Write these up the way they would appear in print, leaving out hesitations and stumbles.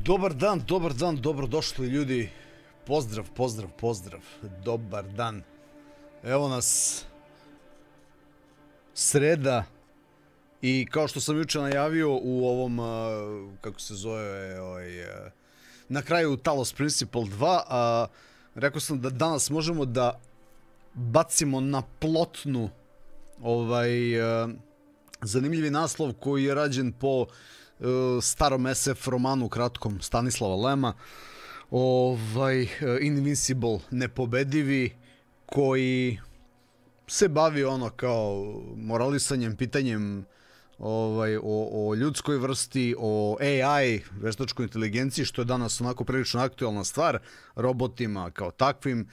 Dobar dan, dobrodošli ljudi. Pozdrav. Dobar dan. Evo nas sreda i kao što sam juče najavio u ovom, kako se zove, na kraju Talos Principle 2, rekao sam da danas možemo da bacimo na plotnu zanimljivi naslov koji je rađen po starom SF romanu kratkom Stanislava Lema, Invincible, nepobedivi, koji se bavi ono kao moralisanjem, pitanjem o ljudskoj vrsti, o AI, veštačkoj inteligenciji, što je danas onako prilično aktualna stvar, robotima kao takvim,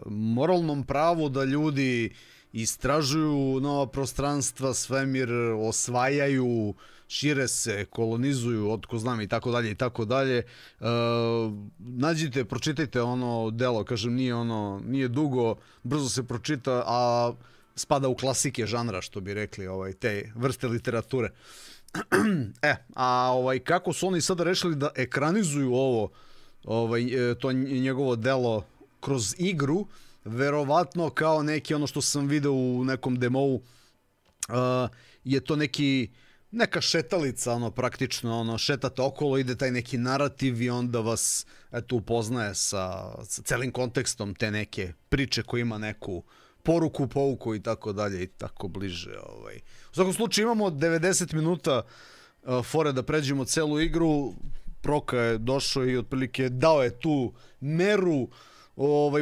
moralnom pravu da ljudi istražuju nova prostranstva, svemir, osvajaju, šire se, kolonizuju, otko znam i tako dalje i tako dalje. Nađite, pročitajte ono delo, kažem, nije dugo, brzo se pročita, a spada u klasike žanra, što bi rekli, te vrste literature. Kako su oni sada rešili da ekranizuju to njegovo delo kroz igru, verovatno kao neki, ono što sam video u nekom demovu, je to neka šetalica, praktično, šetate okolo, ide taj neki narativ i onda vas, upoznaje sa celim kontekstom te neke priče koja ima neku poruku, pouku i tako dalje i tako bliže. U svakom slučaju imamo 90 minuta fore da pređemo celu igru. Proka je došao i otprilike dao je tu meru,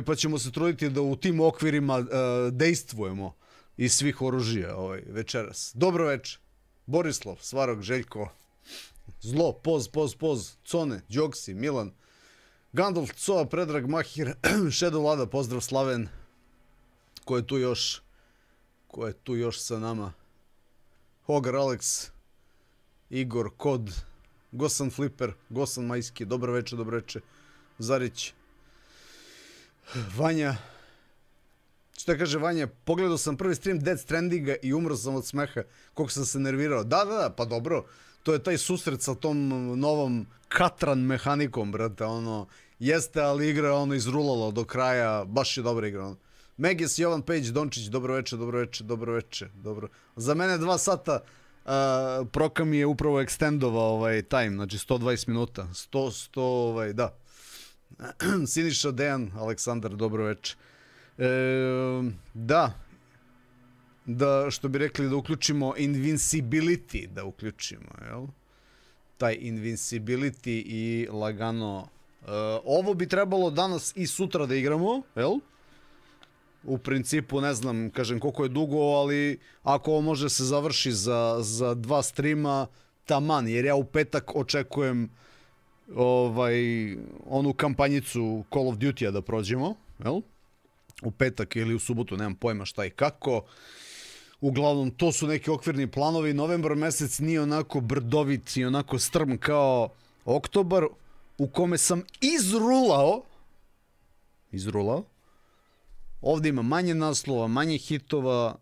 pa ćemo se truditi da u tim okvirima dejstvujemo iz svih oružija večeras. Dobro večer. Borislav, Svarog, Željko, Zlo, Poz, Cone, Đoksi, Milan, Gandalf, Coa, Predrag, Mahir, Shadow Lada, pozdrav Slaven, ko je tu još sa nama, Hogar, Alex, Igor, Kod, Gosan Flipper, Gosan Majski, dobro večer, Zarić, Vanja. Šta kaže Vanja? Pogledao sam prvi stream Death Strandinga i umro sam od smeha koliko sam se nervirao. Da, pa dobro. To je taj susret sa tom novom katran mehanikom, brate. Jeste, ali igra je izrulala do kraja. Baš je dobra igra. Megis, Jovan Pejić, Dončić, dobro večer. Za mene 2 sata. Proka mi je upravo extendovao time, znači 120 minuta. 100, da. Siniša, Dejan, Aleksandar, dobro večer. Da, što bi rekli, da uključimo Invincibility, jel? Taj Invincibility i lagano. Ovo bi trebalo danas i sutra da igramo, jel? U principu, ne znam, kažem koliko je dugo, ali ako ovo može se završi za 2 streama, taman, jer ja u petak očekujem onu kampanjicu Call of Duty-a da prođemo, jel? U petak ili u subotu, nemam pojma šta i kako. Uglavnom, to su neki okvirni planovi. Novembar mesec nije onako brdovit i onako strm kao oktobar, u kome sam izrulao. Ovdje ima manje naslova, manje hitova,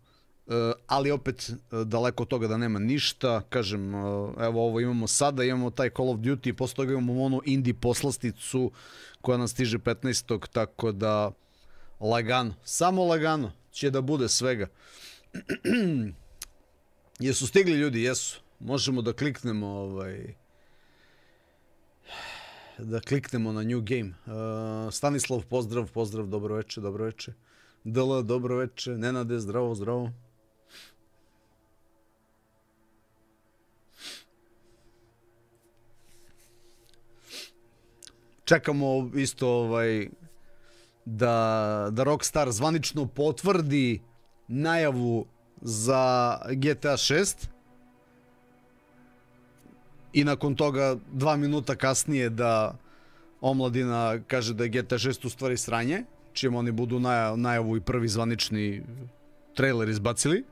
ali opet daleko od toga da nema ništa. Kažem, evo ovo imamo sada, imamo taj Call of Duty, posle toga imamo onu indie poslasticu koja nam stiže 15. Tako da lagano, samo lagano će da bude svega. Jesu stigli ljudi? Jesu. Možemo da kliknemo na new game. Stanislav, pozdrav, dobro večer. DL, dobro večer. Nenade, zdravo. Čekamo isto da Rockstar zvanično potvrdi najavu za GTA 6 i nakon toga 2 minuta kasnije da omladina kaže da je GTA 6 u stvari sranje, čim oni budu najavu i prvi zvanični trailer izbacili,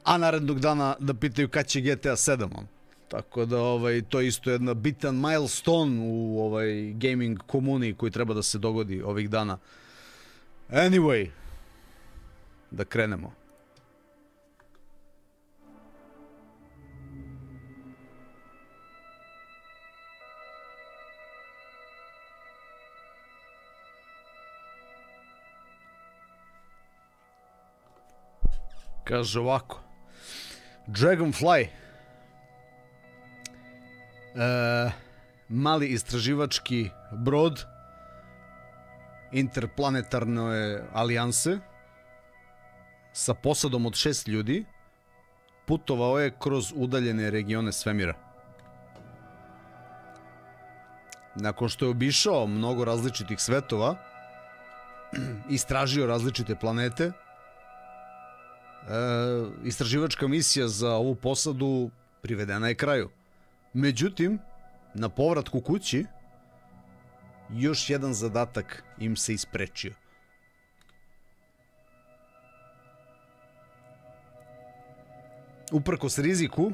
a narednog dana da pitaju kad će GTA 7. Tako da to je isto jedna bitan milestone u gaming komuni koji treba da se dogodi ovih dana. Anyway, da krenemo. Kaže ovako. Dragonfly. Mali istraživački brod interplanetarne alijanse sa posadom od 6 ljudi putovao je kroz udaljene regione svemira. Nakon što je obišao mnogo različitih svetova, istražio različite planete, istraživačka misija za ovu posadu privedena je kraju. Međutim, na povratku kući još jedan zadatak im se isprečio. Uprkos riziku,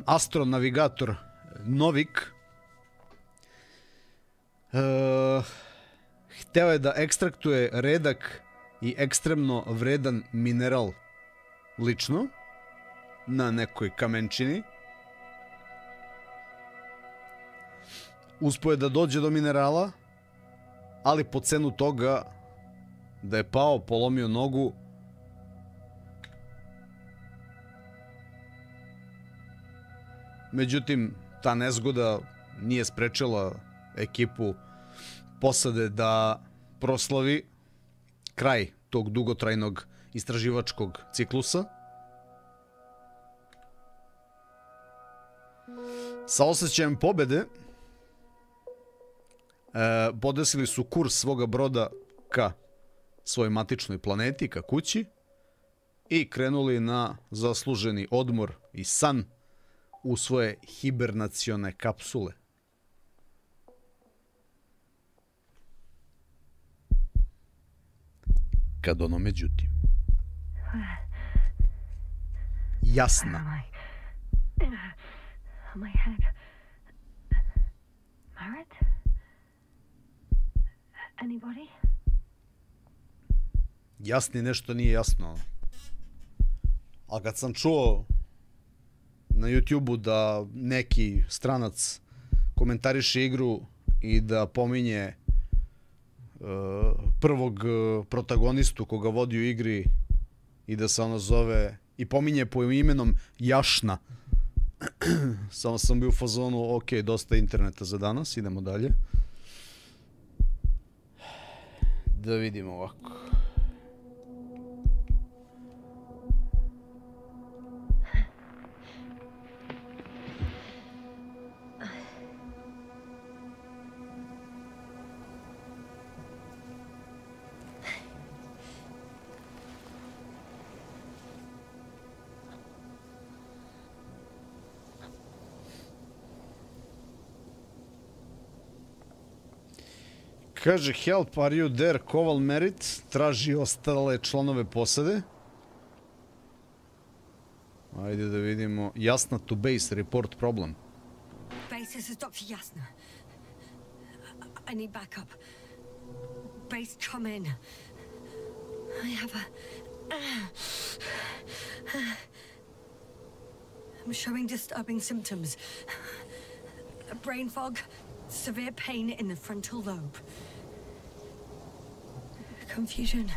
astronavigator Novik hteo je da ekstraktuje redak i ekstremno vredan mineral lično na nekoj kamenčini. Uspeo je da dođe do minerala, ali po cenu toga da je pao, polomio nogu. Međutim, ta nezgoda nije sprečila ekipu posade da proslavi kraj tog dugotrajnog istraživačkog ciklusa. Sa osjećajem pobede podesili su kurs svoga broda ka svojoj matičnoj planeti, ka kući, i krenuli na zasluženi odmor i san u svoje hibernacione kapsule. Kad ono međutim jasna jasni nešto nije jasno. A kad sam čuo na YouTubeu da neki stranac komentariše igru i da pominje prvog protagonistu koga vodi u igri i da se ono zove i pominje po imenom Jašna, samo sam bio u fazonu, ok, dosta interneta za danas, idemo dalje. Da vidimo ovako. Kaže, help, are you there? Koval Merit traži ostale članove posade. Ajde da vidimo. Jasna to base, report problem. Base, this is Dr. Jasna. I need backup. Base, come in. I have I'm showing disturbing symptoms. Brain fog, severe pain in the frontal lobe. Confusion.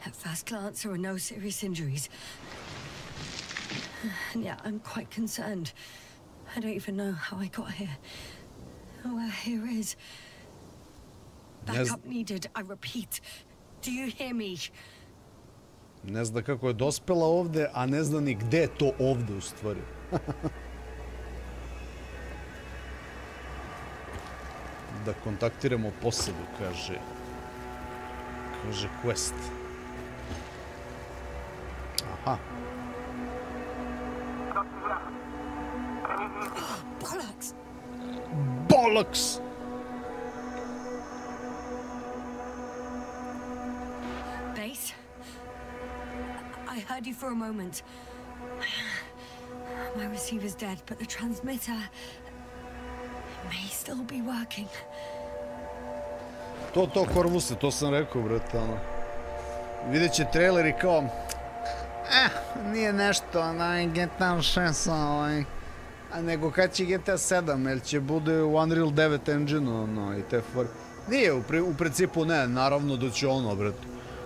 At first glance, there are no serious injuries. And yet, I'm quite concerned. I don't even know how I got here. Where here is. Backup needed, I repeat. Do you hear me? Ne zna kako je dospela ovde, a ne zna ni gde je to ovde u stvari. Da kontaktiramo posadu, kaže. Kaže quest. Aha. Bollocks! Bollocks! Base? I heard you for a moment. My receiver's dead, but the transmitter may still be working. To, Korvuse, to sam rekao, brate, ono. vidjet će trailer i kao nije nešto onaj GTA 6 a nego kad će GTA 7, jel će bude u Unreal 9 engine i te for... Nije, u principu ne, naravno da će ono, brate.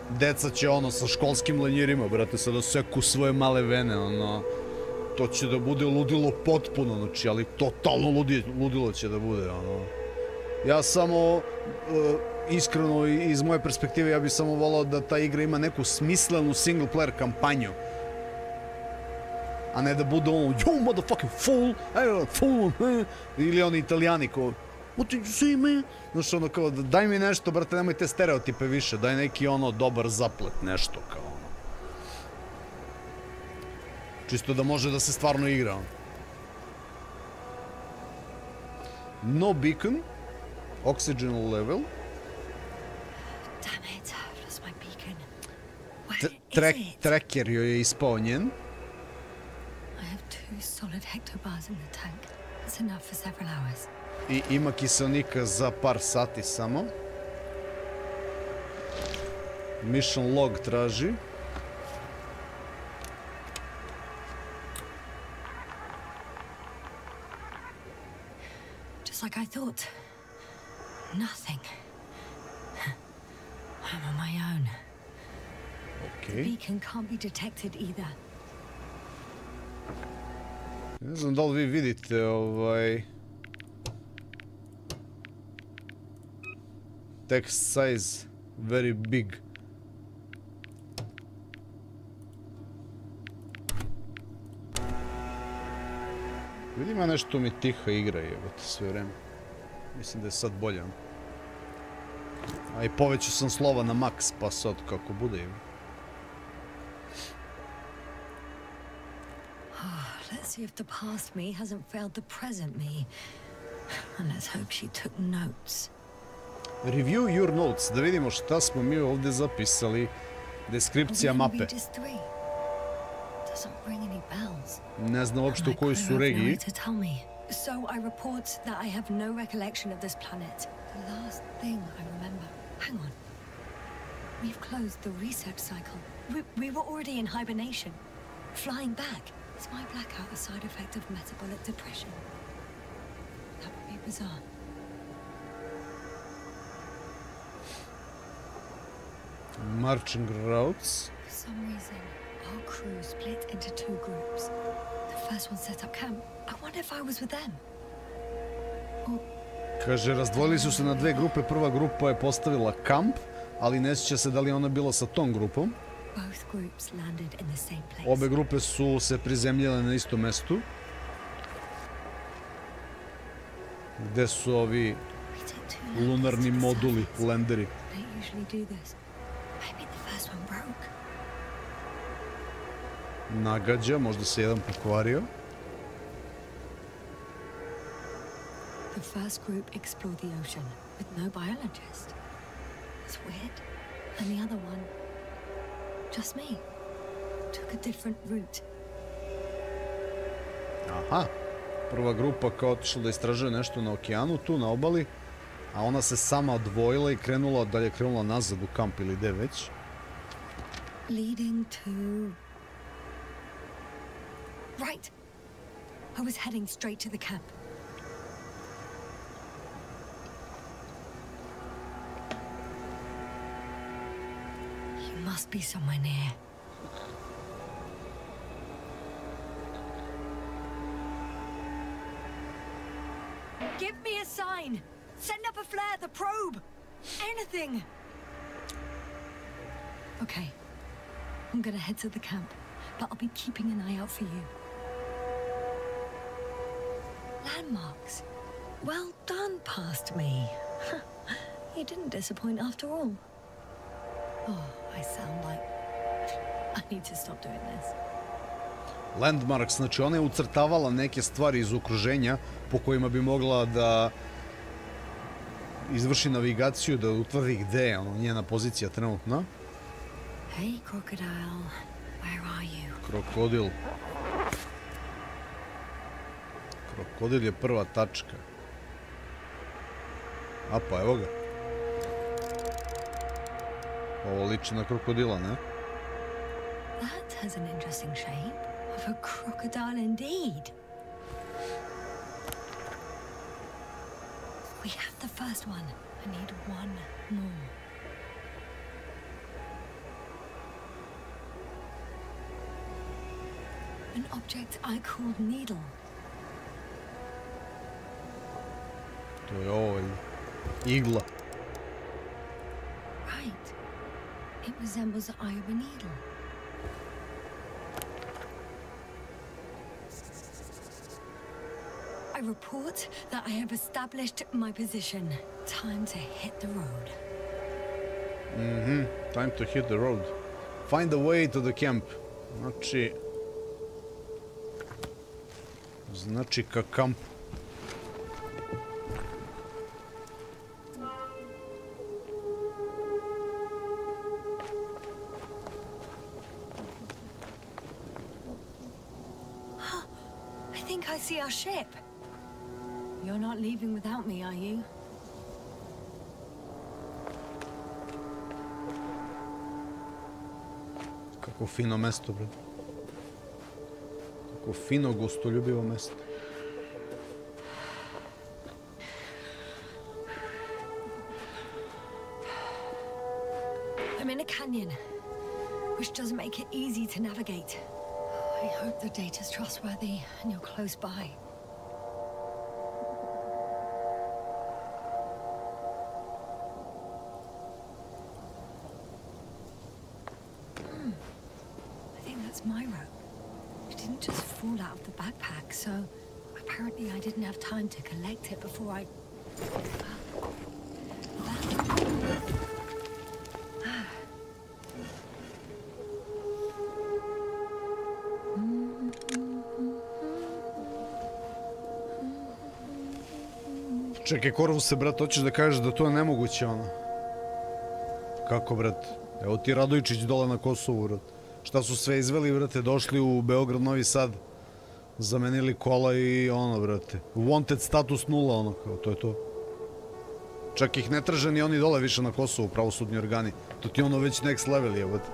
Deca će ono sa školskim lenjerima, brate, sada seku svoje male vene, to će da bude ludilo potpuno, znači, ali totalno ludilo će da bude, Ja samo, iskreno, iz moje perspektive, ja bih samo volao da ta igra ima neku smislenu single player kampanju. A ne da bude ono, yo motherfucking fool, fool, ili oni italijani ko, what did you say, man? Znaš, ono kao, daj mi nešto, brate, nemoj te stereotipe više, daj neki ono dobar zaplet, nešto kao ono. Čisto da može da se stvarno igra. No beacon, oxygen level. Damn it, I've lost my beacon. Where is it? Tracker joj je ispao njen. I have 2 solid hectobars in the tank. That's enough for several hours. I ima kiselnika za par sati samo. Mission log traži. Just like I thought. Nothing. I'm on my own. Okay. The beacon can't be detected either. Ne znam da li vi vidite text size very big. Vidim ja nešto mi tiha igra jebote sve vreme. Mislim da je sad bolje. A i povećao sam slova na max pa sad kako bude im. Let's see if the past me hasn't failed the present me. And let's hope she took notes. Review your notes, da vidimo šta smo mi ovdje zapisali. Deskripcija mape. Ne znam uopšte u kojoj su regiji. So I report that I have no recollection of this planet. The last thing I remember. Hang on. We've closed the research cycle. We were already in hibernation. Flying back. Is my blackout a side effect of metabolic depression? That would be bizarre. Marching routes. For some reason, our crew split into 2 groups. The first one set up camp. I wonder if I was with them. Kaže, razdvojili su se na 2 grupe. Prva grupa je postavila kamp, ali ne sjeća se da li je ona bila sa tom grupom. Obe grupe su se prizemljile na istom mestu. Gde su ovi lunarni moduli, landeri? Nagađa, možda se jedan pokvario. The first group explored the ocean with no biologist. It's weird. And the other one, just me, took a different route. Aha. Prva grupa kao otišla da istražuje nešto na okeanu, tu na obali, a ona se sama odvojila i krenula, dalje krenula nazad u kamp ili gde već. Leading to... Right. I was heading straight to the camp. You must be somewhere near. Give me a sign! Send up a flare, the probe! Anything! Okay. I'm gonna head to the camp, but I'll be keeping an eye out for you. Landmarks. Well done, past me. You didn't disappoint after all. Oh, I sound like... I need to stop doing this. Landmarks, znači ona je ucrtavala neke stvari iz okruženja po kojima bi mogla da izvrši navigaciju, da utvrdi gde je njena pozicija trenutno. Hey, crocodile, where are you? Krokodil. Krokodil je prva tačka. A pa evo ga. Ovo liči na krokodila, ne? That has an interesting shape. Of a crocodile indeed. We have the first one. I need one more. An object I called Needle. To je ovo igla. Right. It resembles the eye of a needle. I report that I have established my position. Time to hit the road. Time to hit the road. Find the way to the camp. Znači ka kampu. I think I see our ship. You're not leaving without me, are you? Kako fino mesto, bre. Kako fino gostoljubivo mesto. I'm in a canyon, which doesn't make it easy to navigate. I hope the data's trustworthy and you're close by. I think that's my rope. It didn't just fall out of the backpack, so apparently I didn't have time to collect it before I... Čekaj, Korvuse, brat, hoćeš da kažeš da to je nemoguće, ono? Kako, brat? Evo ti Radojčić dole na Kosovu, brat. Šta su sve izveli, brate, došli u Beograd, Novi Sad, zamenili kola i ono, brate. Wanted status 0, ono, kao, to je to. Čak ih ne traže ni oni dole više na Kosovu, pravosudni organi. To ti ono već next level je, brate.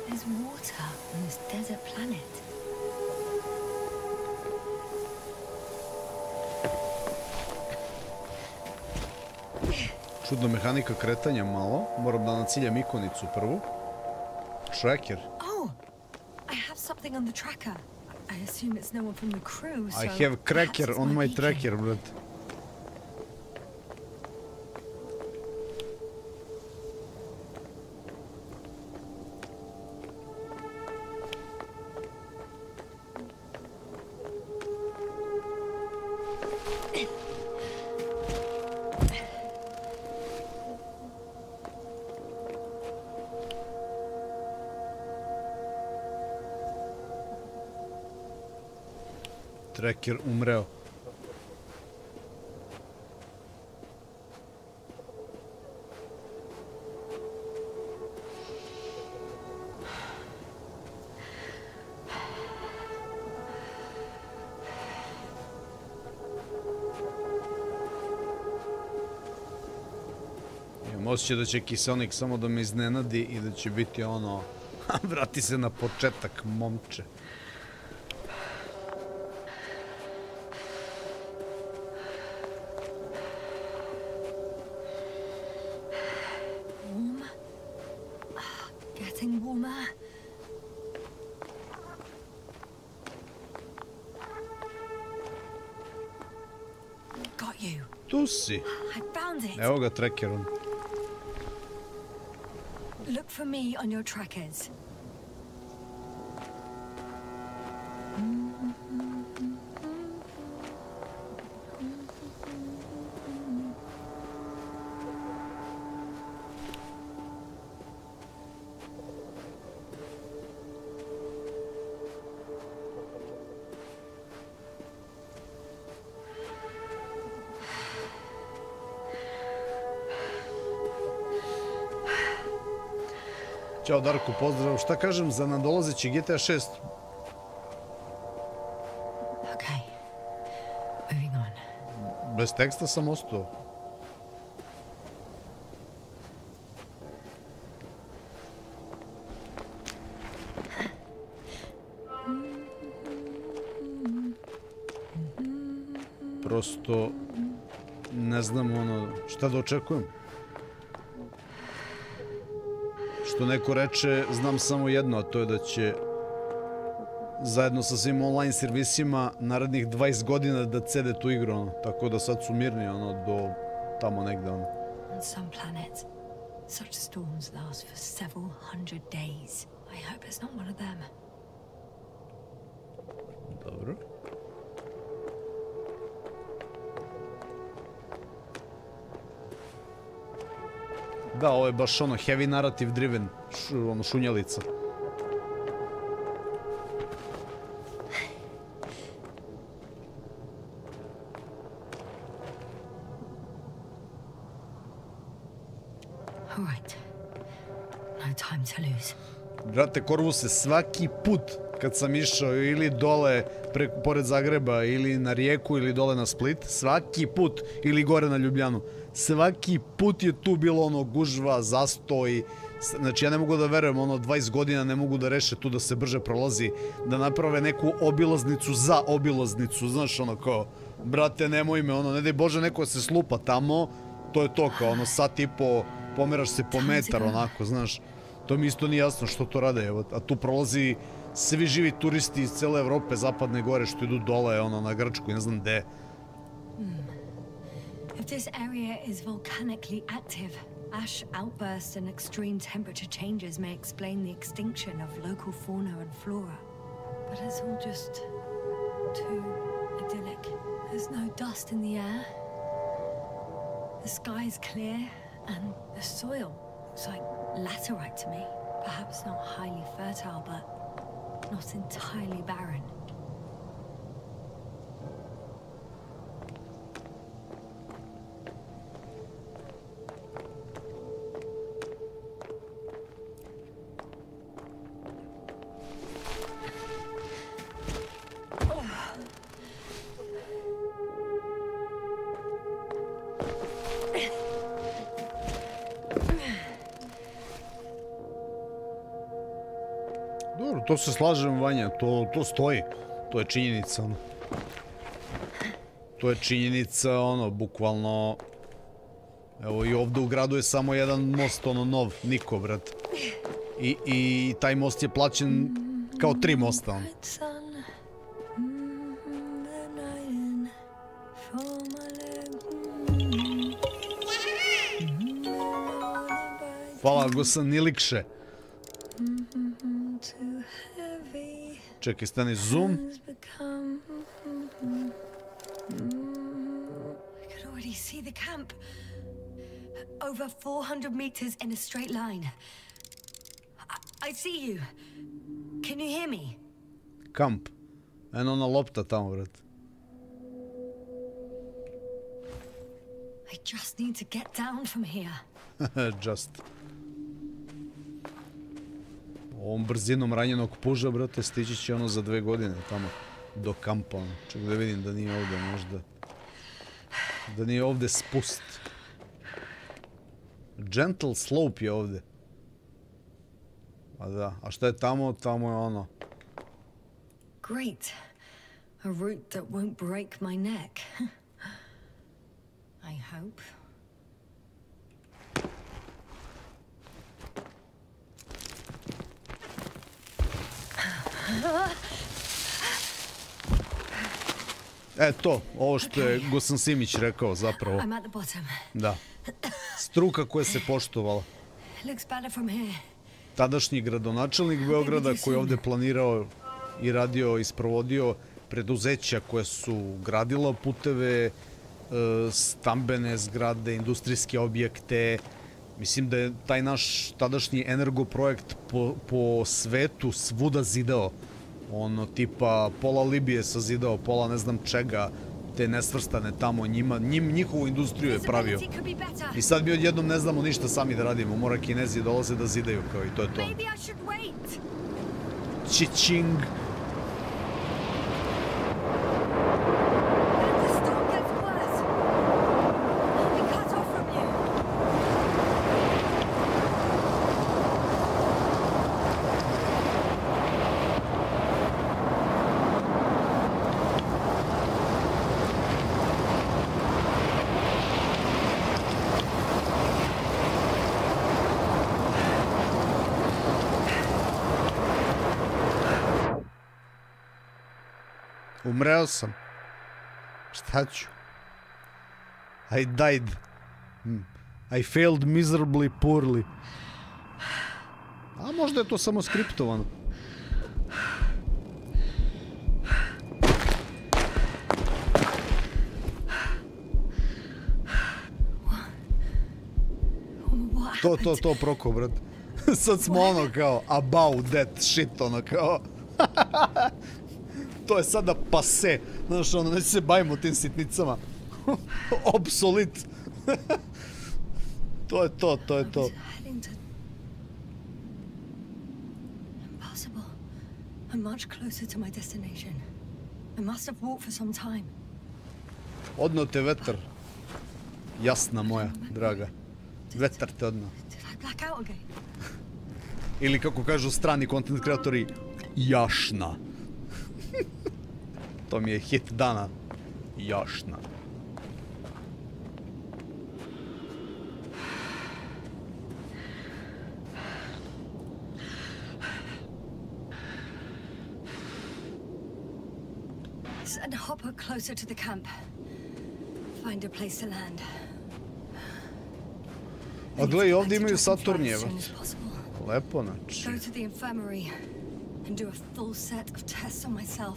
There's water on this desert planet. Čudna mehanika kretanja malo. Moram da naciljam ikonicu prvu. Tracker. Oh, I have something on the tracker. I assume it's no one from the crew, so I have cracker on my tracker, brat. Tracker umreo. Imam osjećaj da će kiselnik samo da me iznenadi i da će biti ono... Vrati se na početak, momče. you? Tu si. I found it. Evo ga trackerom. Look for me on your trackers. Ćao Darko, pozdrav. Šta kažem za nadolazeći GTA 6? Okay. Moving on. Bez teksta sam ostao. Prosto ne znam ono šta da očekujem. Što neko reče, znam samo jedno, a to je da će zajedno sa svim online servisima narednih 20 godina da cede tu igru, ono. Tako da sad su mirni, ono, do tamo negde, ono. On some planets, such storms last for several hundred days. I hope it's not one of them. Dobro. Da, ovo je baš ono heavy narrative driven, ono šunjelica. All right. No time to lose. Brate, Korvuse, svaki put kad sam išao ili dole pored Zagreba, ili na Rijeku, ili dole na Split, svaki put, ili gore na Ljubljanu, svaki put je tu bilo ono gužva, zastoj. Znači ja ne mogu da verujem, ono 20 godina ne mogu da reše tu da se brže prolazi, da naprave neku obilaznicu za obilaznicu, znaš ono kao, brate nemoj me, ono ne daj Bože neko se slupa tamo, to je to kao ono sat i po, pomeraš se po metar onako, znaš. To mi isto nije jasno što to rade, evo, a tu prolazi svi živi turisti iz cele Evrope, zapadne gore, što idu dole, ono, na Grčku i ne znam gde. If this area is volcanically active, ash outbursts and extreme temperature changes may explain the extinction of local fauna and flora. But it's all just too idyllic. There's no dust in the air. The sky's clear, and the soil looks like laterite to me. Perhaps not highly fertile, but not entirely barren. Dobro, to se slažem, Vanja, to stoji. To je činjenica, ono. To je činjenica, ono, bukvalno... Evo i ovde u gradu je samo jedan most, ono, nov, niko, brat. I taj most je plaćen kao 3 mosta, ono. Hvala, Gosan Nilikše. Čekaj, stani, zoom. I can already see the camp. Over 400 meters in a straight line. I see you. Can you hear me? Kamp. Eno ona lopta tamo, brat. I just need to get down from here. Just. Ovom brzinom ranjenog puža, brate, stići će ono za 2 godine tamo do kampa, ono. Ček da vidim da nije ovde možda. Da nije ovde spust. Gentle slope je ovde. A da, a šta je tamo? Tamo je ono. Great. A route that won't break my neck. I hope. To, ovo što je Gosan Simić rekao zapravo. I'm at the bottom. Da. Struka koja se poštovala. Looks better from here. Tadašnji gradonačelnik Beograda koji je ovde planirao i radio i sprovodio preduzeća koje su gradila puteve, stambene zgrade, industrijske objekte. Mislim da je taj naš tadašnji energoprojekt po svetu svuda zidao. Ono, tipa, pola Libije sazidao, pola ne znam čega, te nesvrstane tamo, njihovu industriju je pravio. I sad mi odjednom ne znamo ništa sami da radimo, mora Kinezi dolaze da zidaju, kao i to je to. Čičing. Umreo sam. Šta ću? I died. I failed miserably poorly. A možda je to samo skriptovano. To proko, brat. Sad smo ono kao about that shit, ono kao. To je sada pase. Znaš, ono, neće se bavimo tim sitnicama. Obsolit. To je to. Impossible. I'm much closer to my destination. I must have walked for some time. Odneo te vetar. Jasna moja, draga. Vetar te odneo. Did I black out again? Ili kako kažu strani content kreatori, jašna. To mi je hit dana. Jašna. Send Hopper closer to the camp. Find a place to land. A gle, ovdje imaju Saturnjeva. Lepo, znači. Go to the infirmary and do a full set of tests on myself.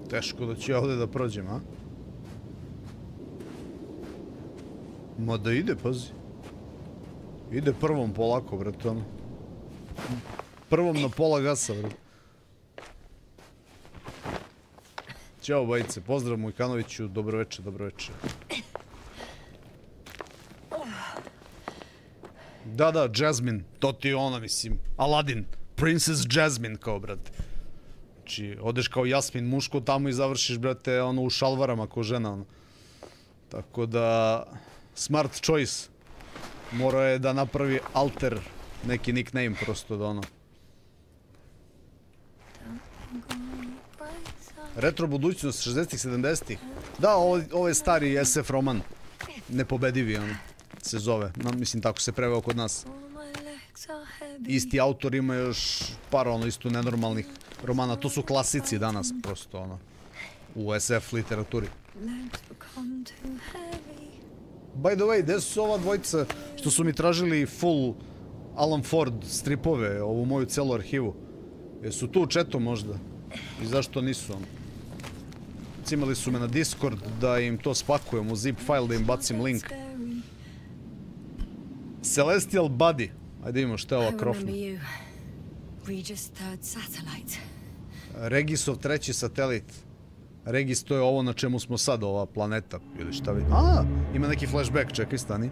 Teško da ću ja ovdje da prođem, a? Ma da ide, pazi. Ide prvom polako, bret, ono. Prvom na pola gasa, bret. Ćao, bajice, pozdrav Mujkanoviću, dobro večer, dobro večer. Da, Jasmine, to ti je ona, mislim, Aladdin, Princess Jasmine, kao, brate. Znači, odeš kao Jasmin muško tamo i završiš, brate, ono, u šalvarama ko žena, ono. Tako da, smart choice. Morao je da napravi alter, neki nickname, prosto da ono. Retro budućnost, 60-ih, 70-ih. Da, ovo je stari SF roman. Nepobedivi, ono, se zove. Mislim, tako se preveo kod nas. Isti autor ima još par, ono, isto nenormalnih romana. To su klasici danas, prosto, ono, u SF literaturi. By the way, gde su ova dvojica što su mi tražili full Alan Ford stripove, ovu moju celu arhivu? Jesu tu u chatu možda? I zašto nisu, ono? Cimali su me na Discord da im to spakujem u zip file, da im bacim link. Celestial Buddy. Ajde imamo šta je ova krofna. Regisov treći satelit. Regis, to je ovo na čemu smo sad, ova planeta. Ili šta vidi. A, ima neki flashback, čekaj, stani.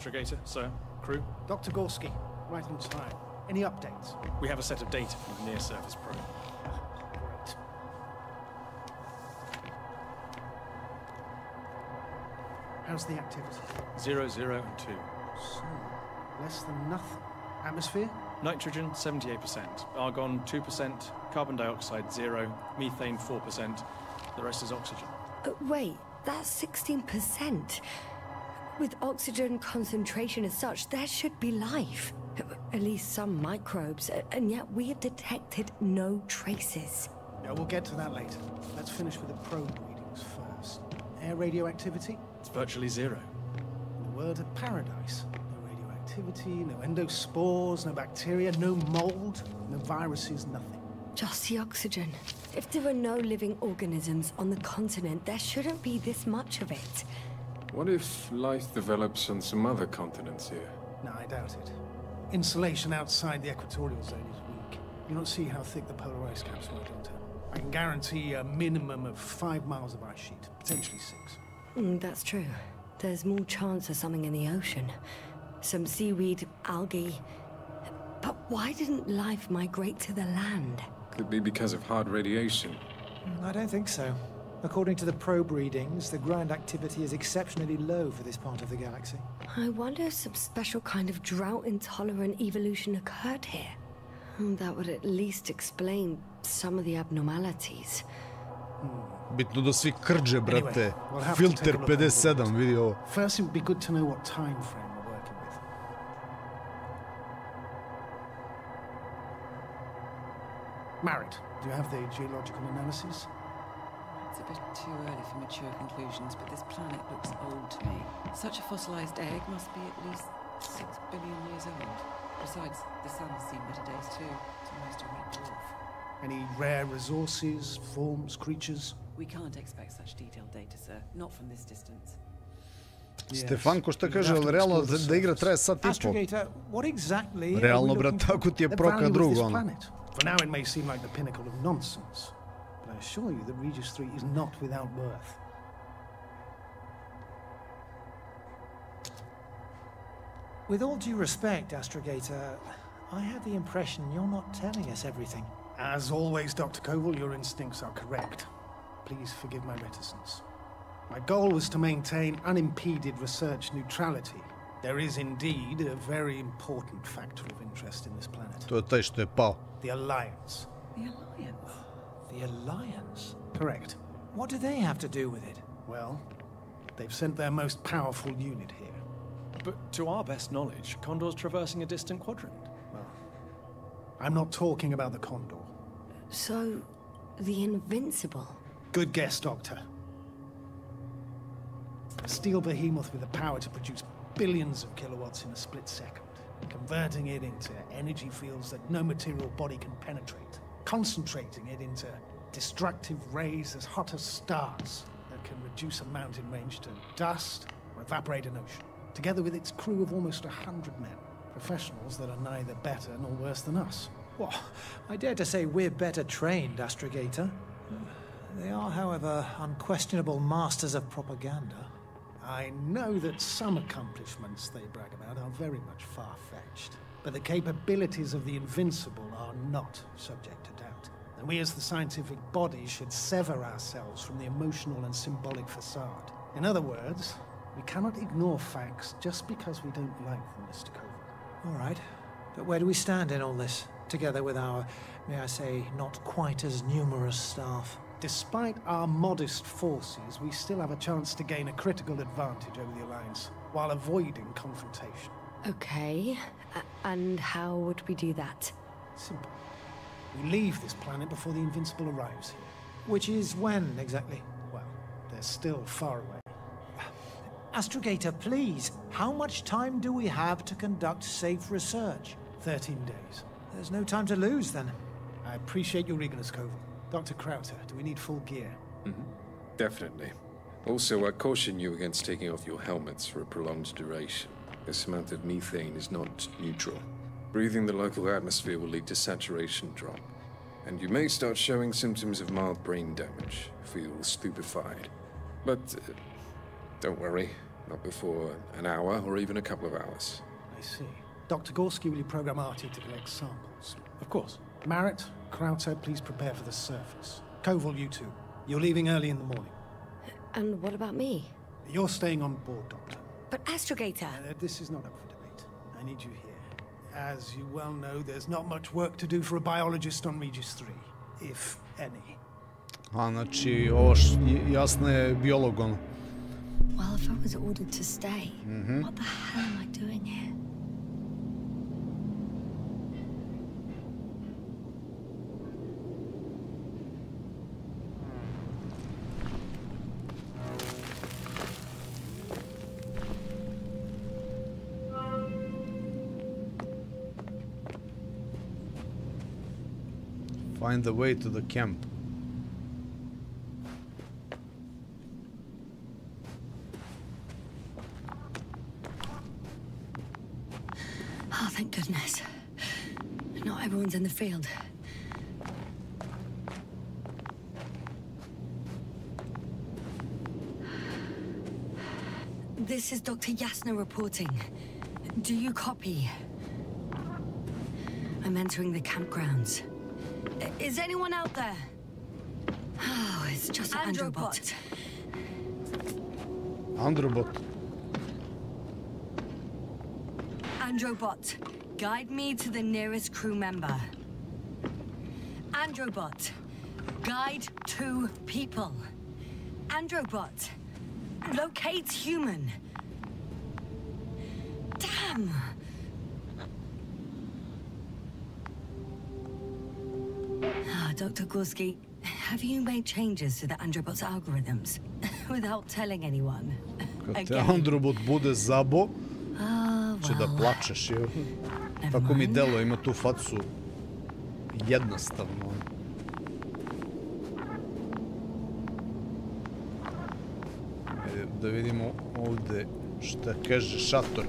Astrogator, sir. Crew? Dr. Gorski, right on time. Any updates? We have a set of data from the near-surface probe. Great. How's the activity? 0, 0, and 2. So, less than nothing. Atmosphere? Nitrogen, 78%. Argon, 2%. Carbon dioxide, 0. Methane, 4%. The rest is oxygen. Wait, that's 16%. With oxygen concentration as such, there should be life. At least some microbes, and yet we have detected no traces. Yeah, we'll get to that later. Let's finish with the probe readings first. Air radioactivity? It's virtually 0. In the word of paradise. No radioactivity, no endospores, no bacteria, no mold, no viruses, nothing. Just the oxygen. If there are no living organisms on the continent, there shouldn't be this much of it. What if life develops on some other continents here? No, I doubt it. Insulation outside the equatorial zone is weak. You don't see how thick the polar ice caps were, Doctor. I can guarantee a minimum of 5 miles of ice sheet, potentially 6. That's true. There's more chance of something in the ocean. Some seaweed, algae. But why didn't life migrate to the land? Could be because of hard radiation. I don't think so. According to the probe readings, the ground activity is exceptionally low for this part of the galaxy. I wonder if some special kind of drought-intolerant evolution occurred here. That would at least explain some of the abnormalities. Bitno da svi krđe, brate. Anyway, we'll have to take a Filter look at the 57, rules. vidi ovo. First, it would be good to know what time frame we're working with. Marriott, do you have the geological analysis? It's a bit too early for mature conclusions, but this planet looks old to me. Such a fossilized egg must be at least 6 billion years old. Besides, the sun's seen better days too. It's almost a red dwarf. Any rare resources, forms, creatures? We can't expect such detailed data, sir. Not from this distance. Stefanko šta kaže, ali realno da igra traje sat i po. Astrogator, what exactly Realno, brat, tako ti je The proka value of drugo, this ono. planet. For now, it may seem like the pinnacle of nonsense, but I assure you that Regis 3 is not without worth. With all due respect, Astrogator, I have the impression you're not telling us everything. As always, Dr. Koval, your instincts are correct. Please forgive my reticence. My goal was to maintain unimpeded research neutrality. There is indeed a very important factor of interest in this planet. To je taj što je pao. The Alliance. The Alliance? The Alliance? Correct. What do they have to do with it? Well, they've sent their most powerful unit here. But to our best knowledge, Condor's traversing a distant quadrant. Well, I'm not talking about the Condor. So, the Invincible. Good guess, Doctor. A steel behemoth with the power to produce billions of kilowatts in a split second, converting it into energy fields that no material body can penetrate, concentrating it into destructive rays as hot as stars that can reduce a mountain range to dust or evaporate an ocean, together with its crew of almost 100 men, professionals that are neither better nor worse than us. Well, I dare to say we're better trained, Astrogator. They are, however, unquestionable masters of propaganda. I know that some accomplishments they brag about are very much far-fetched, but the capabilities of the Invincible are not subject to doubt. And we as the scientific body should sever ourselves from the emotional and symbolic facade. In other words, we cannot ignore facts just because we don't like them, Mr. Koval. All right, but where do we stand in all this, together with our, may I say, not quite as numerous staff? Despite our modest forces, we still have a chance to gain a critical advantage over the Alliance, while avoiding confrontation. Okay, and how would we do that? Simple. We leave this planet before the Invincible arrives here. Which is when, exactly? Well, they're still far away. Astrogator, please, how much time do we have to conduct safe research? 13 days. There's no time to lose, then. I appreciate your eagerness, Koval. Dr. Krauter, do we need full gear? Definitely. Also, I caution you against taking off your helmets for a prolonged duration. This amount of methane is not neutral. Breathing the local atmosphere will lead to saturation drop, and you may start showing symptoms of mild brain damage, feel stupefied. But don't worry, Not before an hour or even a couple of hours. I see. Dr. Gorski, will you program Artie to collect samples? Of course. Marrett, Krauter, please prepare for the surface. Koval, you two. You're leaving early in the morning. And what about me? You're staying on board, Doctor. But Astrogator... This is not up for debate. I need you here. As you well know, there's not much work to do for a biologist on Regis 3. If any. A, znači, ovo jasno je biolog, ono. Well, if I was ordered to stay, what the hell am I doing here? Find the way to the camp. Oh, thank goodness. Not everyone's in the field. This is Dr. Yasna reporting. Do you copy? I'm entering the campgrounds. Is anyone out there? Oh, it's just Androbot. Androbot. Androbot, guide me to the nearest crew member. Androbot, guide 2 people. Androbot, locate human. Damn! Dr. Gorski, have you made changes to the Androbot's algorithms without telling anyone? Kad te Androbot bude zabo, će da plačeš, je. Tako mi delo, ima tu facu jednostavno. Ajde da vidimo ovdje šta kaže šator.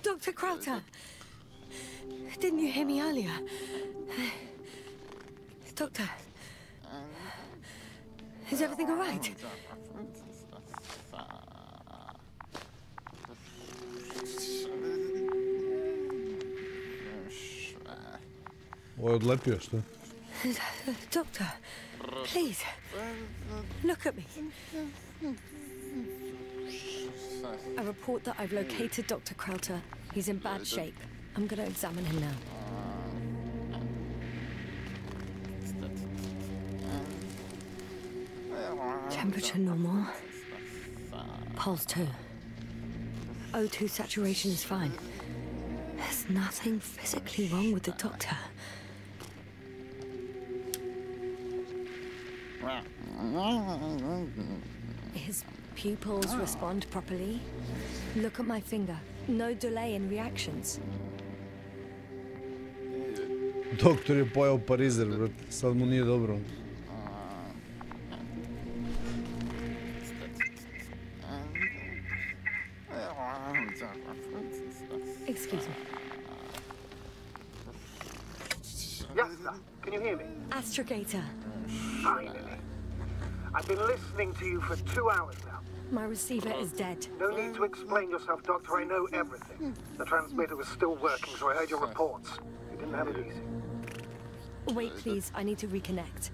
Dr. Krauter, didn't you hear me earlier? Doctor, is everything all right? Ovo je odlepio, što? Doctor, please, look at me. I report that I've located Dr. Krauter. He's in bad shape. I'm going to examine him now. Temperature normal. Pulse 2. O2 saturation is fine. There's nothing physically wrong with the doctor. His pupils respond properly. Look at my finger. No delay in reactions. Doktor je pojao parizer, brate. Sad mu nije dobro. Excuse me. Yes, sir. Can you hear me? Astrogator. Finally. I've been listening to you for 2 hours now. My receiver is dead. No need to explain yourself, Doctor. I know everything. The transmitter was still working, so I heard your reports. You didn't have it easy. Wait, please. I need to reconnect.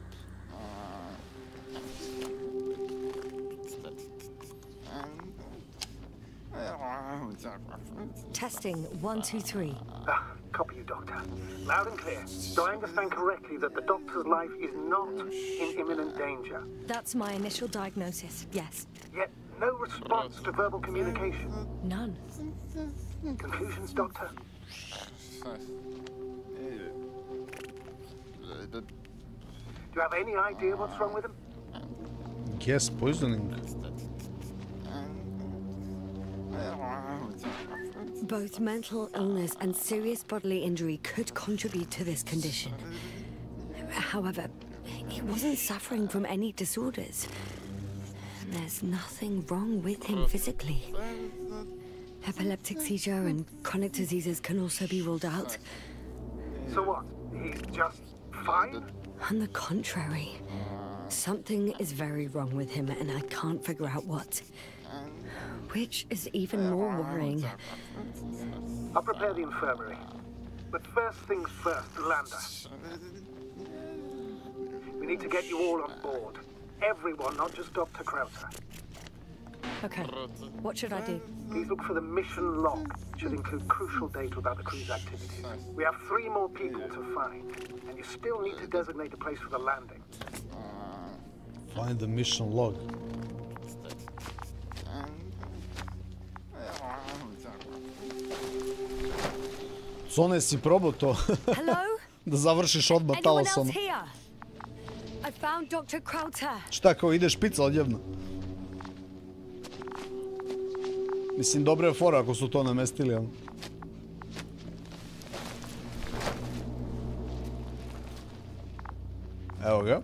Testing 1, 2, 3. Copy you, Doctor. Loud and clear. Do I understand correctly that the Doctor's life is not in imminent danger? That's my initial diagnosis, yes. Yet no response to verbal communication. None. Conclusions, Doctor? Do you have any idea what's wrong with him? Gas poisoning. Both mental illness and serious bodily injury could contribute to this condition. However, he wasn't suffering from any disorders. There's nothing wrong with him physically. Epileptic seizure and chronic diseases can also be ruled out. So what? He's just fine? On the contrary, something is very wrong with him, and I can't figure out what. Which is even more worrying. I'll prepare the infirmary. But first things first, Lander. We need to get you all on board. Everyone, not just Dr. Krauser. Okay, what should I do? Please look for the mission log. It should include crucial data about the crew's activities. We have 3 more people to find, and you still need to designate a place for the landing. Find the mission log. Sone, si probao to? Hello? Da završiš odmah Anyone talasom. else here? I found Dr. Krauter. Šta, kao ide špica odjevno? Mislim, dobra je fora ako su to namestili, ali... Evo ga.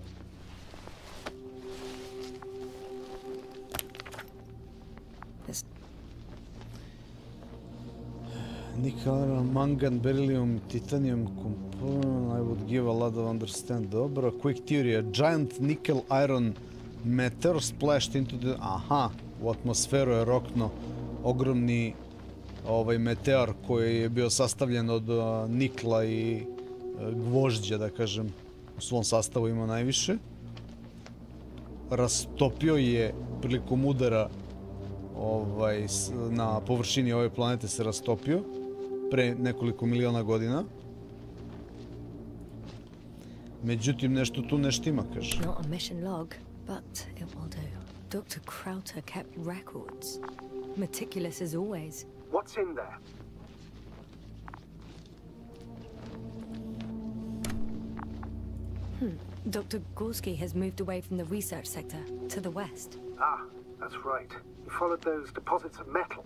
Nickel, mangan, beryllium, titanium component, I would give a lot of understand. Dobro, quick theory, a giant nickel iron meteor splashed into the... Aha, u atmosferu je rokno ogromni meteor koji je bio sastavljen od nikla i gvožđa, da kažem, u svom sastavu ima najviše. Rastopio je prilikom udara na površini ove planete se rastopio pre nekoliko miliona godina. Međutim, nešto tu ne štima, kaže. Not a mission log, but it will do. Dr. Krauter kept records. Meticulous as always. What's in there? Dr. Gorski has moved away from the research sector to the west. Ah, that's right. He followed those deposits of metal.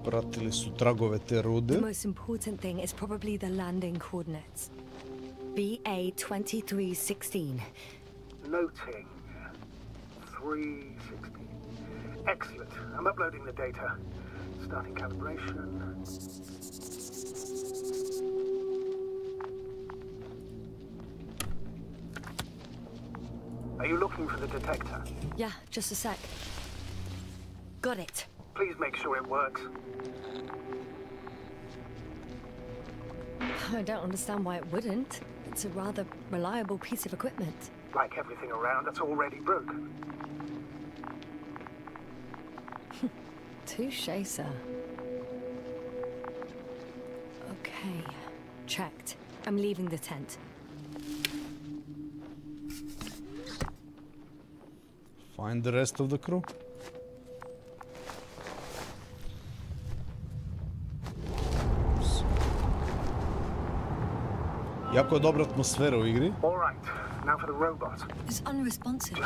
Pratili su tragove te rude. The most important thing is probably the landing coordinates. BA 2316. Noting. 316. Excellent. I'm uploading the data. Starting calibration. Are you looking for the detector? Yeah, just a sec. Got it. Please make sure it works. I don't understand why it wouldn't. It's a rather reliable piece of equipment. Like everything around that's already broken. Touché, sir. Okay, checked. I'm leaving the tent. Find the rest of the crew. Jako je dobra atmosfera u igri. All right, now for the robot. It's unresponsive.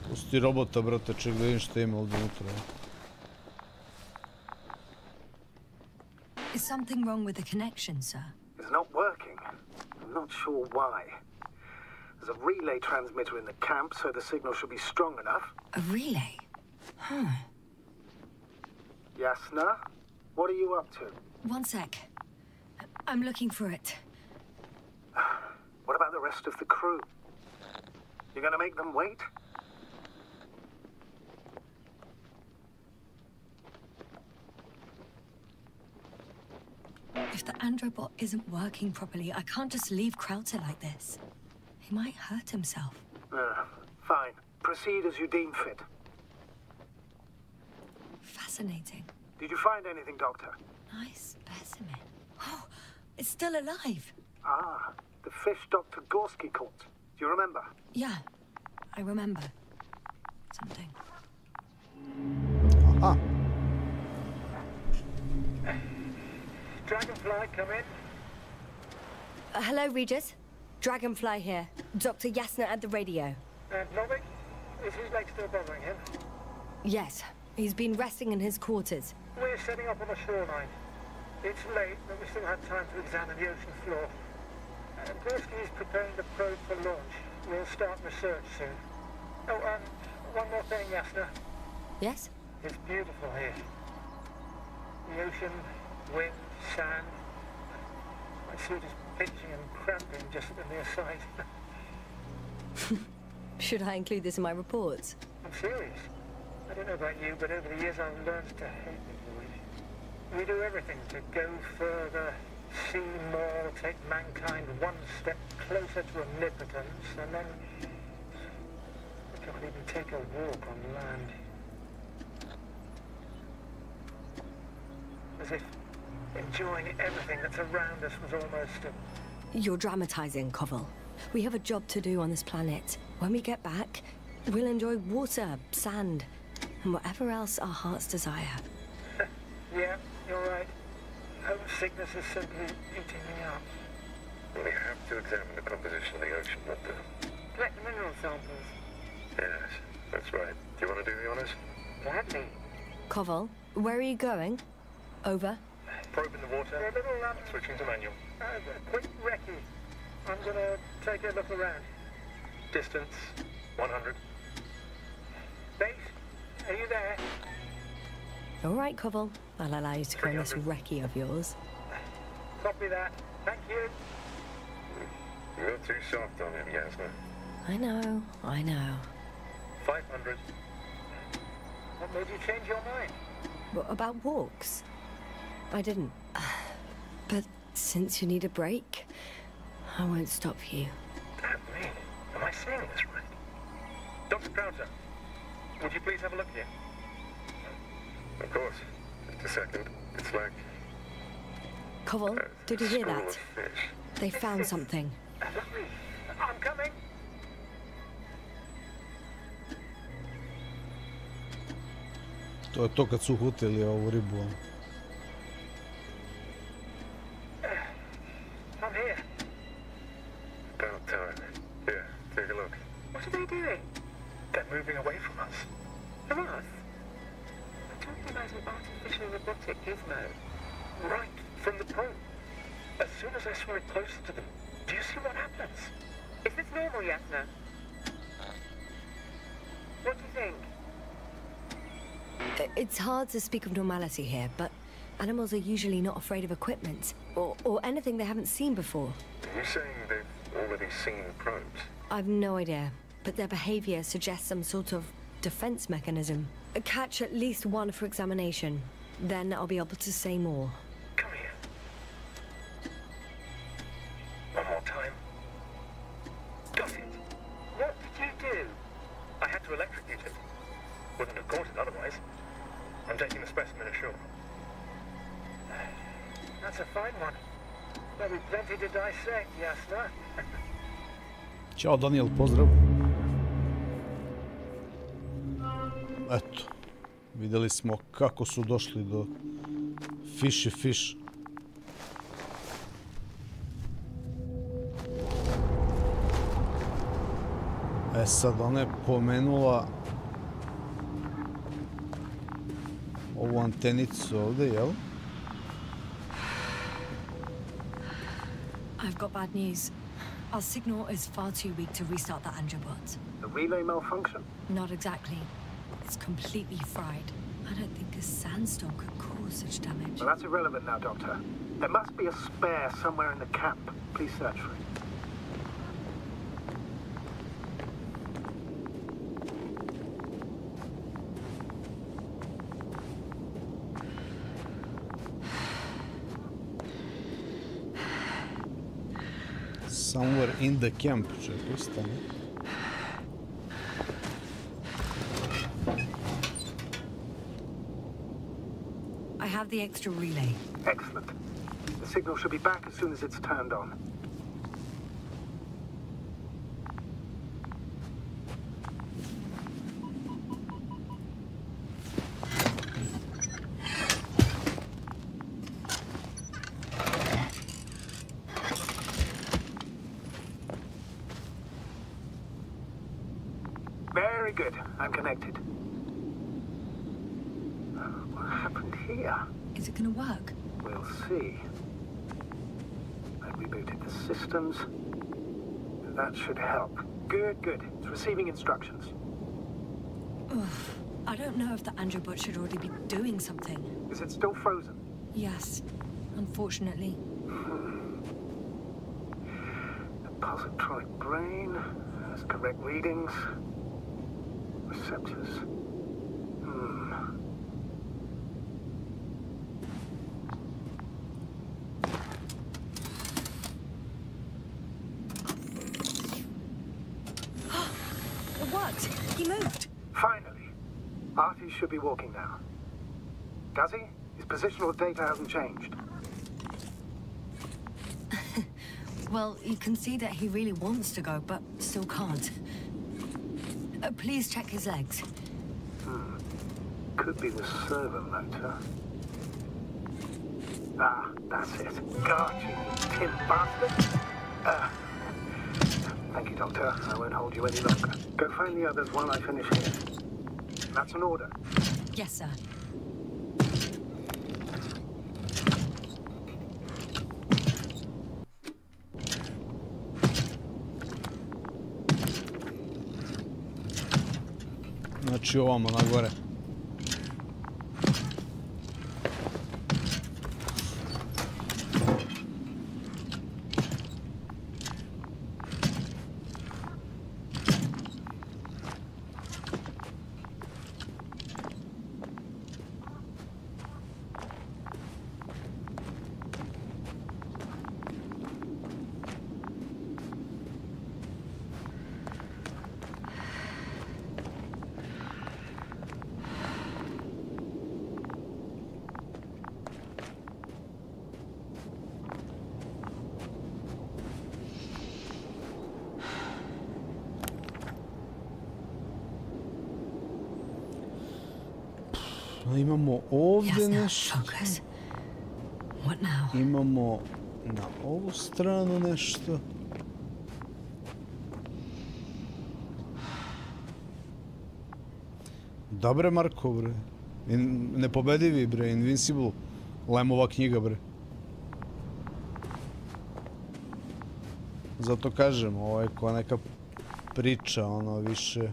Pusti robota, brate, ček da vidim šta ima ovdje unutra. Is something wrong with the connection, sir? It's not working. I'm not sure why. There's a relay transmitter in the camp, so the signal should be strong enough. A relay? Huh. Yasna, what are you up to? One sec. I'm looking for it. What about the rest of the crew? You're gonna make them wait? If the Androbot isn't working properly, I can't just leave Krauter like this. He might hurt himself. Fine. Proceed as you deem fit. Fascinating. Did you find anything, Doctor? Nice specimen. Oh, it's still alive. Ah, the fish Dr. Gorski caught. Do you remember? Yeah, I remember. Something. Aha. Dragonfly, come in. Hello, Regis. Dragonfly here. Dr. Yasna at the radio. Novik, is his leg still bothering him? Yes, he's been resting in his quarters. We're setting up on the shoreline. It's late, but we still have time to examine the ocean floor. Gorski is preparing the probe for launch. We'll start research soon. Oh, one more thing, Yasna. Yes? It's beautiful here. The ocean, wind, sand, My suit is pinching and cramping just at the mere sight. Should I include this in my reports? I'm serious. I don't know about you, but over the years I've learned to hate the void. We do everything to go further, see more, take mankind one step closer to omnipotence, and then we can't even take a walk on land. As if enjoying everything that's around us was almost a... You're dramatizing, Koval. We have a job to do on this planet. When we get back, we'll enjoy water, sand, and whatever else our hearts desire. Yeah, you're right. Homesickness is simply eating me up. We have to examine the composition of the ocean, Doctor. Collect the mineral samples. Yes, that's right. Do you want to do the honors? Gladly. Koval, where are you going? Over. Probe in the water. A little, Switching to manual. a quick recce. I'm gonna take a look around. Distance, 100. Base, are you there? All right, Koval. I'll allow you to go on this recce of yours. Copy that. Thank you. You're too soft on him, Yasna. I know, I know. 500. What made you change your mind? What about walks? I didn't. But since you need a break, I won't stop you. Damn me. Am I saying this right? Dr. Crowther, would you please have a look here? Of course. Just a second. It's like... Koval, did you hear school that? of fish. They found something. Lovely. I'm coming. To je to kad su uhvatili ovu ribu. I'm here. About time. Here, take a look. What are they doing? They're moving away from us. From us? I'm talking about an artificial robotic gizmo. Right, from the probe. As soon as I saw it closer to them, do you see what happens? Is this normal, Yasna? What do you think? It's hard to speak of normality here, but animals are usually not afraid of equipment or anything they haven't seen before. Are you saying they've already seen probes? I've no idea, but their behavior suggests some sort of defense mechanism. Catch at least one for examination. Then I'll be able to say more. Come here. One more time. Got it. What did you do? I had to electrocute it. Wouldn't have caught it otherwise. I'm taking the specimen ashore. That's a fine one. There'll be plenty to dissect, Yasna. Ćao Daniel, pozdrav. Eto, vidjeli smo kako su došli do Fishy Fish. E sad, ona je pomenula ovu antenicu ovdje, jel? I've got bad news. Our signal is far too weak to restart the Androbot. The relay malfunction? Not exactly. It's completely fried. I don't think a sandstorm could cause such damage. Well, that's irrelevant now, Doctor. There must be a spare somewhere in the camp. Please search for it. Somewhere in the camp, čekaj, stane. I have the extra relay. Excellent. The signal should be back as soon as it's turned on. Very good. I'm connected. What happened here? Is it gonna work? We'll see. I rebooted the systems. That should help. Good, good. It's receiving instructions. I don't know if the Androbot should already be doing something. Is it still frozen? Yes, unfortunately. Positronic brain. Has correct readings. Receptors. It worked. He moved. Finally. Artie should be walking now. Does he? His positional data hasn't changed. Well, you can see that he really wants to go, but still can't. Please check his legs. Could be the servo motor. Ah, that's it. Got you, tin bastard. Thank you, Doctor. I won't hold you any longer. Go find the others while I finish here. That's an order. Yes, sir. Znači ovamo, na gore. Imamo ovdje nešto. Imamo na ovu stranu nešto. Dobre, Marko, bre. Nepobedivi, bre. Invincible. Lemova knjiga, bre. Zato kažem, ovo je kao neka priča, ono, više...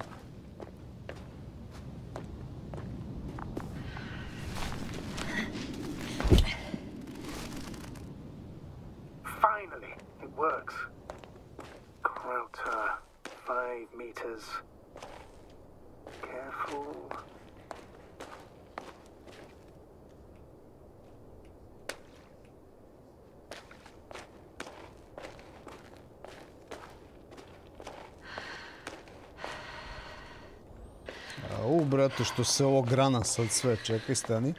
Brate, što se ovo grana sad sve, čekaj, stani.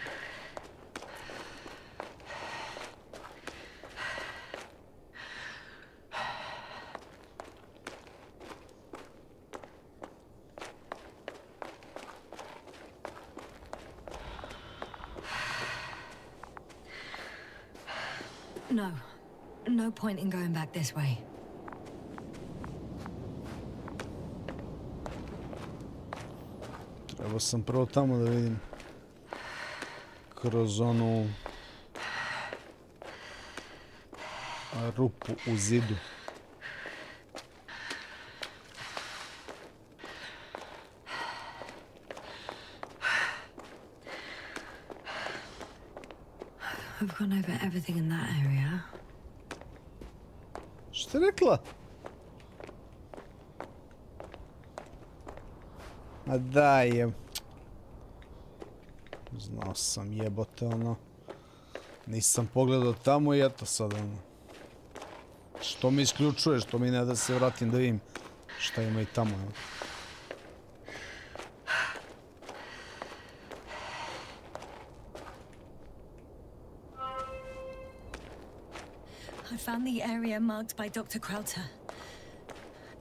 No point in going back this way. Trebao sam prvo tamo da vidim kroz onu rupu u zidu. I've gone over everything in that area. Šta je rekla? A daj je. Znao sam, jebote, ono. Nisam pogledao tamo i eto sad, ono. Što mi isključuje, što mi ne da se vratim da vidim šta ima i tamo, evo. I found the area marked by Dr. Krauter.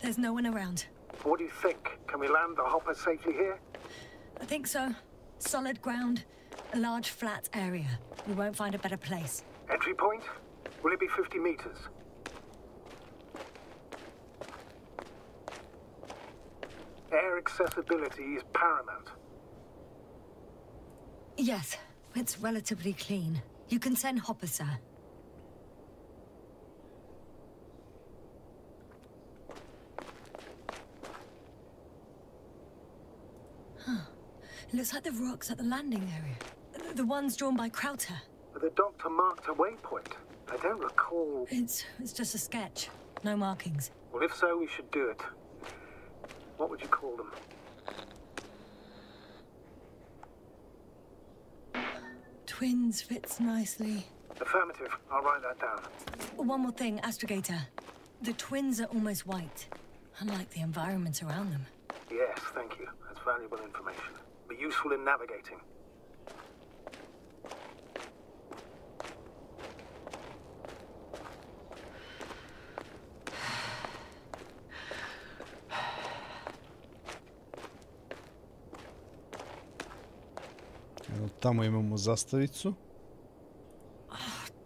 There's no one around. What do you think? Can we land the hopper safely here? I think so. Solid ground, a large flat area. We won't find a better place. Entry point? Will it be 50 meters? Air accessibility is paramount. Yes, it's relatively clean. You can send Hopper, sir. It looks like the rocks at the landing area. The ones drawn by Krauter. The doctor marked a waypoint. I don't recall... It's just a sketch. No markings. Well, if so, we should do it. What would you call them? Twins fits nicely. Affirmative. I'll write that down. One more thing, Astrogator. The twins are almost white, unlike the environment around them. Yes, thank you. That's valuable information. Be useful in navigating. Evo, tamo imamo zastavicu.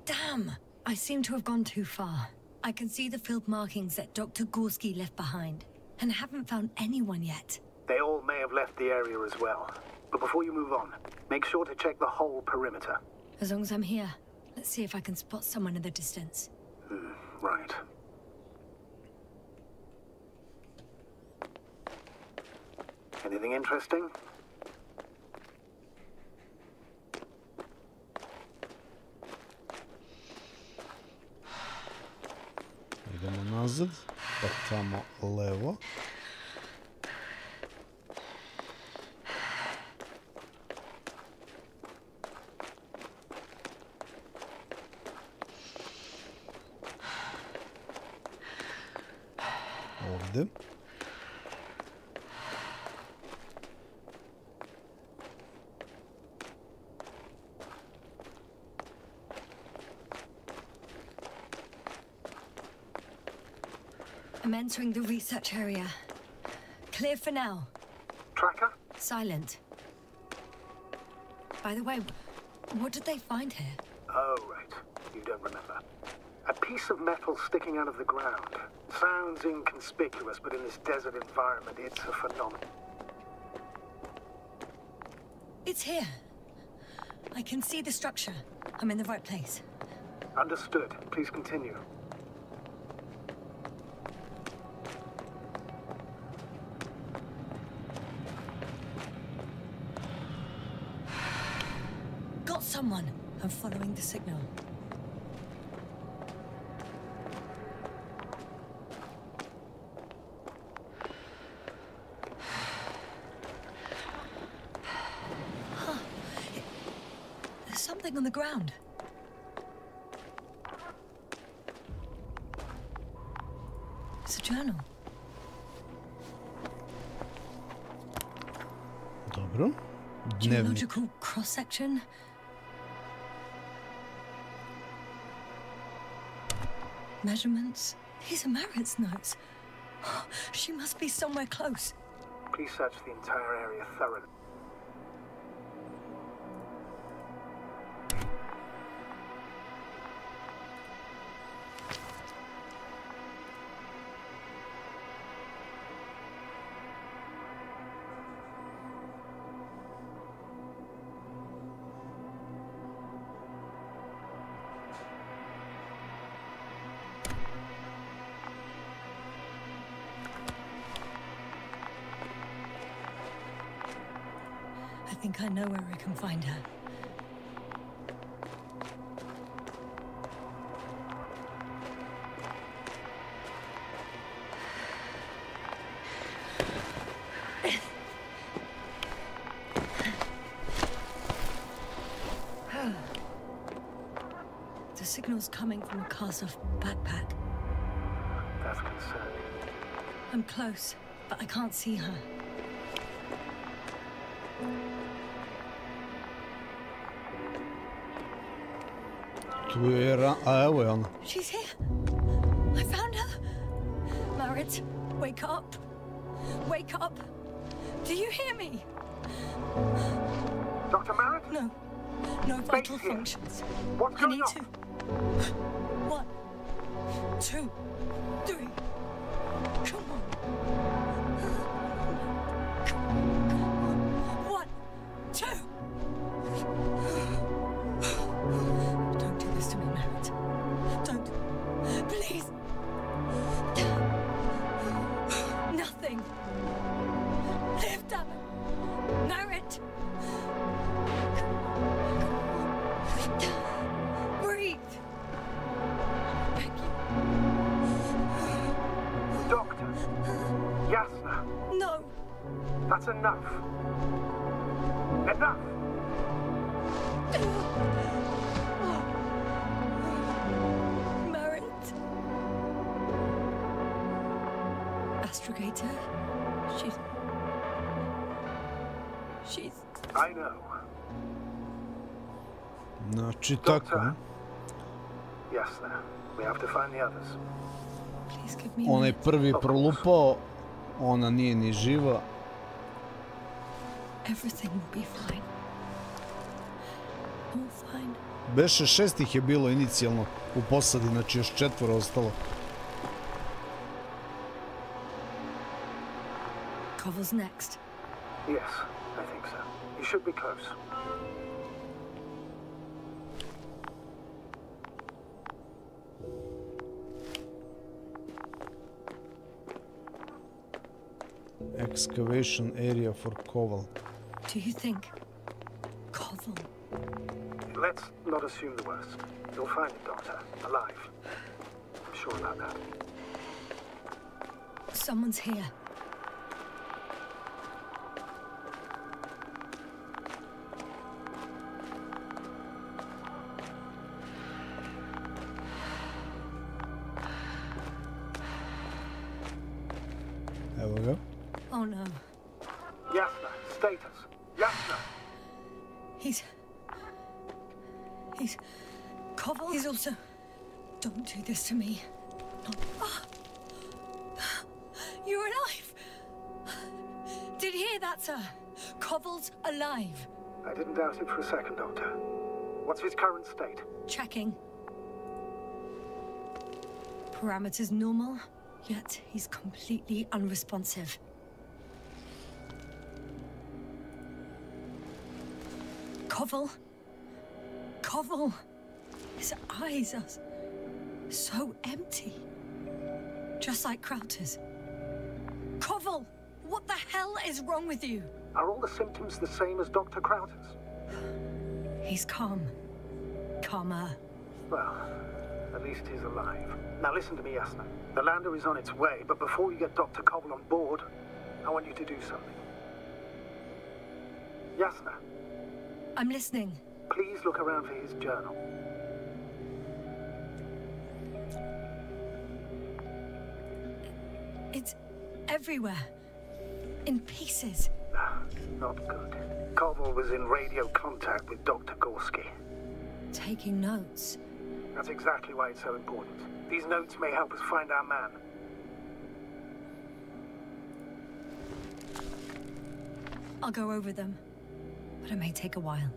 Damn! I seem to have gone too far. I can see the field markings that Dr. Gorski left behind, and haven't found anyone yet. They all may have left the area as well. But before you move on, make sure to check the whole perimeter. As long as I'm here, let's see if I can spot someone in the distance. Right. Anything interesting? Idemo nazad, pa tamo levo. Ovdje. I'm entering the research area. Clear for now. Tracker? Silent. By the way, what did they find here? Oh, right. You don't remember. A piece of metal sticking out of the ground. Sounds inconspicuous, but in this desert environment, it's a phenomenon. It's here. I can see the structure. I'm in the right place. Understood. Please continue. Got someone. I'm following the signal. There's something on the ground. It's a journal. Dobro. Dnevnik. Geological cross-section. Measurements. These are Marit's notes. She must be somewhere close. Please search the entire area thoroughly. I think I know where I can find her. The signal's coming from a cast-off backpack. That's concerning. I'm close, but I can't see her. Tu je a evo je ona. She's here. I found her. Marit, wake up. Wake up. Do you hear me? Dr. Marit? No. No vital functions. What's I going need on? to. 1, 2, 3. Come on. 1, 2. Don't do this to me, Marit. Don't. Please. Nothing. Live, damn it. Marit. Breathe. Thank you. That's enough. Enough! Merritt. Astrogator. She's... I know. Znači tako. Doctor. Yes, sir. We have to find the others. Please give me Onaj prvi prolupao, ona nije ni živa. Everything will be fine. All fine. Beše 6 ih je bilo inicijalno u posadi, znači još 4 ostalo. Koval's next. Yes, I think so. You should be close. Excavation area for Koval. Do you think Koval? Let's not assume the worst. You'll find the Doctor, alive. I'm sure about that. Someone's here. Evo ga. Oh no. Yasna, status. Yasna! He's... Koval? He's also... Don't do this to me. Not... Ah! You're alive! Did you hear that, sir? Koval's alive. I didn't doubt it for a second, Doctor. What's his current state? Checking. Parameters normal, yet he's completely unresponsive. Koval? Koval? His eyes are so empty. Just like Krauter's. Koval! What the hell is wrong with you? Are all the symptoms the same as Dr. Krauter's? He's calm. Calmer. Well, at least he's alive. Now listen to me, Yasna. The lander is on its way, but before you get Dr. Koval on board, I want you to do something. Yasna, I'm listening. please look around for his journal. It's everywhere. In pieces. Not good. Koval was in radio contact with Dr. Gorski. Taking notes. That's exactly why it's so important. These notes may help us find our man. I'll go over them. But it may take a while.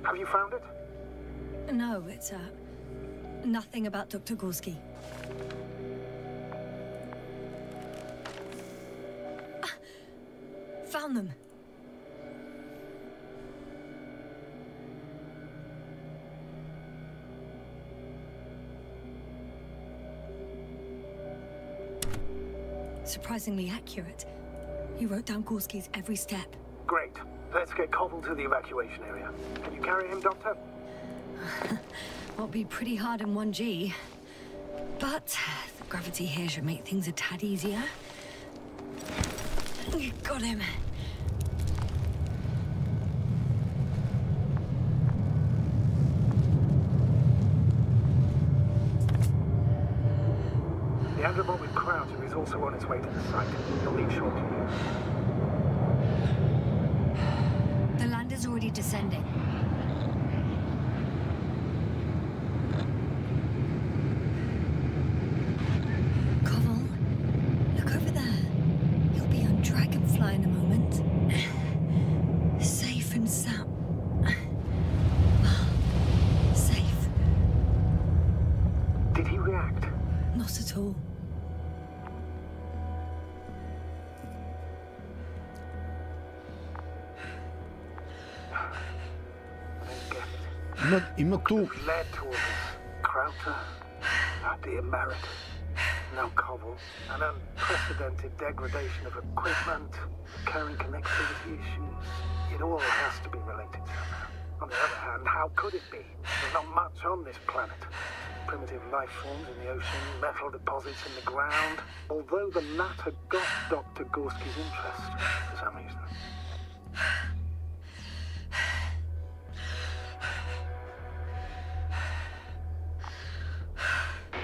Have you found it? No, it's, nothing about Dr. Gorski. Found them. Surprisingly accurate. He wrote down Gorski's every step. Great. Let's get Koval to the evacuation area. Can you carry him, Doctor? Won't be pretty hard in 1G. But the gravity here should make things a tad easier. Got him. The Andromod with Krauter is also on its way to the site. You'll need shortly. The lander's already descending. Koval, look over there. He'll be on Dragonfly in a moment. Safe and sound. Safe. Did he react? Not at all. Ima tu... Led to all this. Krauter, our dear Merritt, now Koval, an unprecedented degradation of equipment, carrying connectivity issues. It all has to be related somehow. On the other hand, how could it be? There's not much on this planet. Primitive life forms in the ocean, metal deposits in the ground. Although the latter got Dr. Gorski's interest for some reason.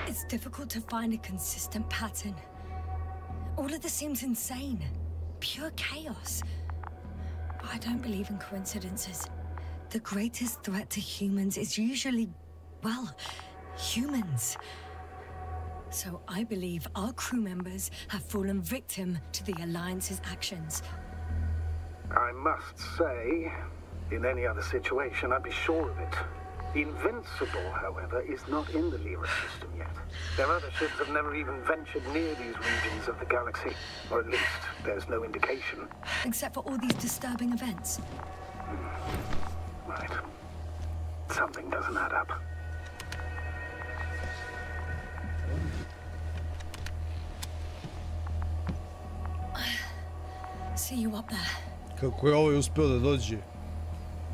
It's difficult to find a consistent pattern. All of this seems insane. Pure chaos. But I don't believe in coincidences. The greatest threat to humans is usually, well, humans. So I believe our crew members have fallen victim to the Alliance's actions. I must say, in any other situation, I'd be sure of it. Invincible, however, is not in the Lyra system yet. Their other ships have never even ventured near these regions of the galaxy. Or at least, there's no indication. Except for all these disturbing events. Right. Something doesn't add up. See you up there. Kako je ovaj uspeo da dođe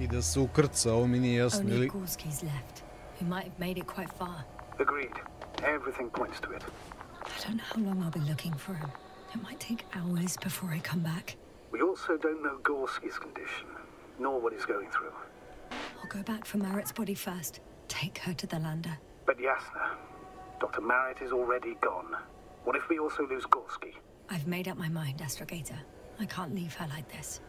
i da se ukrca, ovo mi nije jasno. Only Gorski's left. We might have made it quite far. Agreed. Everything points to it. I don't know how long I'll be looking for him. It might take hours before I come back. We also don't know Gorski's condition, nor what he's going through. I'll go back for Marrett's body first. Take her to the lander. But Yasna, Dr. Marrett is already gone. What if we also lose Gorski? I've made up my mind, Astrogator. I can't leave her like this.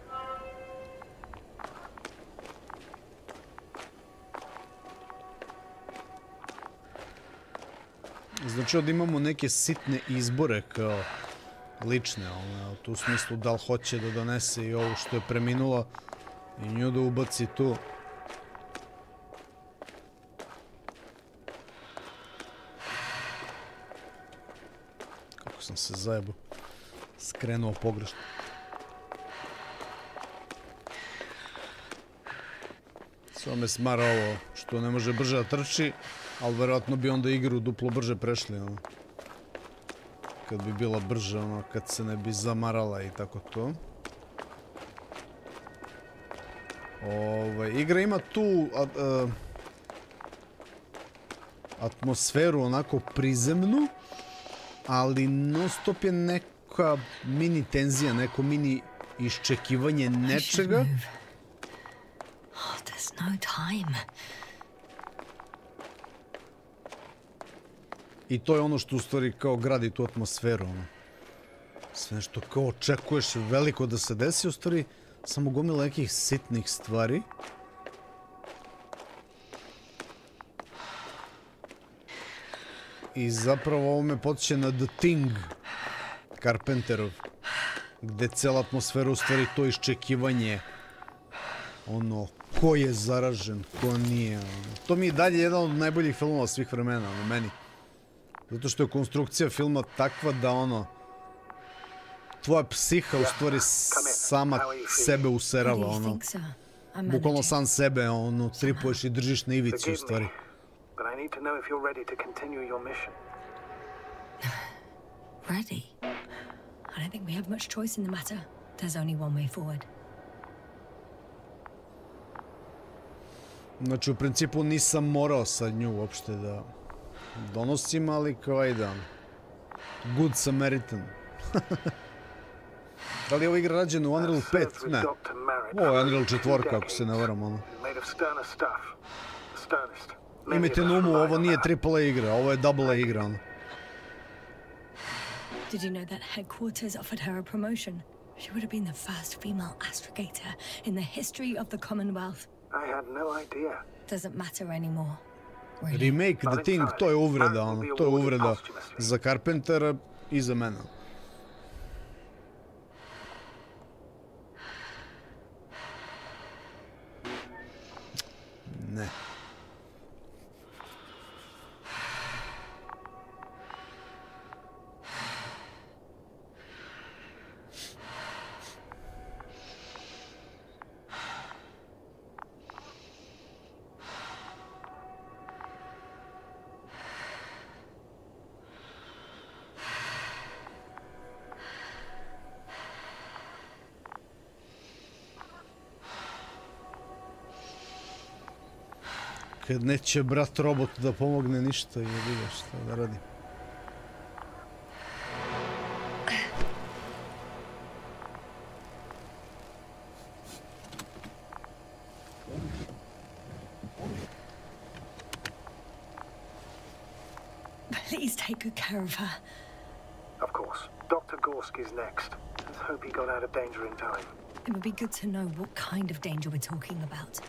Znači ovdje imamo neke sitne izbore kao lične, u tu smislu da li hoće da donese i ovo što je preminula i nju da ubaci tu. Kako sam se zajebao, skrenuo pogrešno. Samo me smara ovo što ne može brže da trči, ali verovatno bi onda igru duplo brže prešli, ono. Kad bi bila brže, ono, kad se ne bi zamarala i tako to. Igra ima tu atmosferu onako prizemnu, ali non stop je neka mini tenzija, neko mini iščekivanje nečega. There's no time. I to je ono što u stvari kao gradi tu atmosferu, ono. Sve nešto kao očekuješ veliko da se desi, u stvari samo gomila nekih sitnih stvari. I zapravo ovo me podsjeća na The Thing, Carpenterov, gde cela atmosfera u stvari to iščekivanje, ono, ko je zaražen, ko nije, ono. To mi je dalje jedan od najboljih filmova svih vremena, ono, meni. Zato što je konstrukcija filma takva da, ono, tvoja psiha u stvari sama sebe userava, ono. Bukvalno sam sebe, ono, tripuješ i držiš na ivici, u stvari. Ready? I don't think we have much choice in the matter. There's only one way forward. Znači, u principu nisam morao sad nju uopšte da donosim, ali kao ajde, Good Samaritan. Da li je ova igra rađena u Unreal 5? Ne. Ovo je Unreal 4, ako se ne varam, ono. Imajte na umu, ovo nije AAA igra, ovo je AA igra, ono. Did you know that headquarters offered her a promotion? She would have been the first female astrogator in the history of the Commonwealth. I had no idea. Doesn't matter anymore. Remake The Thing, to je uvreda, ono. To je uvreda za Carpentera i za mene. Ne. Kad neće brat robot da pomogne ništa, je bilo šta da radi. Please take good care of her. Of course. Dr. Gorski's next. Let's hope he got out of danger in time. It would be good to know what kind of danger we're talking about.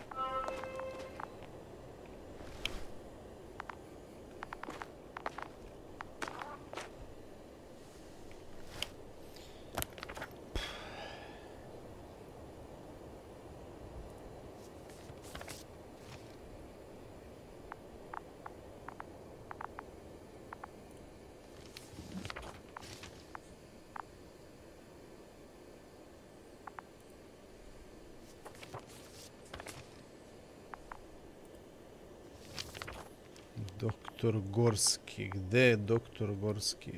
Doktor Gorski, gde je doktor Gorski?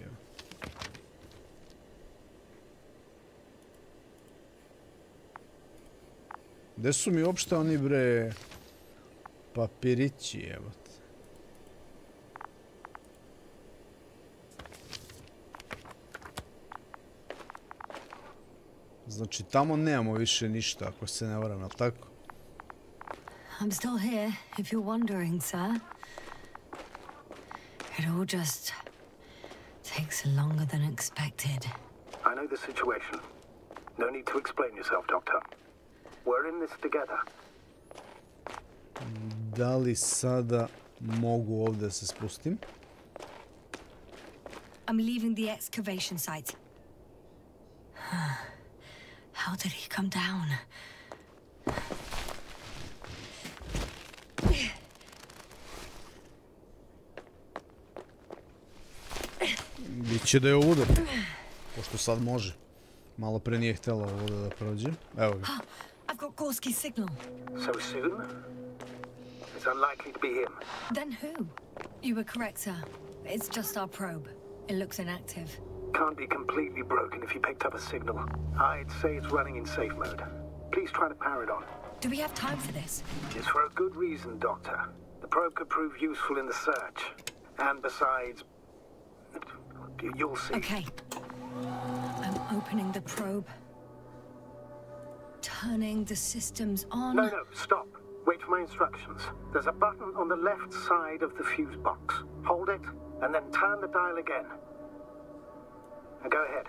Gde su mi uopšte oni bre papirići, evo te. Znači tamo nemamo više ništa, ako se ne varam, ali tako? I'm still here, if you're wondering, sir. It all just takes longer than expected. I know the situation. No need to explain yourself, Doctor. We're in this together. Da li sada mogu ovdje se spustim? I'm leaving the excavation site. How did he come down? Biće da je ovdje, pošto sad može. Malo pre nije htjela ovdje da prođe. Evo ga. I've got Gorski's signal. So soon? It's unlikely to be him. Then who? You were correct, sir. It's just our probe. It looks inactive. Can't be completely broken if you picked up a signal. I'd say it's running in safe mode. Please try to power it on. Do we have time for this? It's for a good reason, Doctor. The probe could prove useful in the search. And besides, you'll see. Okay. I'm opening the probe. Turning the systems on. No, stop. Wait for my instructions. There's a button on the left side of the fuse box. Hold it, and then turn the dial again. Now go ahead.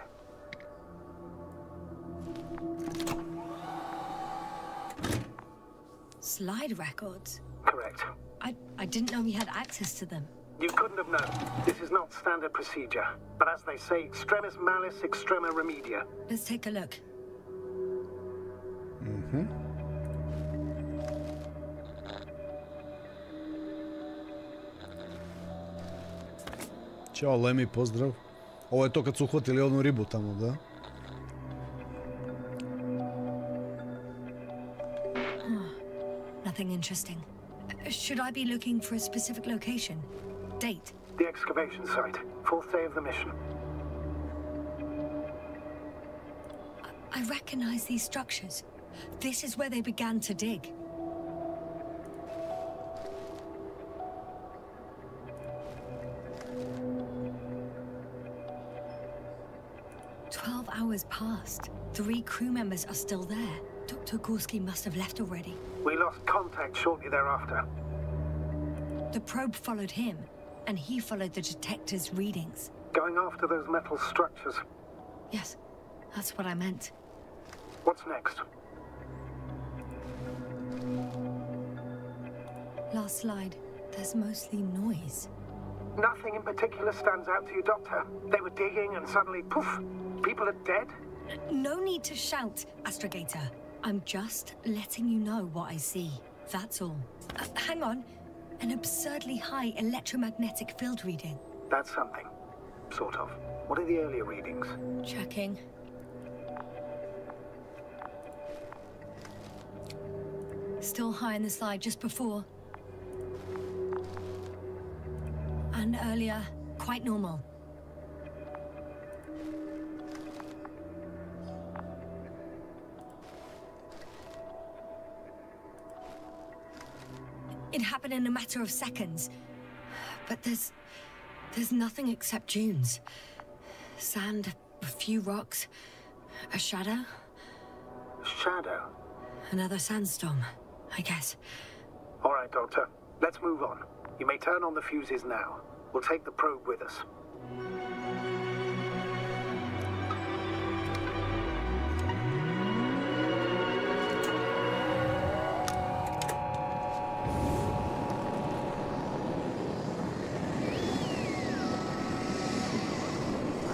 Slide records? Correct. I didn't know we had access to them. You couldn't have known. This is not standard procedure. But as they say, extremis malice, extrema remedia. Let's take a look. Ćao Lemi, pozdrav. Ovo je to kad su uhvatili onu ribu tamo, da? Nothing interesting. Should I be looking for a specific location? Date? The excavation site. 4th day of the mission. I recognize these structures. This is where they began to dig. Hours passed. 3 crew members are still there. Dr. Gorski must have left already. We lost contact shortly thereafter. The probe followed him, and he followed the detector's readings. Going after those metal structures. Yes, that's what I meant. What's next? Last slide. There's mostly noise. Nothing in particular stands out to you, Doctor. They were digging and suddenly, poof, people are dead? No need to shout, Astrogator. I'm just letting you know what I see. That's all. Hang on. An absurdly high electromagnetic field reading. That's something. Sort of. What are the earlier readings? Checking. Still high in the slide just before. And earlier, quite normal. It happened in a matter of seconds. But there's nothing except dunes. Sand, a few rocks, a shadow. Shadow? Another sandstorm, I guess. All right, Doctor. Let's move on. You may turn on the fuses now. We'll take the probe with us.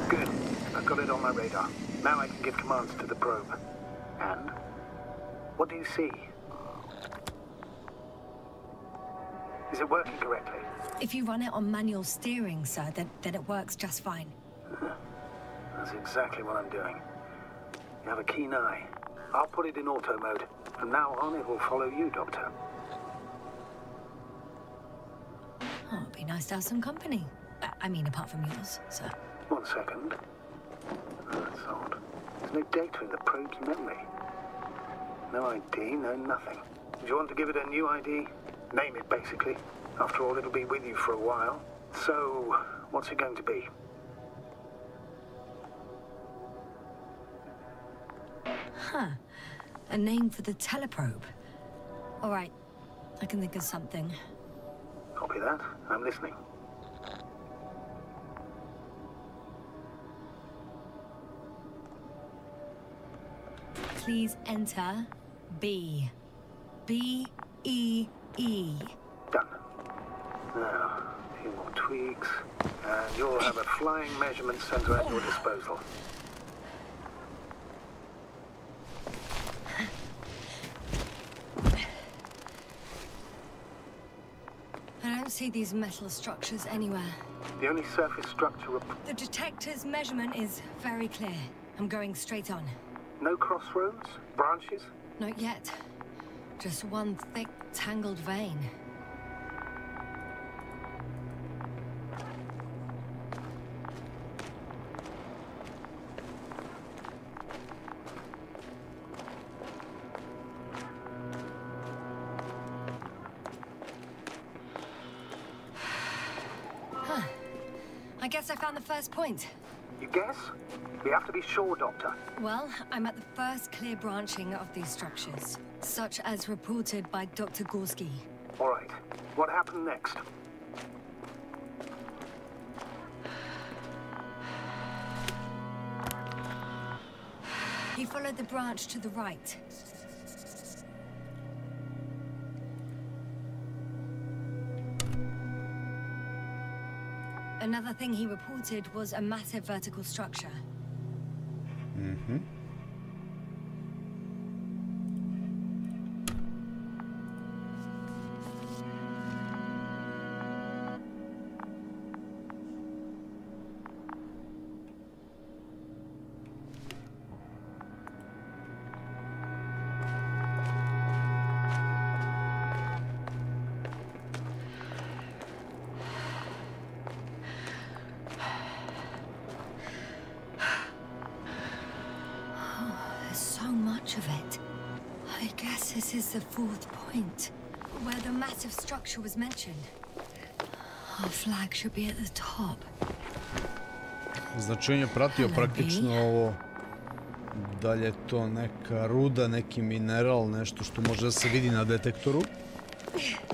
Good. I've got it on my radar. Now I can give commands to the probe. And? What do you see? Is it working correctly? If you run it on manual steering, sir, then it works just fine. That's exactly what I'm doing. You have a keen eye. I'll put it in auto mode. From now on, it will follow you, Doctor. Oh, it'd be nice to have some company. I mean, apart from yours, sir. 1 second. That's odd. There's no data in the probe's memory. No ID, no nothing. Do you want to give it a new ID? Name it, basically. After all, it'll be with you for a while. So, what's it going to be? Huh. A name for the teleprobe. All right. I can think of something. Copy that. I'm listening. Please enter B. B-E-E. Done. Now, a few more tweaks, and you'll have a flying measurement center at your disposal. I don't see these metal structures anywhere. The only surface structure... The detector's measurement is very clear. I'm going straight on. No crossroads? Branches? Not yet. Just one thick, tangled vein. Huh. I guess I found the first point. You guess? We have to be sure, Doctor. Well, I'm at the first clear branching of these structures, such as reported by Dr. Gorski. All right. What happened next? He followed the branch to the right. Another thing he reported was a massive vertical structure. Mm-hmm. Of it. I guess this is the fourth point, where the massive structure was mentioned. Our flag should be at the top. Znači on je pratio praktično ovo. Da li je to neka ruda, neki mineral, nešto što može da se vidi na detektoru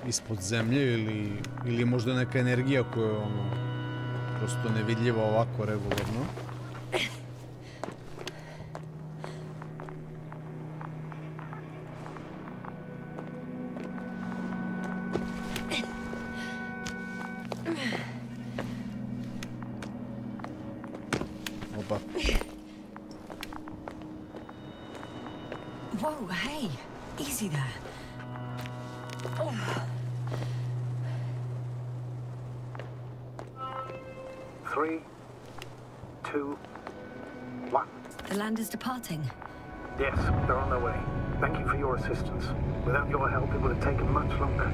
ispod zemlje ili možda neka energija koja je ono prosto nevidljiva ovako regularno. Whoa, hey, easy there. Oh. 3, 2, 1. The land is departing. Yes, they're on their way. Thank you for your assistance. Without your help, it would have taken much longer.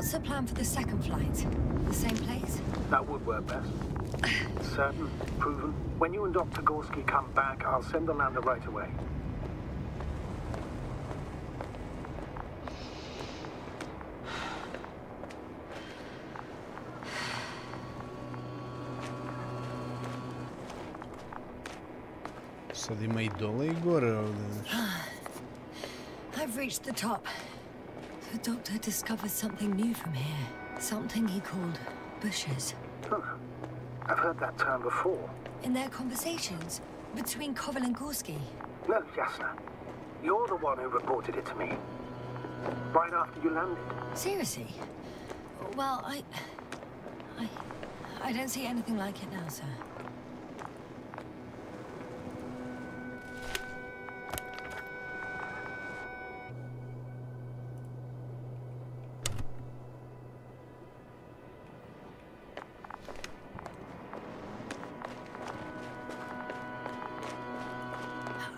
What's the plan for the second flight? The same place? That would work best. Certain, proven. When you and Dr. Gorski come back, I'll send the lander right away. Sad ima I dole I gore ovdje. I've reached the top. The doctor discovered something new from here. Something he called bushes. Huh. I've heard that term before. In their conversations between Koval and Gorski. No, Jasna. You're the one who reported it to me. Right after you landed. Seriously? Well, I don't see anything like it now, sir.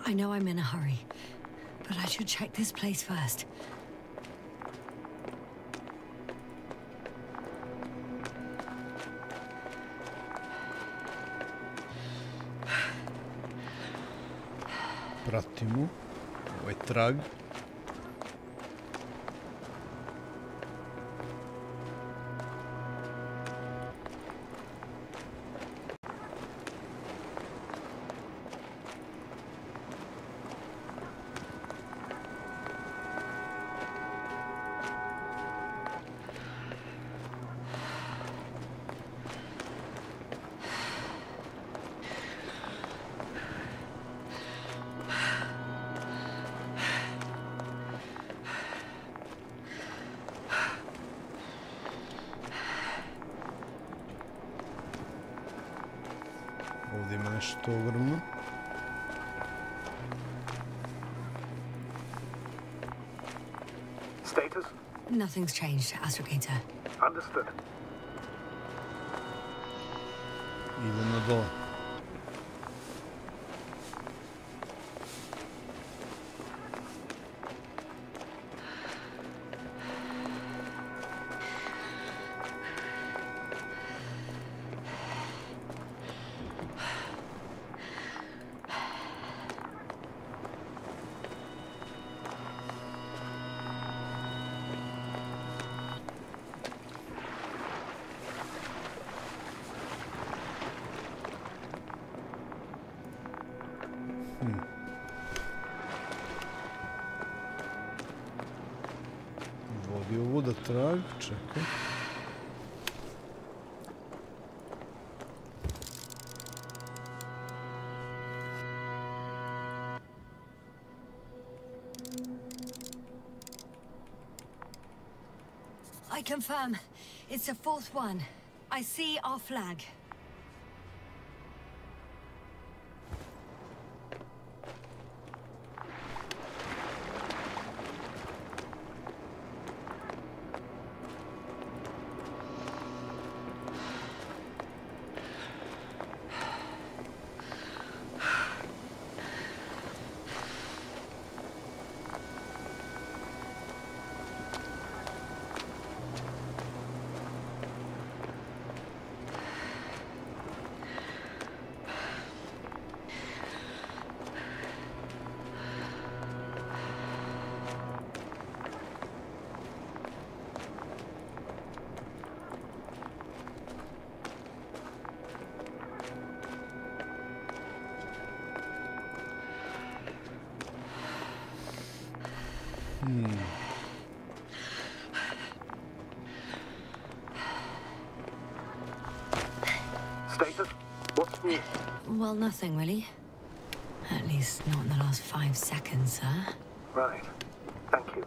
I know I'm in a hurry, but I should check this place first. Pratimo ovaj trag. Ovdje ima nešto ogromno. Status? Nothing's changed, Astrogator. Understood. Idem na dole. Vodi ovo da trag, čekaj. I confirm. It's the fourth one. I see our flag. Status? What's new? Well, nothing really. At least not in the last 5 seconds, sir. Right. Thank you.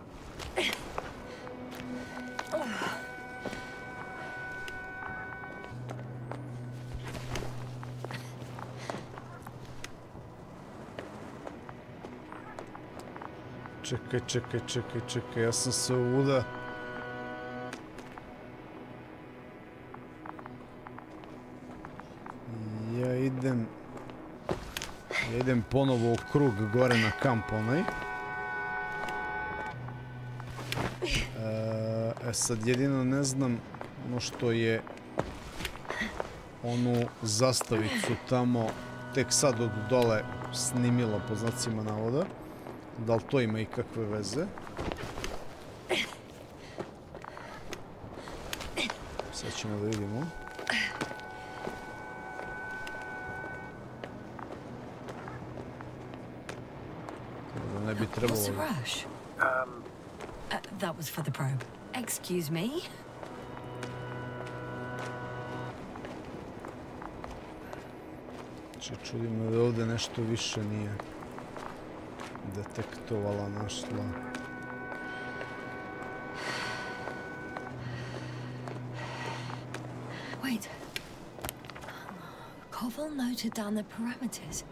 Čekaj, ja sam se ovuda. Ja idem ponovo u krug gore na kamp onaj. Sad jedino ne znam ono što je onu zastavicu tamo tek sad od dole snimila po znacima navoda. Da li to ima ikakve veze? Sad ćemo da vidimo. Ne bi trebalo... What's the rush? That was for the probe. Excuse me? Čudi me da ovdje nešto više nije detektovala, našla. Wait. Koval noted down the parameters.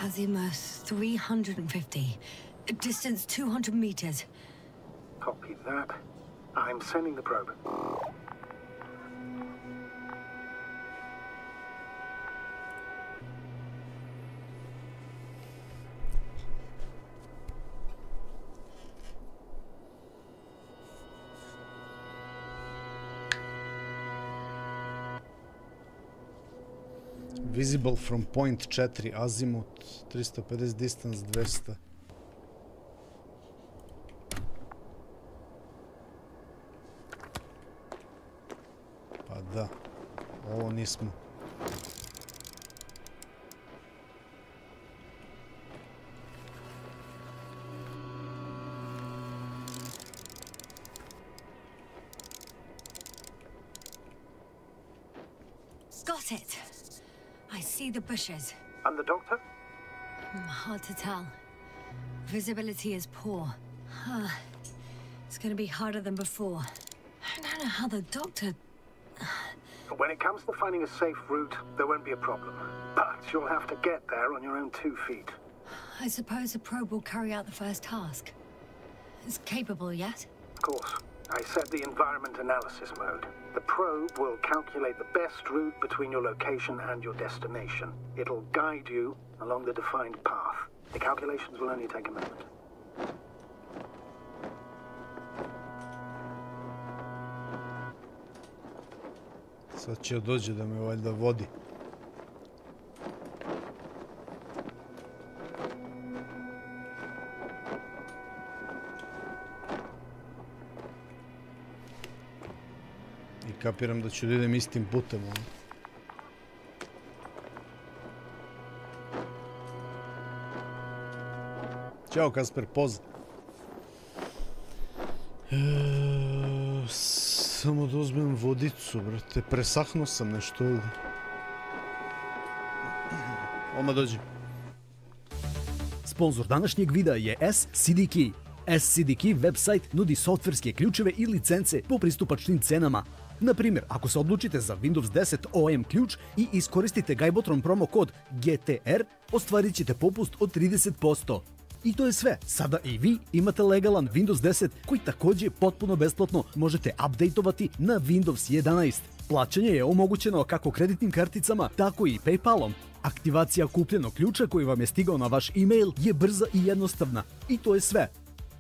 Azimuth 350. Distance 200 meters. Copy that. I'm sending the probe. Visible from point 4, azimuth 350, distance 200. Pa da, ovo nismo. Got it. I see the bushes. And the doctor? Hard to tell. Visibility is poor. It's going to be harder than before. I don't know how the doctor... When it comes to finding a safe route, there won't be a problem. But you'll have to get there on your own 2 feet. I suppose the probe will carry out the first task. It's capable yet? Of course. I set the environment analysis mode. The probe will calculate the best route between your location and your destination. It'll guide you along the defined path. The calculations will only take a moment. Sad će dođe da me valjda vodi. I kapiram da ću da idem istim putem. Ćao Kasper, poz. Samo da uzmem vodicu, brate. Presahnuo sam nešto ovdje. Oma dođi. Sponzor današnjeg videa je SCDKey. SCDKey website nudi softverske ključeve i licence po pristupačnim cenama. Na primjer, ako se odlučite za Windows 10 OEM ključ i iskoristite Gaibotron promo kod GTR, ostvarit ćete popust od 30%. I to je sve. Sada i vi imate legalan Windows 10 koji također potpuno besplatno možete updateovati na Windows 11. Plaćanje je omogućeno kako kreditnim karticama, tako i PayPalom. Aktivacija kupljenog ključa koji vam je stigao na vaš e-mail je brza i jednostavna. I to je sve.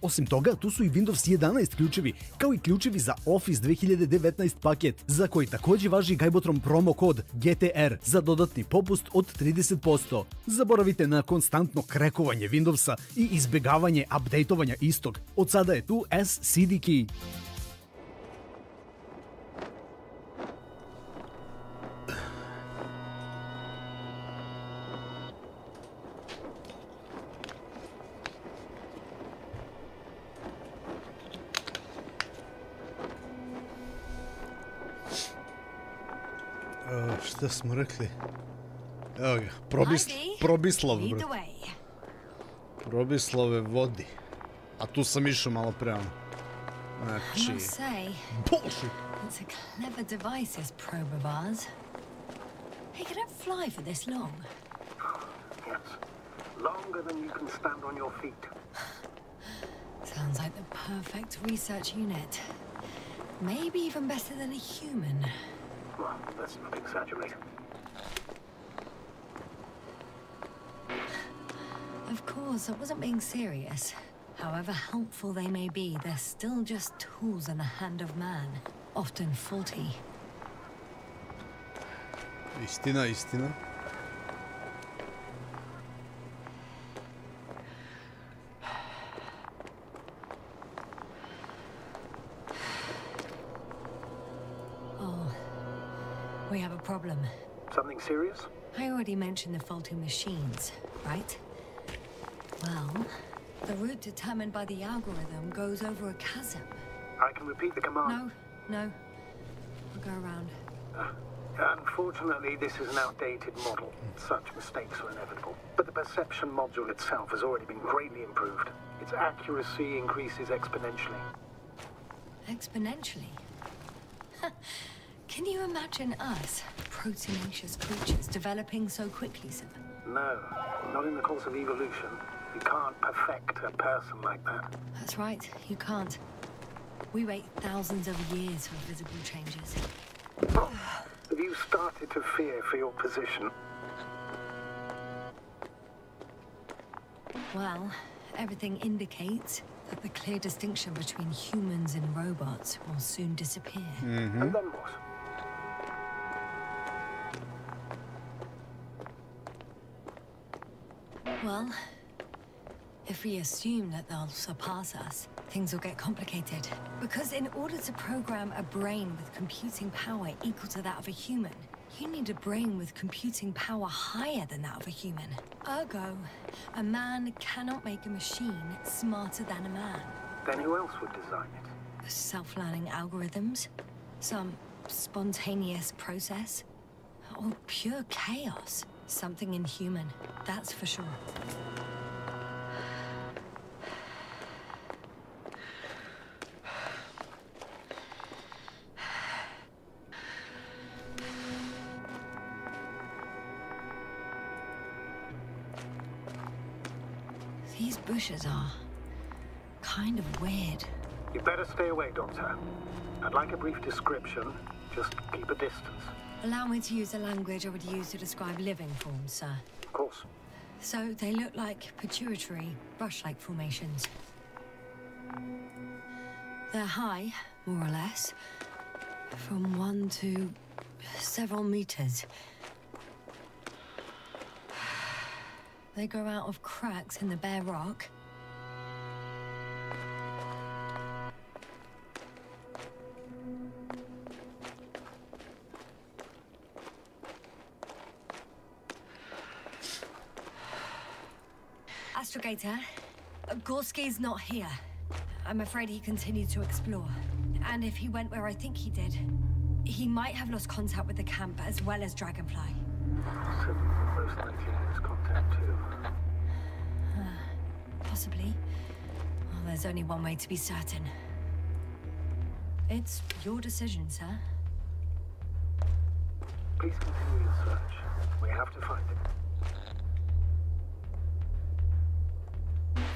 Osim toga, tu su i Windows 11 ključevi, kao i ključevi za Office 2019 paket, za koji također važi Gaibotron promo kod GTR za dodatni popust od 30%. Zaboravite na konstantno krekovanje Windowsa i izbjegavanje updateovanja istog. Od sada je tu SCDKey. Šta smo rekli? Evo ga, Probislav, bro. Probislave vodi. A tu sam išao malo prema. Znači... Bullshit! It's a clever device, this probe of ours. Hey, can it fly for this long? Yes. Longer than you can stand on your feet. Sounds like the perfect research unit. Maybe even better than a human. Well, let's not exaggerate. Of course, I wasn't being serious. However helpful they may be, they're still just tools in the hand of man, often faulty. Istina, istina. Oh, we have a problem. Something serious? I already mentioned the faulty machines, right? Well, the route determined by the algorithm goes over a chasm. I can repeat the command. No. I'll go around. Unfortunately, this is an outdated model. Such mistakes are inevitable. But the perception module itself has already been greatly improved. Its accuracy increases exponentially. Exponentially? Can you imagine us, proteinaceous creatures, developing so quickly, sir? No, not in the course of evolution. You can't perfect a person like that. That's right, you can't. We wait thousands of years for visible changes. Oh, have you started to fear for your position? Well, everything indicates that the clear distinction between humans and robots will soon disappear. And then what? Well, if we assume that they'll surpass us, things will get complicated. Because in order to program a brain with computing power equal to that of a human, you need a brain with computing power higher than that of a human. Ergo, a man cannot make a machine smarter than a man. Then who else would design it? Self-learning algorithms? Some spontaneous process? Or pure chaos? Something inhuman, that's for sure. These bushes are kind of weird. You better stay away, Doctor. I'd like a brief description. Just keep a distance. Allow me to use the language I would use to describe living forms, sir. Of course. So they look like pituitary, brush-like formations. They're high, more or less, from 1 to several meters. They grow out of cracks in the bare rock. Astrogator, Gorski's not here. I'm afraid he continued to explore. And if he went where I think he did, he might have lost contact with the camp as well as Dragonfly. So most likely lose contact too. Possibly. Well, there's only one way to be certain. It's your decision, sir. Please continue your search. We have to find him.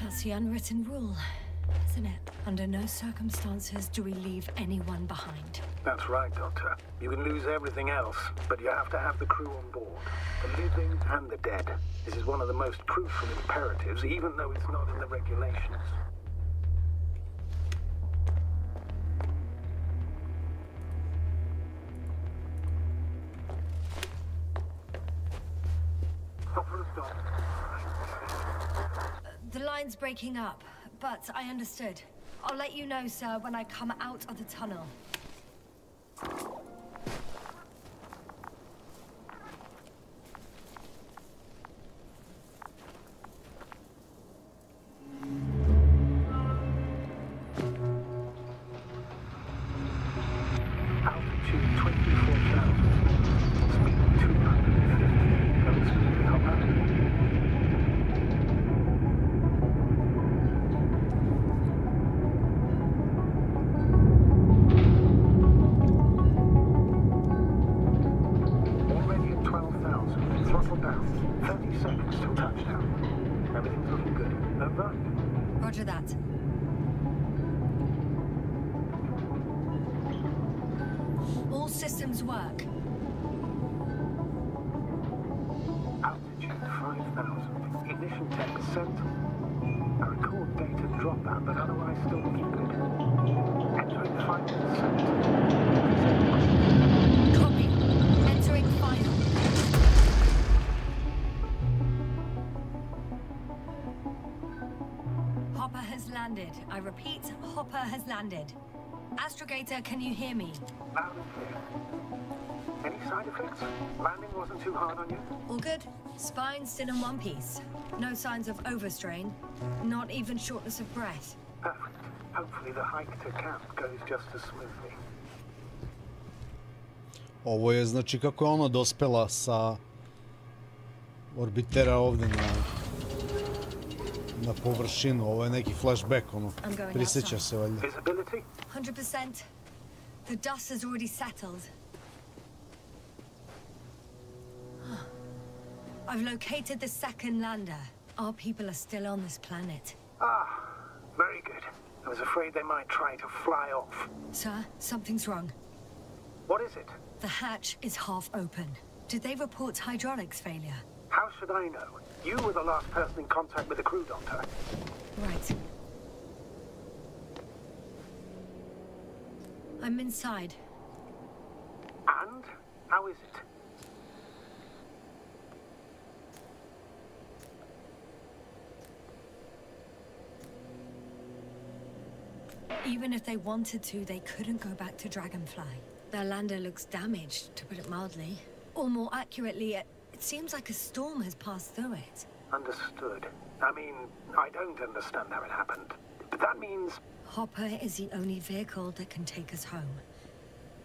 That's the unwritten rule, isn't it? Under no circumstances do we leave anyone behind. That's right, Doctor. You can lose everything else, but you have to have the crew on board. The living and the dead. This is one of the most crucial imperatives, even though it's not in the regulations. The line's breaking up, but I understood. I'll let you know, sir, when I come out of the tunnel. Altitude 24,000. Speed 250. Coming smoothly, Hopper. Throttle down. 30 seconds till touchdown. Everything's looking good. Over? Roger that. All systems work. Altitude 5,000. Ignition 10%. I record updated dropout, but otherwise still looking good. Entering final descent. Copy. Entering final. Hopper has landed. I repeat, Hopper has landed. Astrogator, can you hear me? Loud and clear. Any side effects? Landing wasn't too hard on you? All good. Spine still in one piece. No signs of overstrain. Not even shortness of breath. Perfect. Hopefully the hike to camp goes just as smoothly. Ovo je znači kako je ono dospela sa orbitera ovdje na površinu. Ovo je neki flashback, ono. Prisjeća se valjda. Visibility? 100%. The dust has already settled. I've located the second lander. Our people are still on this planet. Ah, very good. I was afraid they might try to fly off. Sir, something's wrong. What is it? The hatch is half open. Did they report hydraulics failure? How should I know? You were the last person in contact with the crew, Doctor. Right. I'm inside. And? How is it? Even if they wanted to, they couldn't go back to Dragonfly. Their lander looks damaged, to put it mildly. Or more accurately, it seems like a storm has passed through it. Understood. I mean, I don't understand how it happened. But that means... Hopper is the only vehicle that can take us home.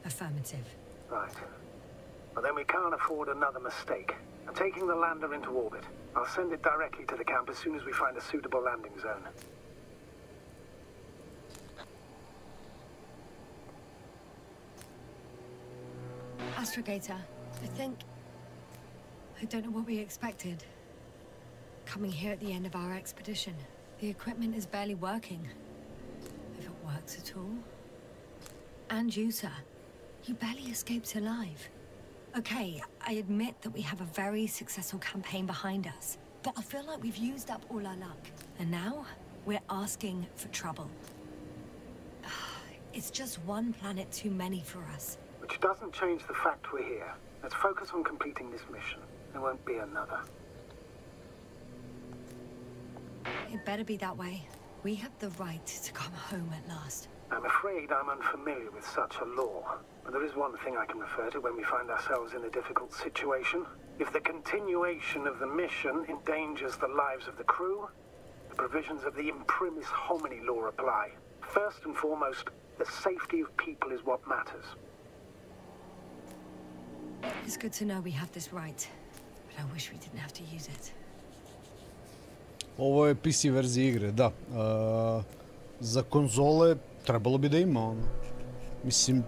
Affirmative. Right. Well, then we can't afford another mistake. I'm taking the lander into orbit. I'll send it directly to the camp as soon as we find a suitable landing zone. Astrogator, I don't know what we expected. Coming here at the end of our expedition. The equipment is barely working. If it works at all. And you, sir. You barely escaped alive. Okay, I admit that we have a very successful campaign behind us. But I feel like we've used up all our luck. And now, we're asking for trouble. It's just one planet too many for us. Which doesn't change the fact we're here. Let's focus on completing this mission. There won't be another. It better be that way. We have the right to come home at last. I'm afraid I'm unfamiliar with such a law. But there is one thing I can refer to when we find ourselves in a difficult situation. If the continuation of the mission endangers the lives of the crew, the provisions of the imprimis homini law apply. First and foremost, the safety of people is what matters. It's good to know we have this right, but I wish we didn't have to use it. Ovo je PC verzija igre, da. Za konzole trebalo bi da ima ono. Mislim,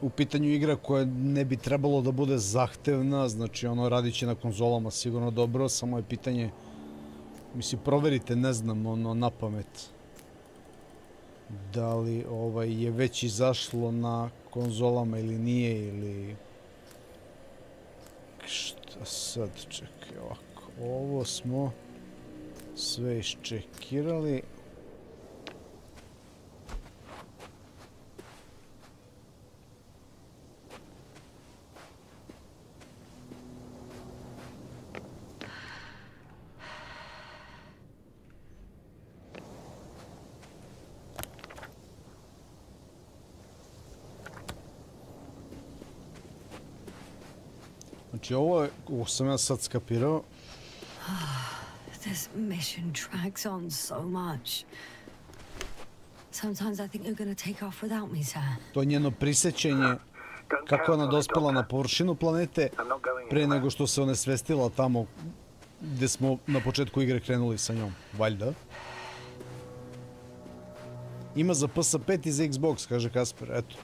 u pitanju igra koja ne bi trebalo da bude zahtevna, znači ono radit će na konzolama sigurno dobro, samo je pitanje, mislim, proverite, ne znam, ono, na pamet. Da li je već izašlo na konzolama ili nije, ili... Šta sad, čekaj, ovako, ovo smo sve iščekirali. Znači ovo sam ja sad skapirao. This mission drags on so much. Sometimes I think you're gonna take off without me, sir. To je njeno prisjećanje kako ona dospela na površinu planete pre nego što se onesvestila tamo gdje smo na početku igre krenuli sa njom. Valjda. Ima za PS5 i za Xbox, kaže Kasper, eto.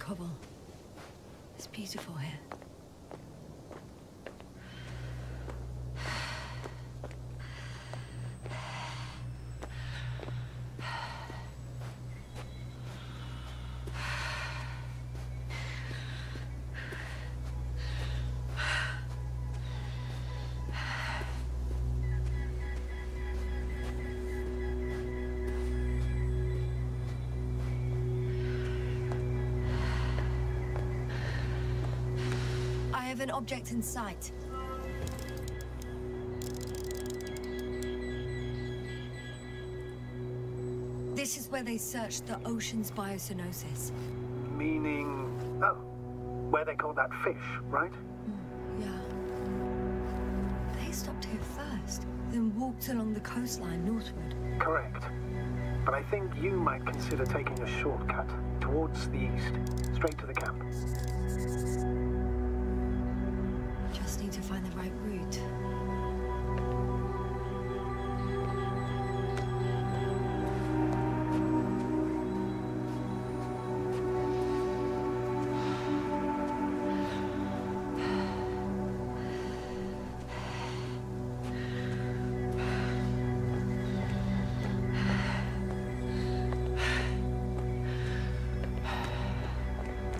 Cobble. It's beautiful here. have an object in sight. This is where they searched the ocean's biocenosis. Meaning... oh, where they caught that fish, right? Yeah. They stopped here first, then walked along the coastline northward. Correct. But I think you might consider taking a shortcut towards the east, straight to the camp. Just need to find the right route.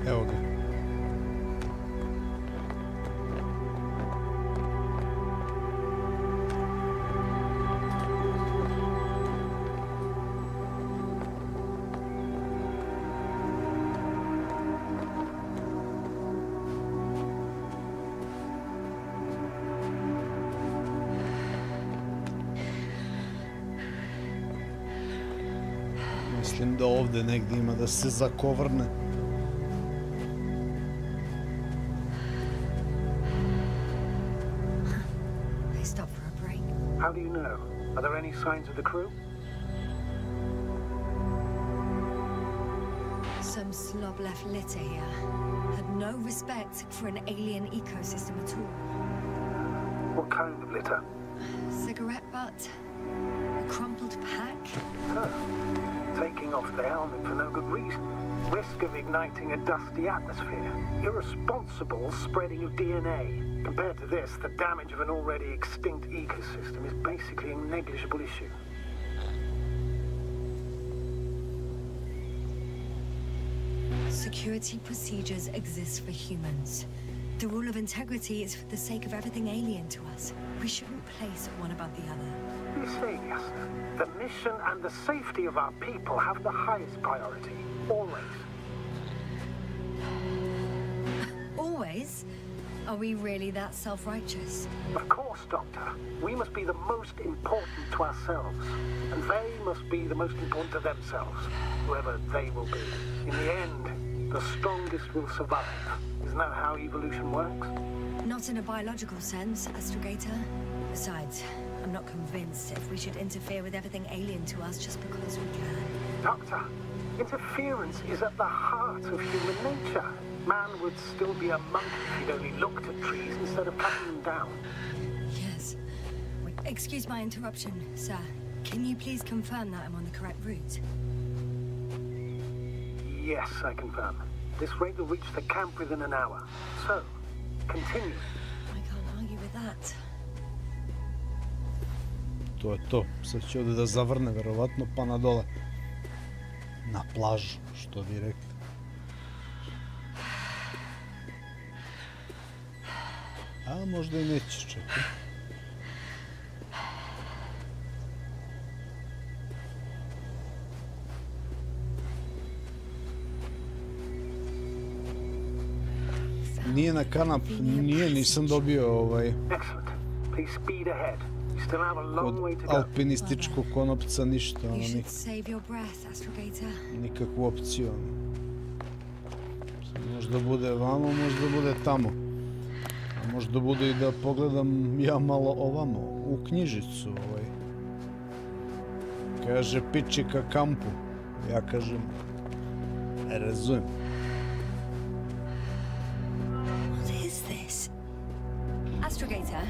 Evo ga. Mislim da ovde negdje ima da se zakovrne. How do you know? Are there any signs of the crew? Some slob left litter here. Had no respect for an alien ecosystem at all. What kind of litter? Cigarette butt? A crumpled pack? Oh, taking off the helmet for no good reason. Risk of igniting a dusty atmosphere. Irresponsible spreading of DNA. Compared to this, the damage of an already extinct ecosystem is basically a negligible issue. Security procedures exist for humans. The rule of integrity is for the sake of everything alien to us. We shouldn't place one above the other. Visalius, the mission and the safety of our people have the highest priority. Always. Always? Are we really that self-righteous? Of course, Doctor. We must be the most important to ourselves. And they must be the most important to themselves. Whoever they will be. In the end, the strongest will survive. Isn't that how evolution works? Not in a biological sense, Astrogator. Besides, I'm not convinced if we should interfere with everything alien to us just because we can. Doctor, interference is at the heart of human nature. Man would still be a monkey if he'd only looked at trees instead of cutting them down. Yes. Excuse my interruption, sir. Can you please confirm that I'm on the correct route? Yes, I confirm. This rate will reach the camp within an hour. So, continue. I can't argue with that. To je to. Sad će ovdje da zavrne, verovatno, pa na dole. Na plažu, što bi rekli. A možda i neće, čekaj. Nije na kanap, nisam dobio od alpinističkog konopca ništa, nikakvu opciju. Možda bude vamo, možda bude tamo. A možda bude i da pogledam ja malo ovamo, u knjižicu. Kaže piči ka kampu, ja kažem, razumem. Astrogator,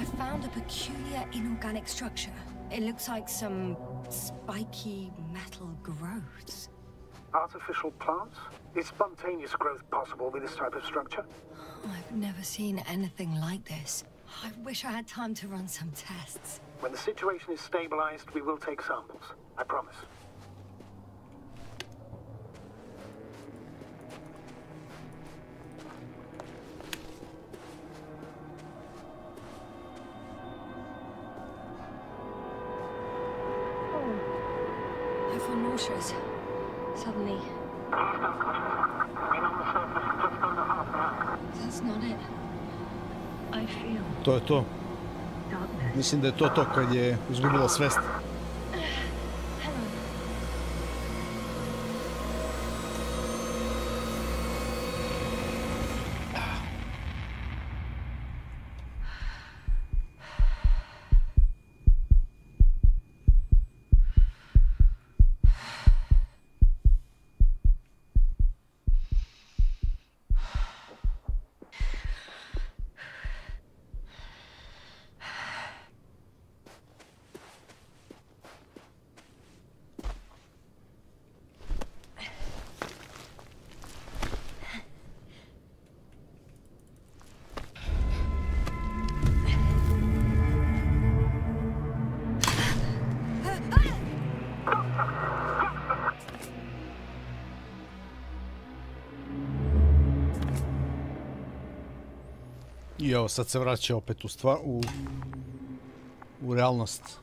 I found a peculiar inorganic structure. It looks like some spiky metal growths. Artificial plants? Is spontaneous growth possible with this type of structure? I've never seen anything like this. I wish I had time to run some tests. When the situation is stabilized, we will take samples. I promise. I feel nauseous. Suddenly. Been on the surface just under half an hour. That's not it. I feel To je to. darkness. Mislim da je to kad je izgubila svest. Helen. I evo, sad se vraća opet u realnost,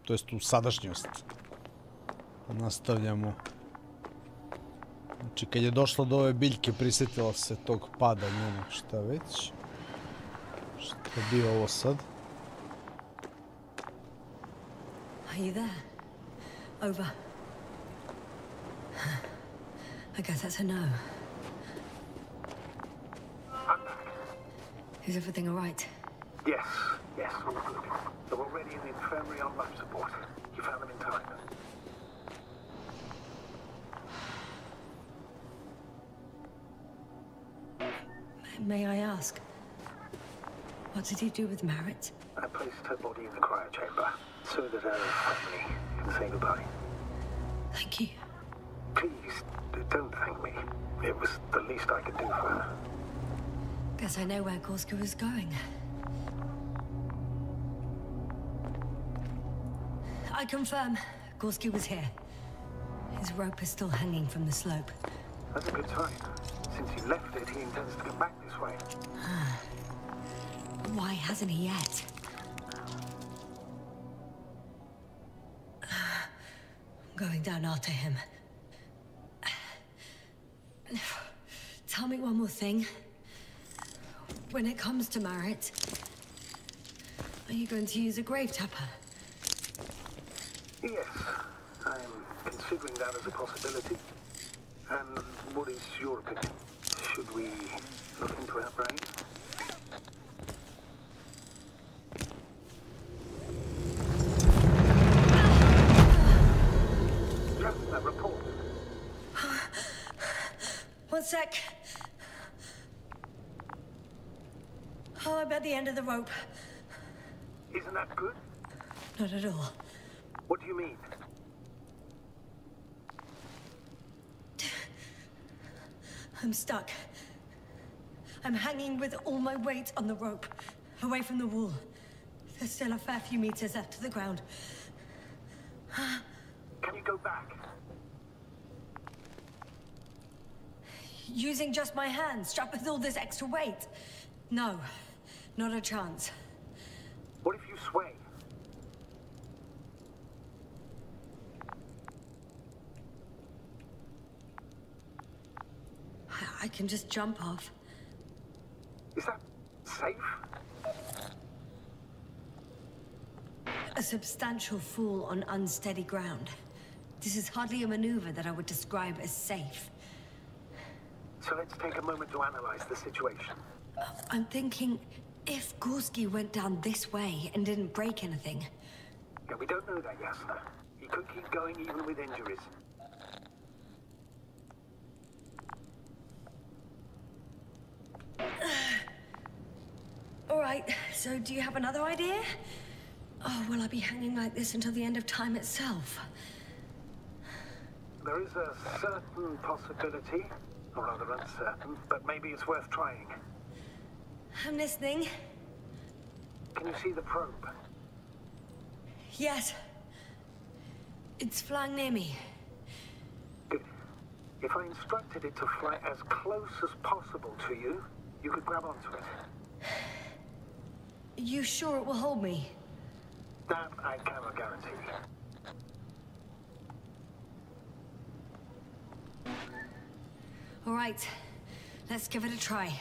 to jest u sadašnjost. Nastavljamo. Znači, kad je došla do ove biljke, prisjetila se tog pada njenog, šta već. Šta bi ovo sad? Are you there? Over. I guess that's a no. Is everything all right? Yes, all good. They're already in the infirmary on life support. You found them in time. May I ask, what did you do with Marit? I placed her body in the cryo chamber so that her family can say goodbye. Thank you. Please, don't thank me. It was the least I could do for her. Guess I know where Gorski was going. I confirm, Gorski was here. His rope is still hanging from the slope. That's a good sign. Since he left it, he intends to come back this way. Why hasn't he yet? I'm going down after him. Tell me one more thing. When it comes to Marit, are you going to use a grave tapper? Yes, I'm considering that as a possibility. And what is your opinion? Should we look into her brain? Just a report. One sec. Oh, I'm at the end of the rope. Isn't that good? Not at all. What do you mean? I'm stuck. I'm hanging with all my weight on the rope, away from the wall. There's still a fair few meters left to the ground. Can you go back? Using just my hands, strapped with all this extra weight? No, not a chance. What if you sway? I can just jump off. Is that safe? A substantial fall on unsteady ground. This is hardly a maneuver that I would describe as safe. So let's take a moment to analyze the situation. I'm thinking, if Gorski went down this way and didn't break anything... Yeah, we don't know that, Yasna. He could keep going even with injuries. All right, so do you have another idea? Oh, will I be hanging like this until the end of time itself? There is a certain possibility, or rather uncertain, but maybe it's worth trying. I'm listening. Can you see the probe? Yes. It's flying near me. Good. If I instructed it to fly as close as possible to you, you could grab onto it. You sure it will hold me? That I cannot guarantee. All right, let's give it a try.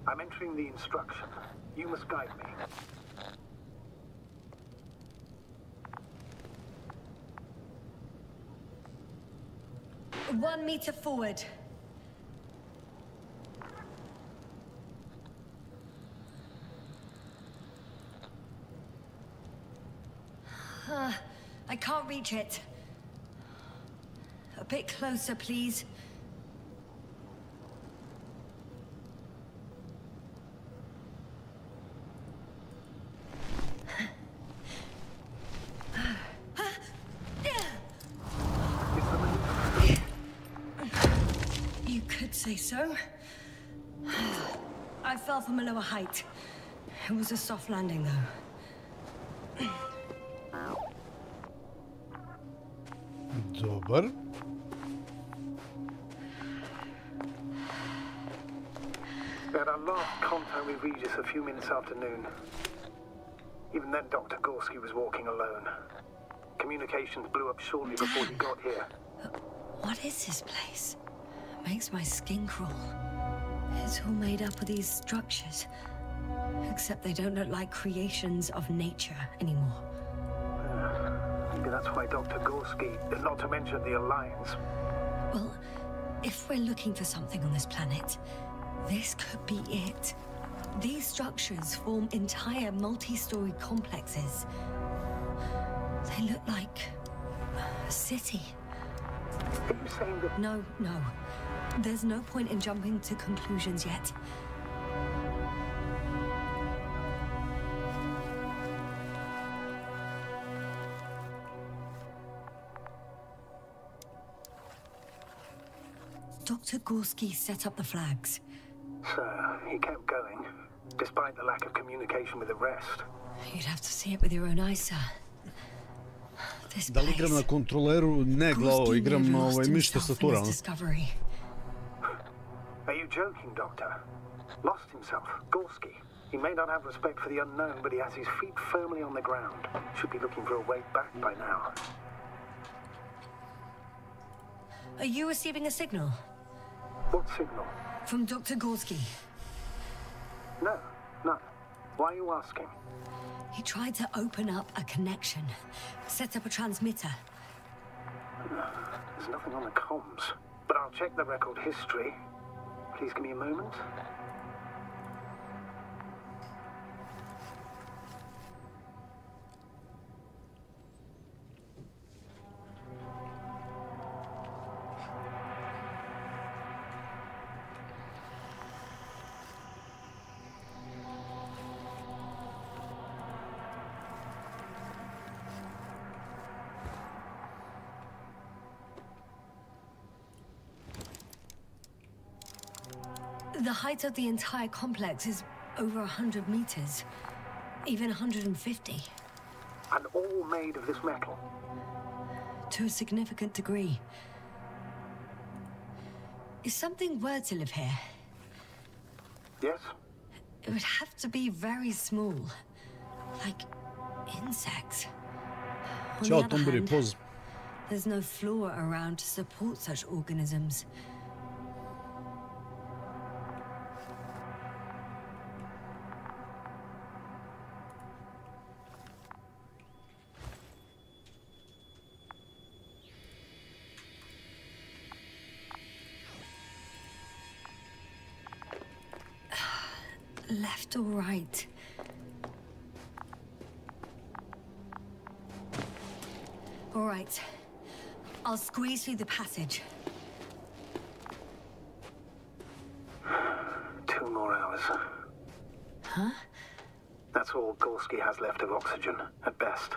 I'm entering the instruction. You must guide me. 1 meter forward. I can't reach it. A bit closer, please. You could say so. I fell from a lower height. It was a soft landing, though. Dobar. We had our last contact with Regis a few minutes after noon. Even then, Dr. Gorski was walking alone. Communications blew up shortly before he got here. What is this place? It makes my skin crawl. It's all made up of these structures. Except they don't look like creations of nature anymore. Maybe that's why Dr. Gorski, not to mention the Alliance. Well, if we're looking for something on this planet, this could be it. These structures form entire multi-story complexes. They look like a city. Are you saying that... No. There's no point in jumping to conclusions yet. Dr. Gorski set up the flags. So, he kept going, despite the lack of communication with the rest. You'd have to see it with your own eyes, sir. This Da li igram na kontroleru? Ne, glavo, igram miš tastatura. Are you joking, Doctor? Lost himself, Gorski. He may not have respect for the unknown, but he has his feet firmly on the ground. Should be looking for a way back by now. Are you receiving a signal? What signal? From Dr. Gorski. No, none. Why are you asking? He tried to open up a connection, set up a transmitter. There's nothing on the comms, but I'll check the record history. Please give me a moment. The height of the entire complex is over 100 meters, even 150. And all made of this metal? To a significant degree. If something were to live here... Yes? It would have to be very small. Like insects. On the other hand, there's no flora around to support such organisms. Left or right? All right. I'll squeeze through the passage. 2 more hours. Huh? That's all Gorski has left of oxygen, at best.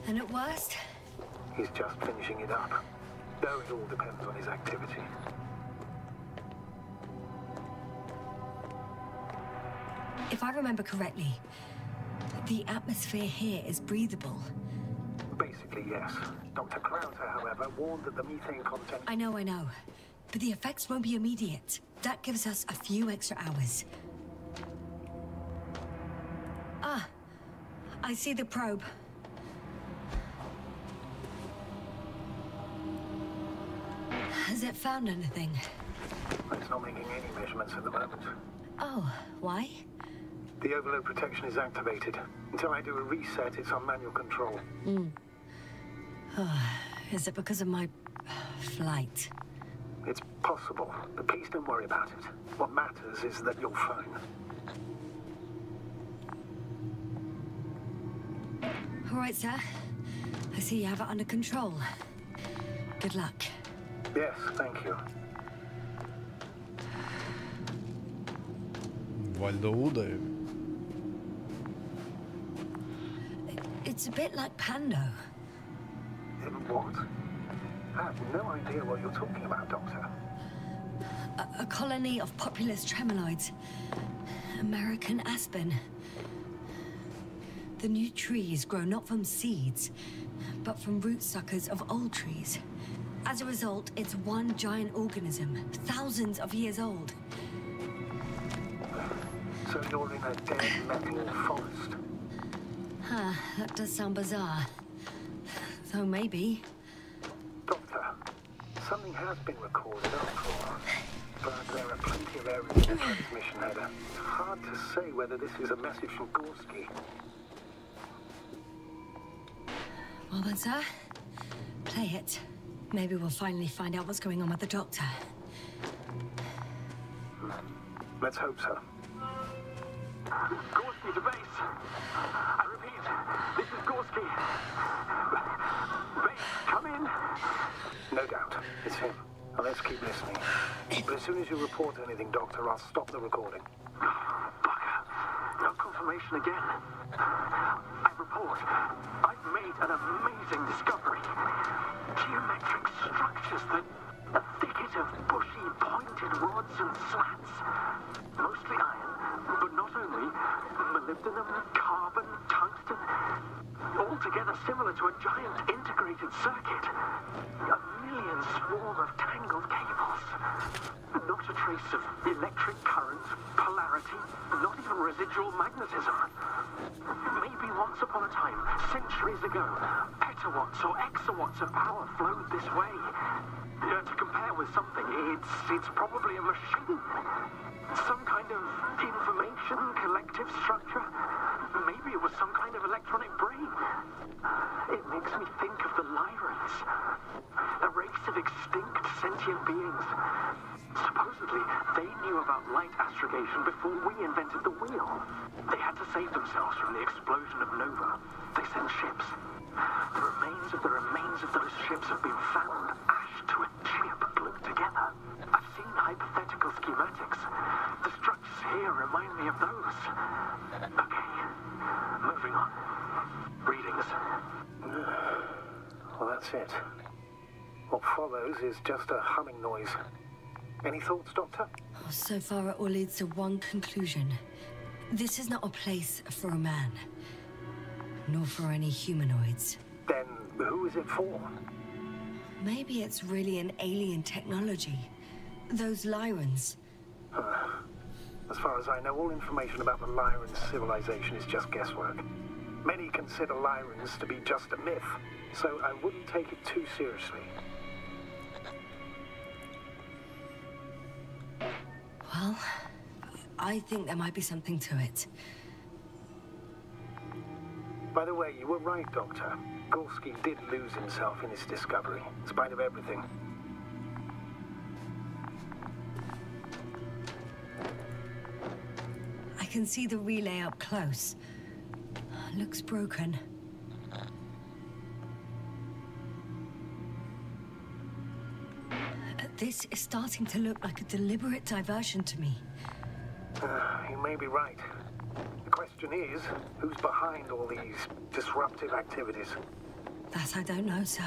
And at worst? He's just finishing it up. Though it all depends on his activity. If I remember correctly, the atmosphere here is breathable. Basically, yes. Dr. Krauser, however, warned that the methane content... I know. But the effects won't be immediate. That gives us a few extra hours. Ah, I see the probe. Has it found anything? It's not making any measurements at the moment. Oh, why? The overload protection is activated. Until I do a reset, it's on manual control. Is it because of my flight? It's possible, but please don't worry about it. What matters is that you're fine. All right, sir. I see you have it under control. Good luck. Yes, thank you. Valjda udaju. It's a bit like Pando. What? I have no idea what you're talking about, Doctor. A colony of populous tremoloids. American aspen. The new trees grow not from seeds, but from root suckers of old trees. As a result, it's one giant organism, thousands of years old. So you're in a dead metal forest? Huh, that does sound bizarre. So maybe. Doctor, something has been recorded after all. But there are plenty of areas in the transmission header. It's hard to say whether this is a message from Gorski. Well then, sir, play it. Maybe we'll finally find out what's going on with the doctor. Let's hope so. Gorski to base. I repeat, this is Gorski. Base, come in. No doubt, it's him. Now let's keep listening. But as soon as you report anything, Doctor, I'll stop the recording. Bugger. No confirmation again. I report. I've made an amazing discovery. Geometric structures that a thicket of bushy, pointed rods and slats. Mostly iron, but not only. Molybdenum, carbon, tungsten. All together similar to a giant integrated circuit. A million swarm of tangled cables. Not a trace of electric current, polarity, not even residual magnetism. Maybe once upon a time, centuries ago, petawatts or exawatts of power flowed this way. To compare with something, it's probably a machine. Some kind of information collective structure. Maybe it was some kind of electronic brain. It makes me think of the Lyrans. A race of extinct sentient beings. Supposedly, they knew about light astrogation before we invented the wheel. They had to save themselves from the explosion of Nova. They sent ships. The remains of those ships have been found, ashed to a chip glued together. I've seen hypothetical schematics. The structures here remind me of those. Okay, moving on. Readings. Well, that's it. What follows is just a humming noise. Any thoughts, Doctor? So far, it all leads to one conclusion. This is not a place for a man. Nor for any humanoids. Then who is it for? Maybe it's really an alien technology. Those Lyrans. As far as I know, all information about the Lyran civilization is just guesswork. Many consider Lyrans to be just a myth, so I wouldn't take it too seriously. Well, I think there might be something to it. By the way, you were right, Doctor. Gorski did lose himself in his discovery, in spite of everything. I can see the relay up close. Looks broken. This is starting to look like a deliberate diversion to me. You may be right. The question is, who's behind all these disruptive activities? That I don't know, sir.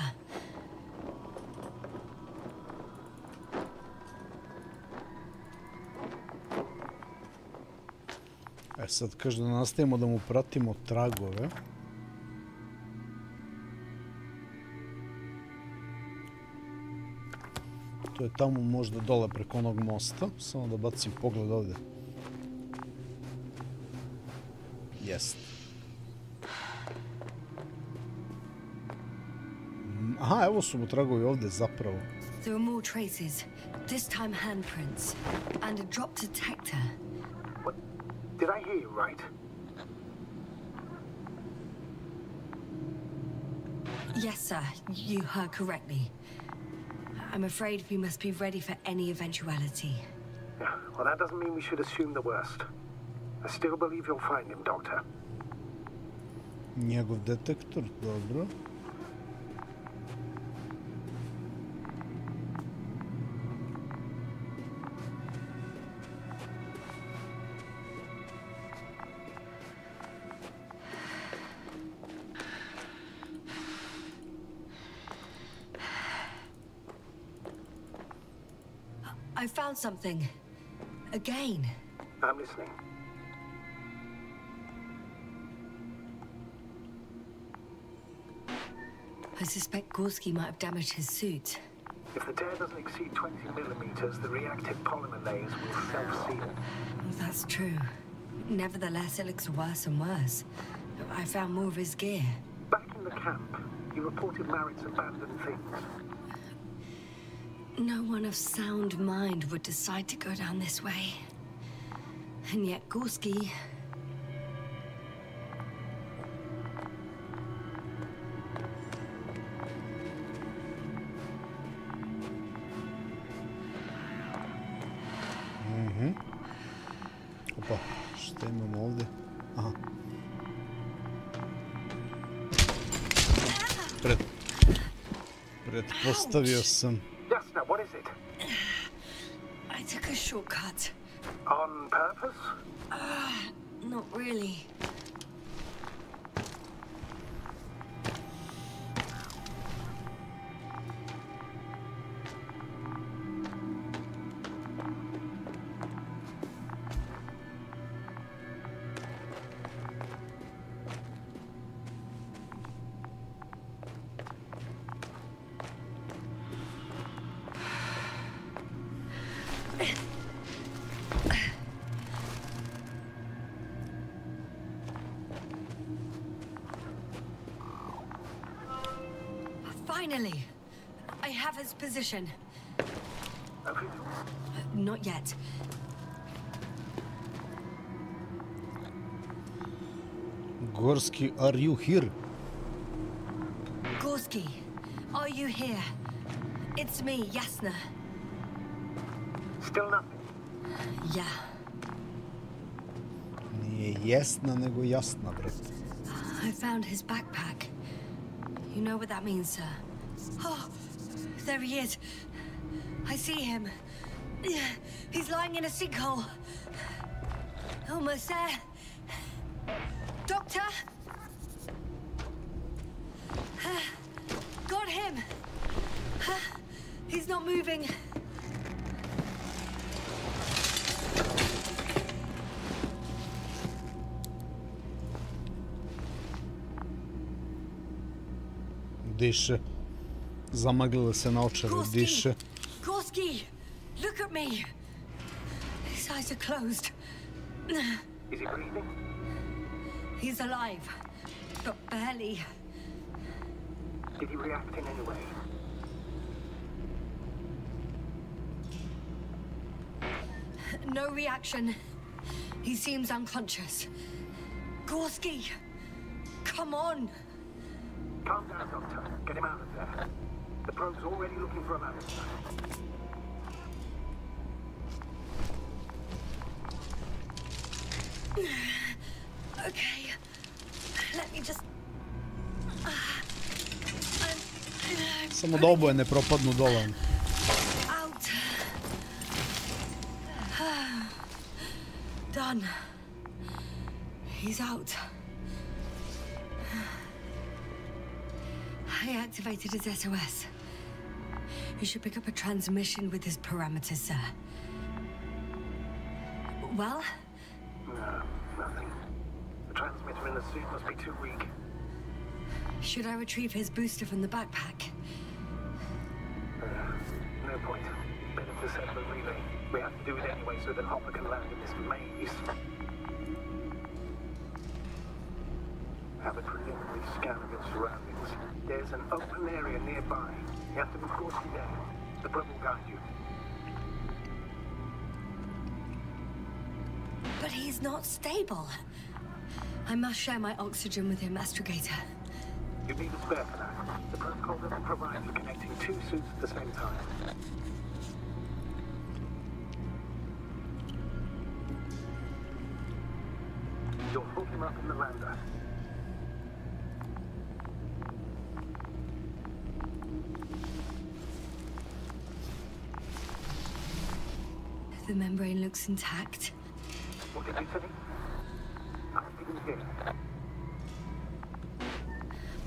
Sad kaže da nastavimo da mu pratimo tragove. To je tamo možda dole preko onog mosta. Samo da bacim pogled ovdje. Jest. Aha, evo su mu tragovi ovdje zapravo. There are more traces. This time handprints. And a drop detector. What? Did I hear you right? Yes, sir. You heard correctly. I'm afraid we must be ready for any eventuality. Yeah, well, that doesn't mean we should assume the worst. I still believe you'll find him, Doctor. Njegov detektor, dobro. I found something. Again. I'm listening. I suspect Gorski might have damaged his suit. If the tear doesn't exceed 20 millimeters, the reactive polymer layers will self-seal. That's true. Nevertheless, it looks worse and worse. I found more of his gear. Back in the camp, you reported Marritt's abandoned things. No one of sound mind would decide to go down this way. And yet Gorski... Opa, šta imamo ovdje? Aha. Pretpostavio sam. Jasna, what is it? I took a shortcut. On purpose? Not really. Finally! I have his position. Not yet. Gorski, are you here? Gorski, are you here? It's me, Yasna. Still nothing? Yeah. Nije Jesna, nego Jasna, bre. I found his backpack. You know what that means, sir? Oh, there he is. I see him. He's lying in a sinkhole. Almost there. Doctor? Got him. He's not moving. Diše. Zamaglile se na očeve, diše. Gorski, look at me. His eyes are closed. Is he breathing? He's alive, but barely. Did he react in any way? No reaction. He seems unconscious. Gorski, come on. Calm down, Doctor. Get him out of there. The probe's already looking for a man. Okay. Let me just... Samo da oboje ne propadnu dole. Out. Done. He's out. I activated his SOS. You should pick up a transmission with his parameters, sir. Well? No, nothing. The transmitter in the suit must be too weak. Should I retrieve his booster from the backpack? No point. Better to set the relay. We have to do it anyway so that Hopper can land in this maze. Have a preliminary scan of its surroundings. There's an open area nearby. You have to be cautious there. The boat will guide you. But he's not stable. I must share my oxygen with him, Astrogator. You need a spare for that. The protocol doesn't provide for connecting 2 suits at the same time. You'll hook him up in the lander. The membrane looks intact. What did you say? I didn't hear.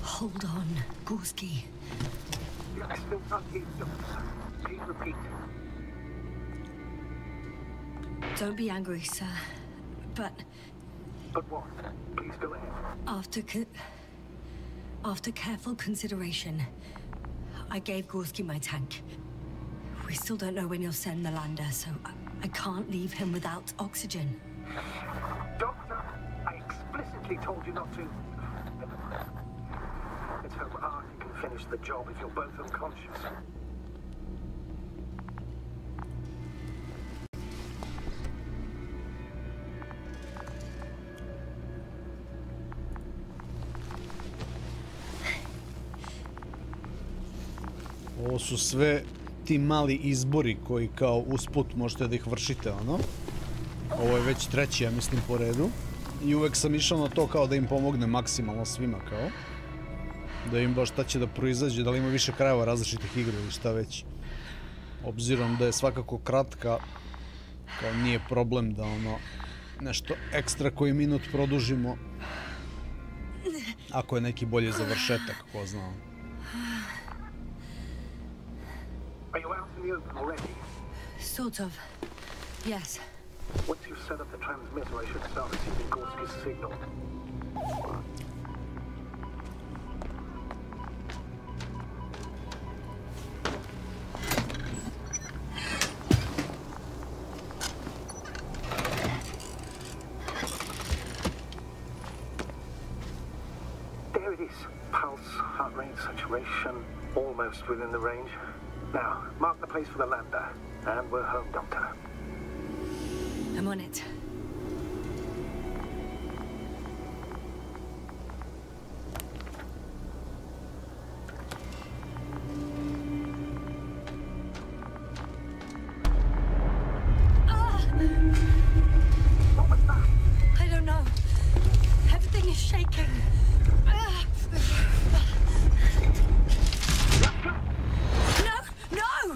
Hold on, Gorski. I still can't hear you. Please repeat. Don't be angry, sir. But But what? Please go ahead. after careful consideration, I gave Gorski my tank. We still don't know when you'll send the lander, so I can't leave him without oxygen. Doctor, I explicitly told you not to. Let's hope Ark can finish the job if you're both unconscious. Ovo su sve ti mali izbori koji kao usput možete da ih vršite, ono. Ovo je već 3. ja mislim po redu. I uvek sam išao na to kao da im pomogne maksimalno svima kao. Da im baš šta će da proizađe, da li ima više krajeva različitih igra ili šta već. Obzirom da je svakako kratka, kao nije problem da ono nešto ekstra koji minut produžimo. Ako je neki bolji završetak, ko zna. Are you out in the open already? Sort of. Yes. Once you've set up the transmitter, I should start receiving Gorski's signal. There it is. Pulse, heart rate, saturation, almost within the range. Now, mark the place for the lander, and we're home, Doctor. I'm on it. I don't know. Everything is shaking. No! No!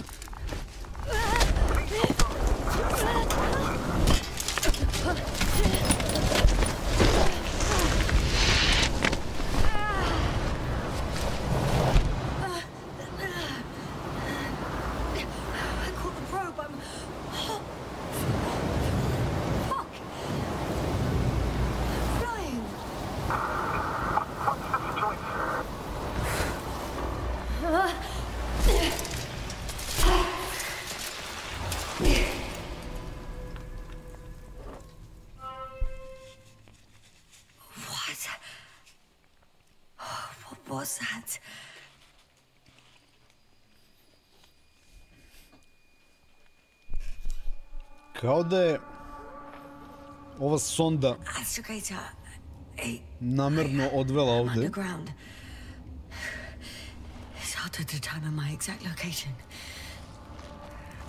I caught the probe. I'm... Fuck! Flying! What was that? Kao da je ova sonda Astrogator, namerno odvela ovde. underground. It's hard to determine my exact location.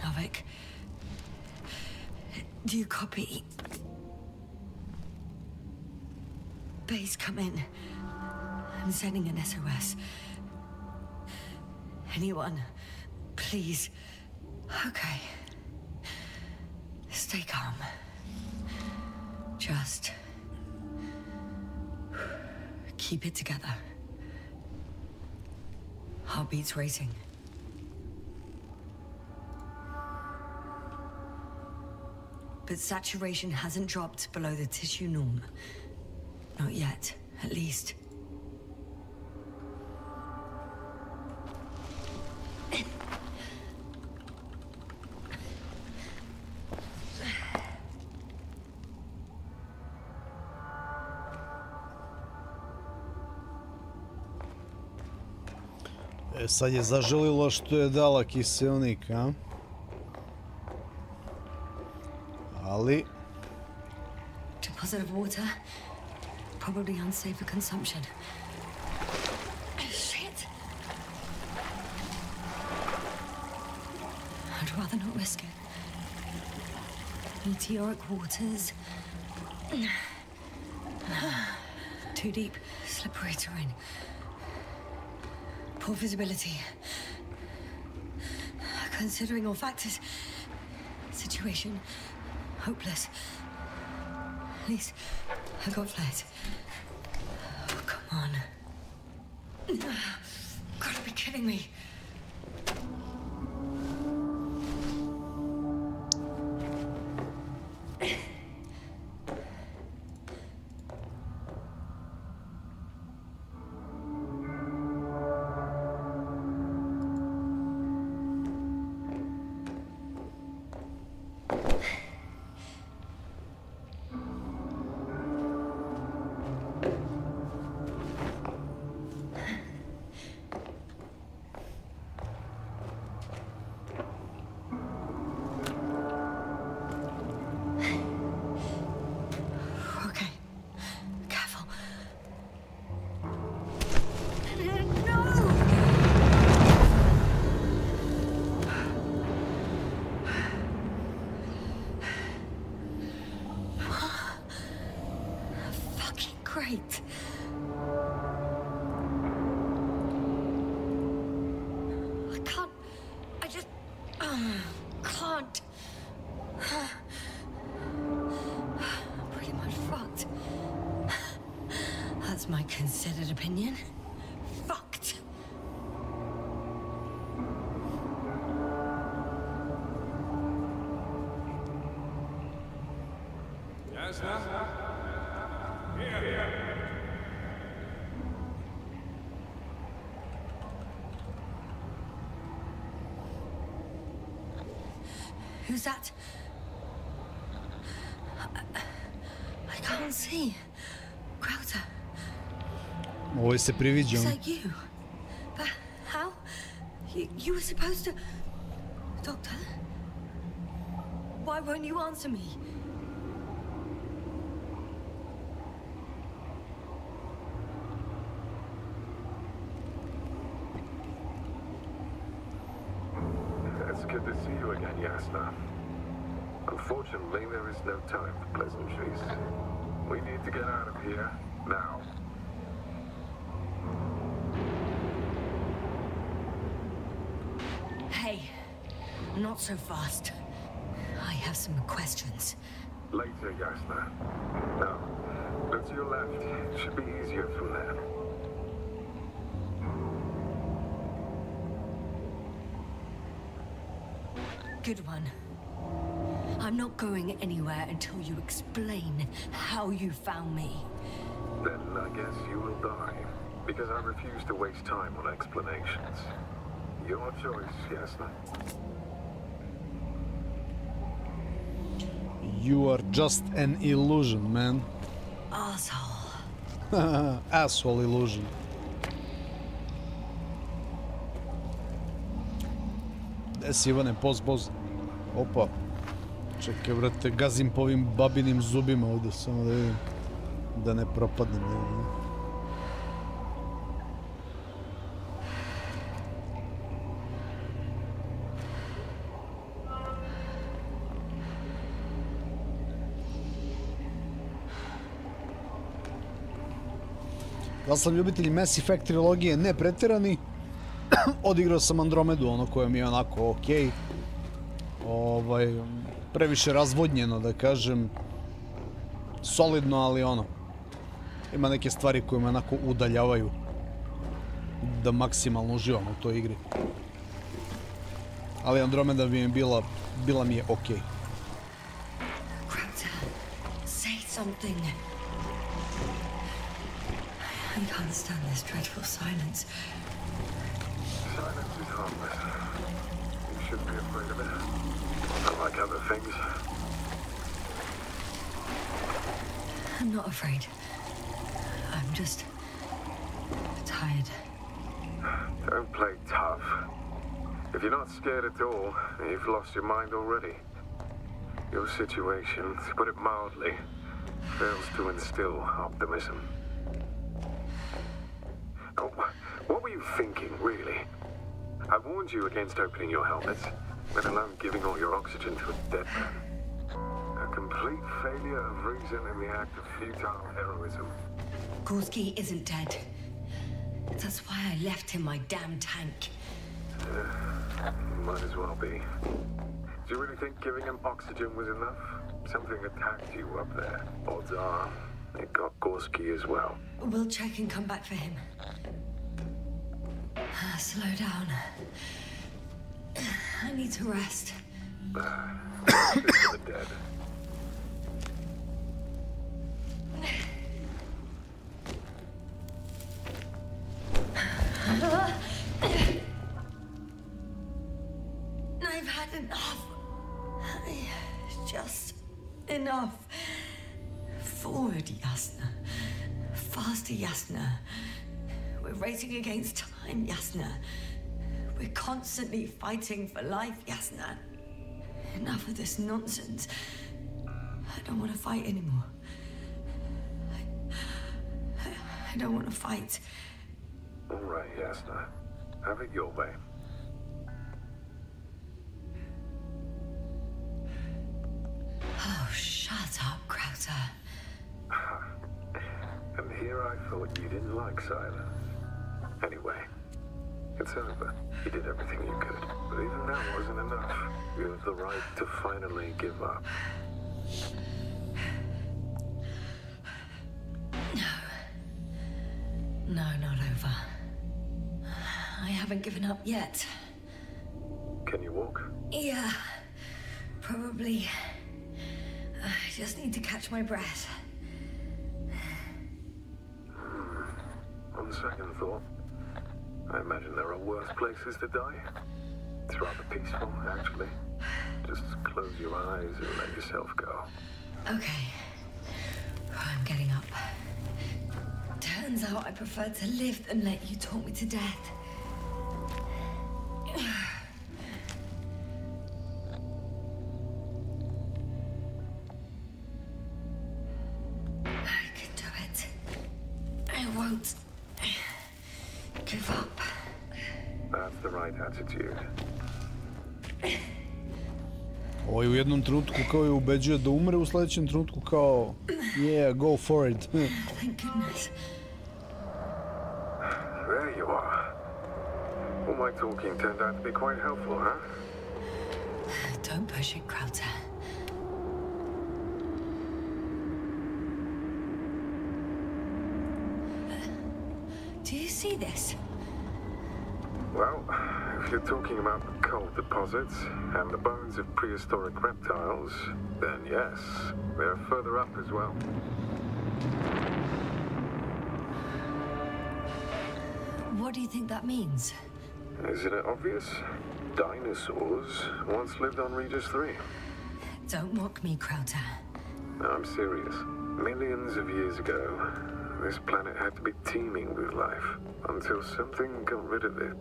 Novik, do you copy? Base, come in. I'm sending an SOS. Anyone, please. Okay. Stay calm. Just keep it together. Heartbeats racing. But saturation hasn't dropped below the tissue norm. Not yet, at least. Sad je zaželila što je dala kiselnik, a? Ali... Deposit of water. Probably unsafe for consumption. Shit! I'd rather not risk it. Meteoric waters. Too deep. Slippery terrain. Poor visibility. Considering all factors, situation hopeless. At least I got flares. Oh, come on. Gotta be kidding me. Great. I can't. I just can't. I'm pretty much fucked. That's my considered opinion. Fucked. Yes, sir. Here. Who's that? I can't see. Crowther. Ovo se priviđam. Is that you? But how? You were supposed to... Doctor? Why won't you answer me? It's good to see you again, Yasna. Unfortunately, there is no time for pleasantries. We need to get out of here, now. Hey, not so fast. I have some questions. Later, Yasna. Now, look to your left. It should be easier from there. Good one. I'm not going anywhere until you explain how you found me. Then I guess you will die, because I refuse to waste time on explanations. Your choice, Yasna. You are just an illusion, man. Asshole. Asshole illusion. Gde si, Ivane? Poz. Opa. Čekaj, brate, gazim po ovim babinim zubima ovdje, samo da vidim. Da ne propadnem. Da sam ljubitelj Mass Effect trilogije, ne pretjerani. Odigrao sam Andromedu, ono koje mi je onako okej. Previše razvodnjeno, da kažem. Solidno, ali ono. Ima neke stvari koje me onako udaljavaju. Da maksimalno uživam u toj igri. Ali Andromeda bi mi bila mi je okej. Crowther, say something. I can't stand this dreadful silence. Silence is harmless. You shouldn't be afraid of it. Unlike other things. I'm not afraid. I'm just tired. Don't play tough. If you're not scared at all, you've lost your mind already. Your situation, to put it mildly, fails to instill optimism. Oh, what were you thinking, really? I warned you against opening your helmets, let alone giving all your oxygen to a dead man. A complete failure of reason in the act of futile heroism. Gorski isn't dead. That's why I left him my damn tank. Might as well be. Do you really think giving him oxygen was enough? Something attacked you up there. Odds are, it got Gorski as well. We'll check and come back for him. Slow down. I need to rest. For the dead. I've had enough. Just enough. Forward, Yasna. Faster, Yasna. We're racing against time, Yasna. We're constantly fighting for life, Yasna. Enough of this nonsense. I don't want to fight anymore. I don't want to fight. All right, Yasna. Have it your way. Oh, shut up, Krauter. And here I thought you didn't like silence. Anyway, it's over. You did everything you could. But even that wasn't enough. You have the right to finally give up. No, not over. I haven't given up yet. Can you walk? Yeah, probably. I just need to catch my breath. On second thought, I imagine there are worse places to die. It's rather peaceful, actually. Just close your eyes and let yourself go. Okay. I'm getting up. Turns out I prefer to live than let you talk me to death. I can do it. I won't give up. That's the right attitude. Ovaj u jednom trenutku kao je ubeđuje da umre, u sledećem trenutku kao yeah, go for it. Thank goodness. There you are. All my talking turned out to be quite helpful, huh? Don't push it, Krauter. Do you see this? Well, if you're talking about the coal deposits and the bones of prehistoric reptiles, then yes, they're further up as well. What do you think that means? Isn't it obvious? Dinosaurs once lived on Regis 3. Don't mock me, Krauter. I'm serious. Millions of years ago, this planet had to be teeming with life until something got rid of it.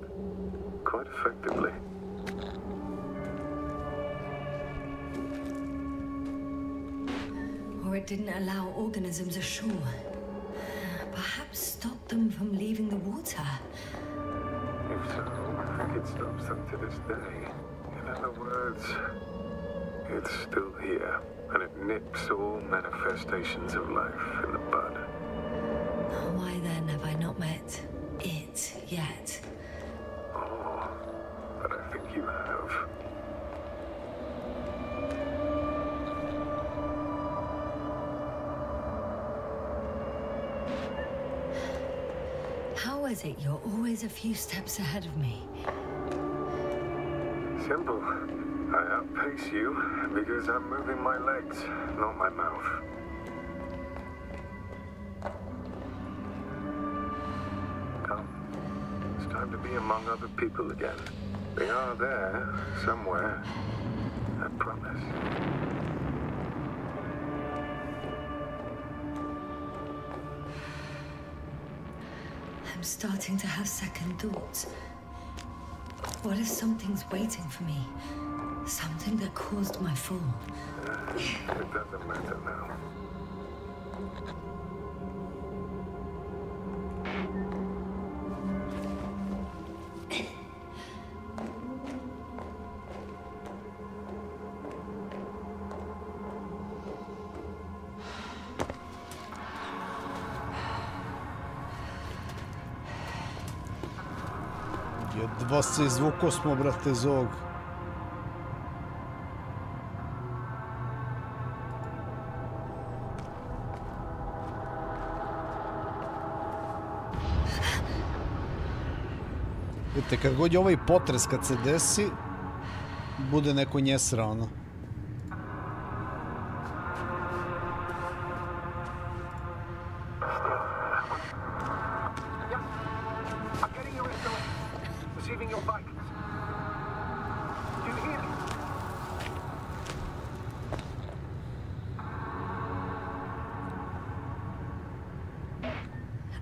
Quite effectively. Or it didn't allow organisms ashore. Perhaps stop them from leaving the water. If so, I think it stops them to this day. In other words, it's still here, and it nips all manifestations of life in the bud. Why then have I not met it yet? Oh, but I think you have. How is it you're always a few steps ahead of me? Simple. I outpace you because I'm moving my legs, not my mouth. Come. It's time to be among other people again. They are there, somewhere. I promise. I'm starting to have second thoughts. What if something's waiting for me? Something that caused my fall? It doesn't matter now. Jedva se izvuko smo, brate, iz ovog. Vidite, kad god je ovaj potres kad se desi, bude neko njesra, ono.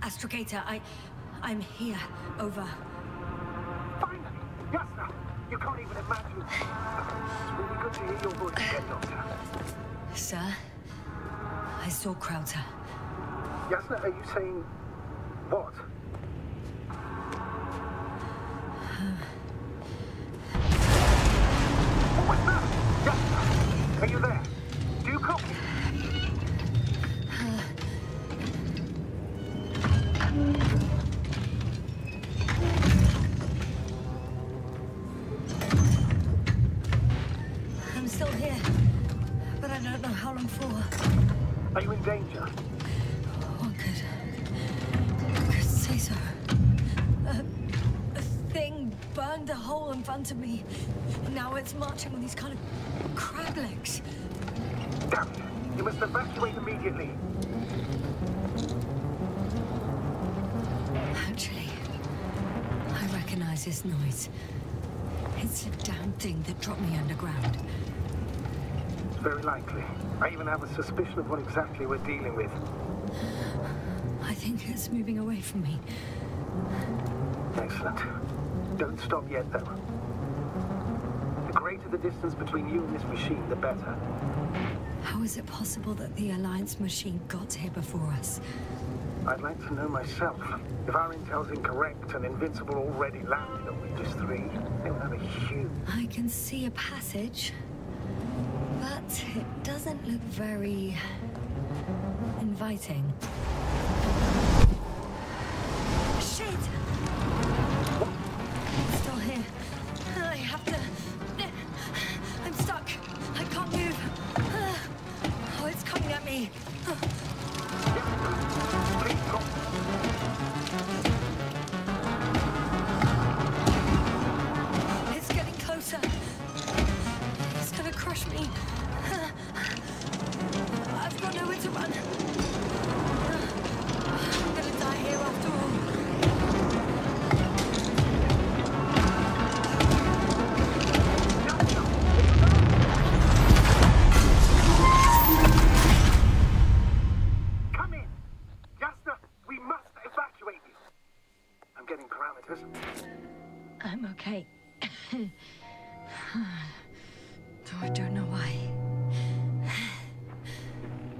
Astrogator, I'm here. Over. Finally! Yasna! You can't even imagine. It's really good to hear your voice again, Doctor. Sir, I saw Krauter. Yasna, are you saying... what? What was that? Yasna! Are you there? Do you copy? I'm still here, but I don't know how long for. Are you in danger? One could say so. A thing burned a hole in front of me. Now it's marching on these kind of crab legs. Damn it! You must evacuate immediately. Actually, I recognize this noise. It's the damn thing that dropped me underground. Very likely. I even have a suspicion of what exactly we're dealing with. I think it's moving away from me. Excellent. Don't stop yet, though. The greater the distance between you and this machine, the better. How is it possible that the Alliance machine got here before us? I'd like to know myself. If our intel's incorrect and Invincible already landed on Regis 3, they would have a huge... I can see a passage, but it doesn't look very... inviting. Shit! It's still here. I have to... I'm stuck. I can't move. Oh, it's coming at me. It's getting closer. It's gonna crush me. I've got nowhere to run. I'm gonna die here after all. Come in! Yasna, we must evacuate you. I'm getting parameters. I'm okay. Though I don't know why.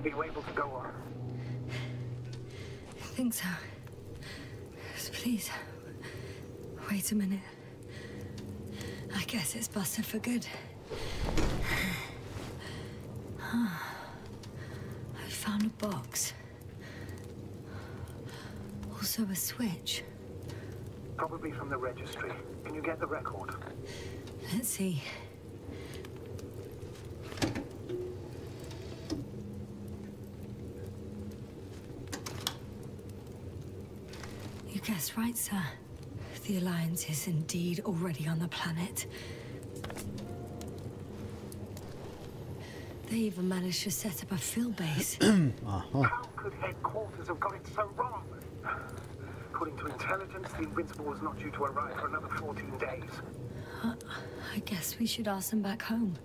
Are you able to go on? I think so. So please, wait a minute. I guess it's busted for good. I found a box. Also a switch. Probably from the registry. Can you get the record? Let's see. You guessed right, sir. The Alliance is indeed already on the planet. They even managed to set up a field base. How could headquarters have got it so wrong? According to intelligence, the Invincible was not due to arrive for another 14 days. I guess we should ask them back home.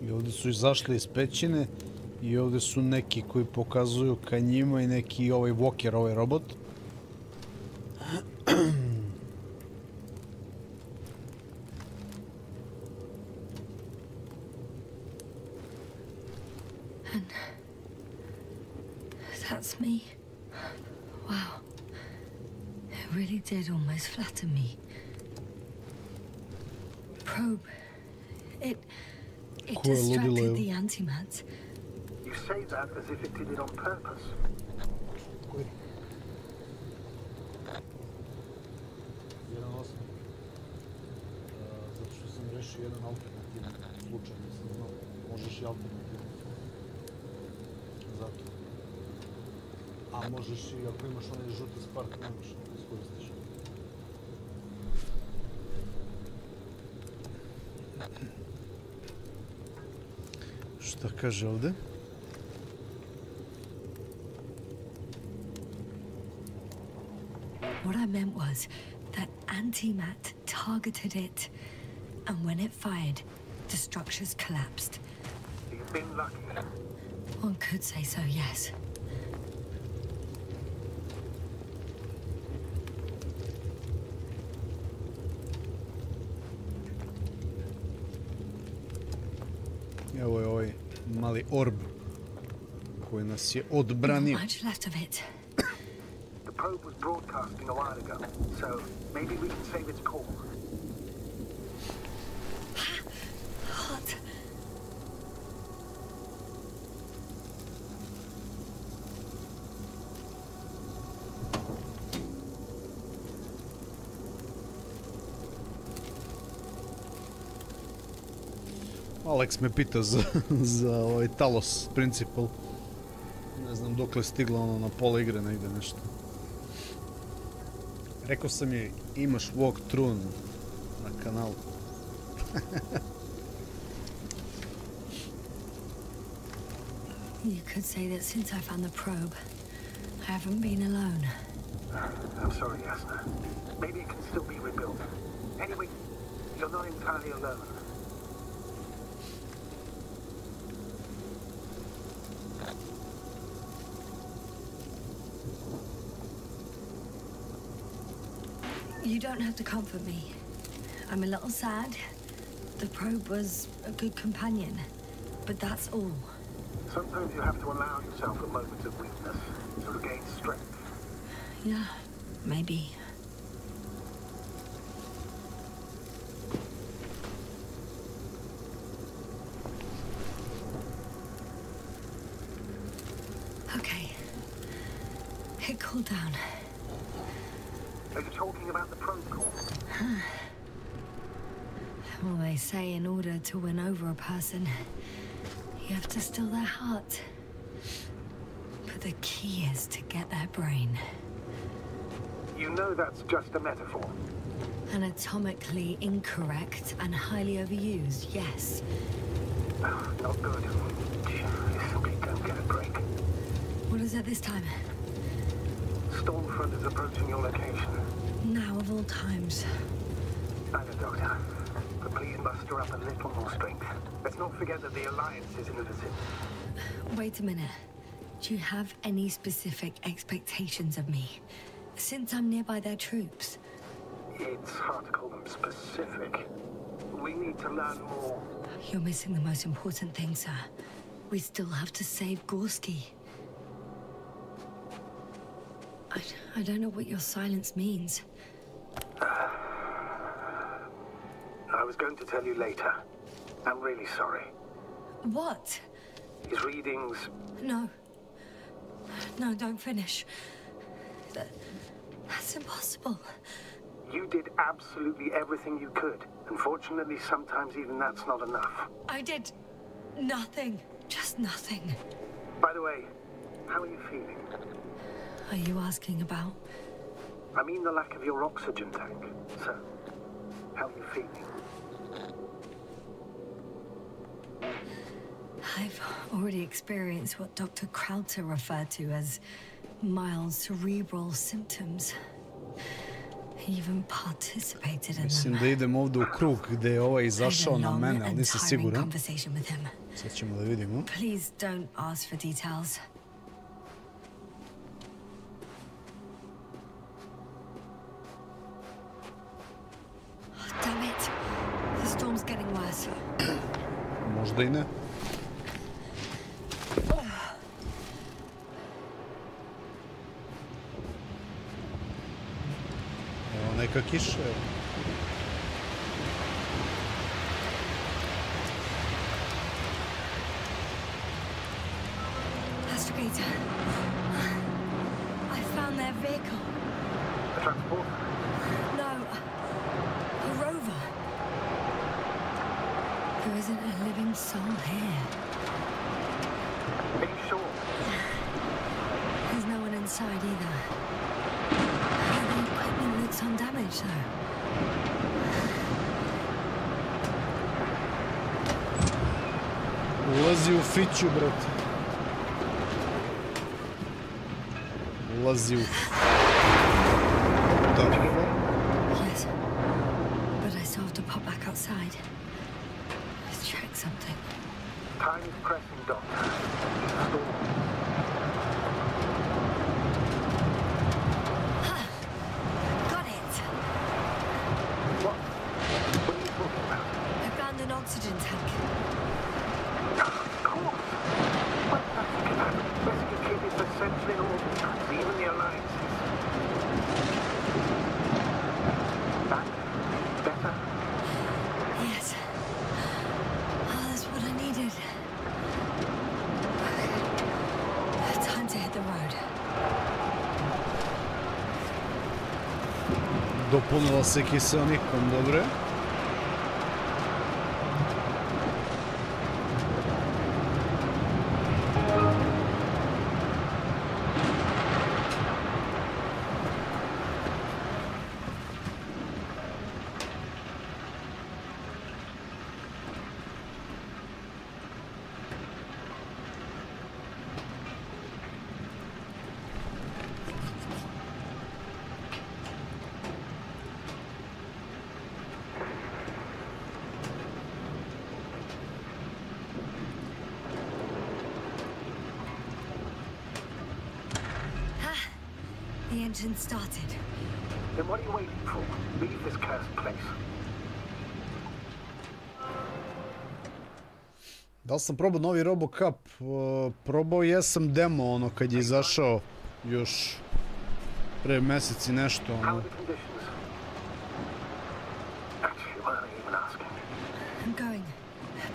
I ovdje su izašli iz pećine i ovdje su neki koji pokazuju ka njima i neki ovaj walker, ovaj robot. And that's me. Wow. It really did almost flatter me. Probe. It distracted the antimats. You say that as if it did it on purpose. Zato što sam rešio jedan alternativan slučaj, nisam znao. Možeš i alternativno. Zato. A možeš i ako imaš onaj žuti spark, ne možeš da iskoristiš. Šta kaže ovdje? What I meant was that antimat targeted it, and when it fired, the structures collapsed. You've been lucky. One could say so, yes. Evo je ovaj mali orb koji nas je odbranio. Not much left of it. The probe was broadcasting a while ago, so maybe we can save its core. Hot. Alex me pita za ovaj Talos Principle. Ne znam dokle je stigla ono na pola igre negdje nešto. Rekao sam je imaš walkthrough na kanalu. You could say that since I found the probe, I haven't been alone. I'm sorry, Yasna. Maybe it can still be rebuilt. Anyway, you're not entirely alone. You don't have to comfort me. I'm a little sad. The probe was a good companion, but that's all. Sometimes you have to allow yourself a moment of weakness to regain strength. Yeah, maybe. Okay. It cooled down. Are you talking about the probe core? Well, they say in order to win over a person, you have to still their heart. But the key is to get their brain. You know that's just a metaphor. Anatomically incorrect and highly overused, yes. Oh, not good. You simply don't get a break. What is it this time? Stormfront is approaching your location. Now of all times. I know, Doctor. But please muster up a little more strength. Let's not forget that the Alliance is in the vicinity. Wait a minute. Do you have any specific expectations of me? Since I'm nearby their troops. It's hard to call them specific. We need to learn more. You're missing the most important thing, sir. We still have to save Gorski. I don't know what your silence means. I was going to tell you later. I'm really sorry. What? His readings... No. No, don't finish. That's impossible. You did absolutely everything you could. Unfortunately, sometimes even that's not enough. I did nothing. Just nothing. By the way, how are you feeling? Are you asking about? I mean the lack of your oxygen tank. So, how are you feeling? I've already experienced what Dr. Krauter referred to as mild cerebral symptoms. even participated in Mislim them. da idem ovdje u krug gdje je ovaj izašao na mene, ali nisam siguran. Conversation with him. Sad ćemo da vidimo. Please don't ask for details. Oh, damn it. The storm's getting worse. Možda i ne. Evo neka kiša. Astrogator. I found their vehicle. A transport? No. A rover. There isn't a living soul here. Are you sure? There's no one inside either. The equipment looks undamaged, though. Ulazi u fiću, brate. Ulazi u... Yes. But I still have to pop back outside. Let's check something. Time is pressing, Doctor. Storm. Got it! What? What are you talking about? I found an oxygen tank. Of course. What nothing can happen. Rescue kit is essentially in all countries, even the alliances. That? Better? Yes. Oh, that's what I needed. Time to hit the road. Dopunila se kiselnikom, dobre. The engine started. Then what are you waiting for? Leave this cursed place. Da li sam probao novi RoboCup? Probao jesam demo ono kad je izašao još pre mjesec i nešto. How Ono. are the conditions? Actually, why aren't you even asking? I'm going.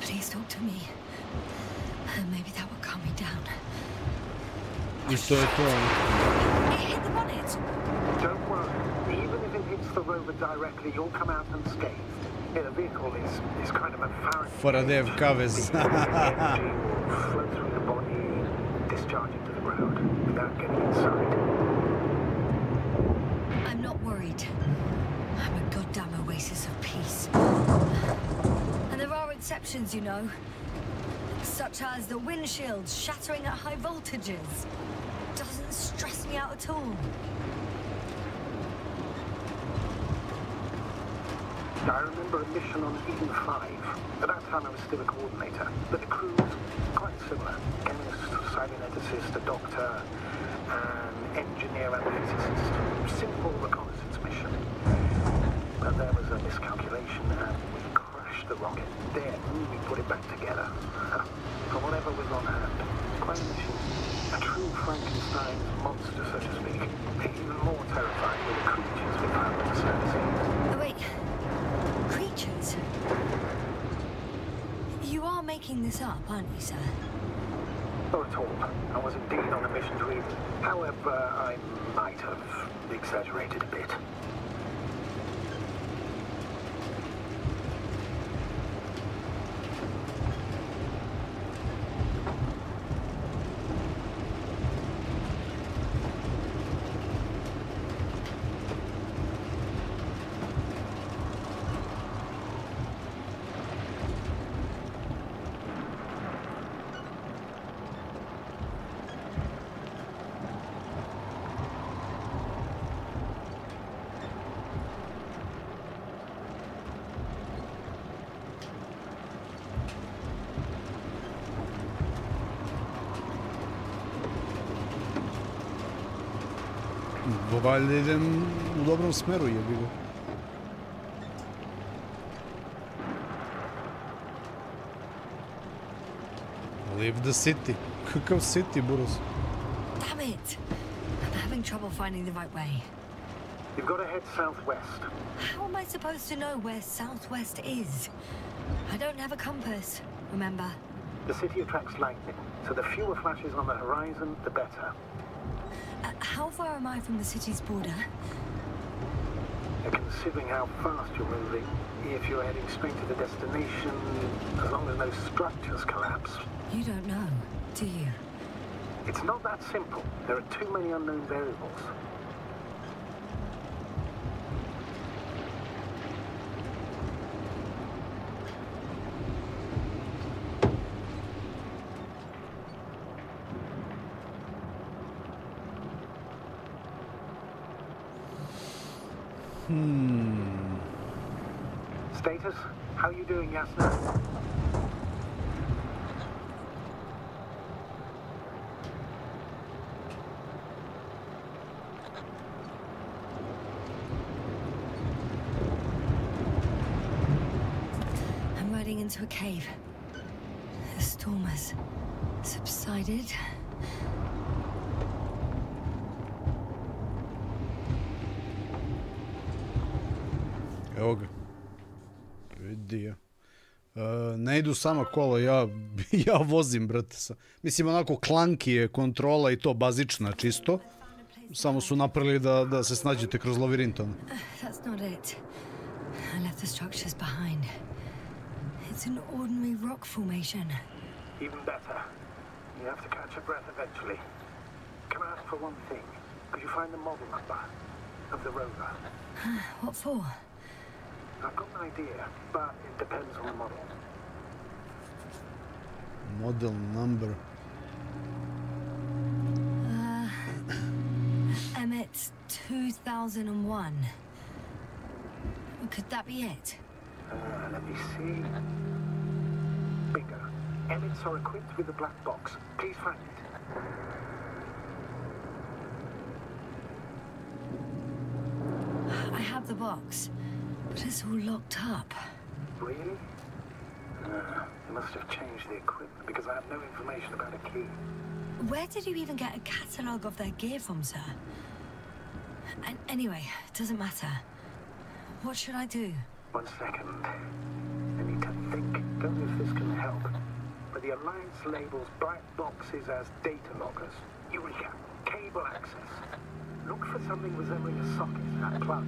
Please talk to me. Maybe that will calm me down. I to je to. It hit the bonnet. Don't worry. Even if it hits the rover directly, you'll come out unscathed. The vehicle is kind of a Faraday. Faraday kavez. The energy will flow through the body, discharging to the ground without getting inside. I'm not worried. I'm a goddamn oasis of peace. And there are exceptions, you know. Such as the windshield shattering at high voltages. Doesn't stress me out at all. I remember a mission on Eden 5. At that time I was still a coordinator, but the crew was quite similar. Chemist, cyberneticist, a doctor, an engineer and a physicist. Simple reconnaissance mission. But there was a miscalculation and we crashed the rocket. Then we put it back together. From whatever was on hand. Quite a mission. A true Frankenstein's monster, so to speak. Even more terrifying were the creatures we found on the surface. Oh, wait. Creatures? You are making this up, aren't you, sir? Not at all. I was indeed on a mission to Eden. However, I might have exaggerated a bit. Valjda idem u dobrom smeru, jebi ga. Leave the city. Kakav city, Boros? Damn it! I'm having trouble finding the right way. You've got to head southwest. How am I supposed to know where southwest is? I don't have a compass, remember? The city attracts lightning, so the fewer flashes on the horizon, the better. How far am I from the city's border? Considering how fast you're moving, if you're heading straight to the destination, as long as no structures collapse. You don't know, do you? It's not that simple. There are too many unknown variables. Status? How are you doing, Yasna? I'm riding into a cave. The storm has subsided. Evo ga. Vidi ja. Ne idu sama kola, ja vozim, brate. Mislim, onako klanki je kontrola i to bazična čisto. Samo su napravili da se snađete kroz labirint. That's not it. I left the structures behind. It's an ordinary rock formation. Even better. You have to catch your breath eventually. Can I ask for one thing? Could you find the model number of the rover? What for? I've got an idea, but it depends on the model. Model number. Emmet 2001. Could that be it? Let me see. Bingo. Emmets are equipped with a black box. Please find it. I have the box, but it's all locked up. Really? They must have changed the equipment because I have no information about a key. Where did you even get a catalogue of their gear from, sir? And anyway, it doesn't matter. What should I do? 1 second. I need to think. Don't know if this can help. But the Alliance labels black boxes as data loggers. Eureka! Cable access. Look for something resembling a socket, that plug.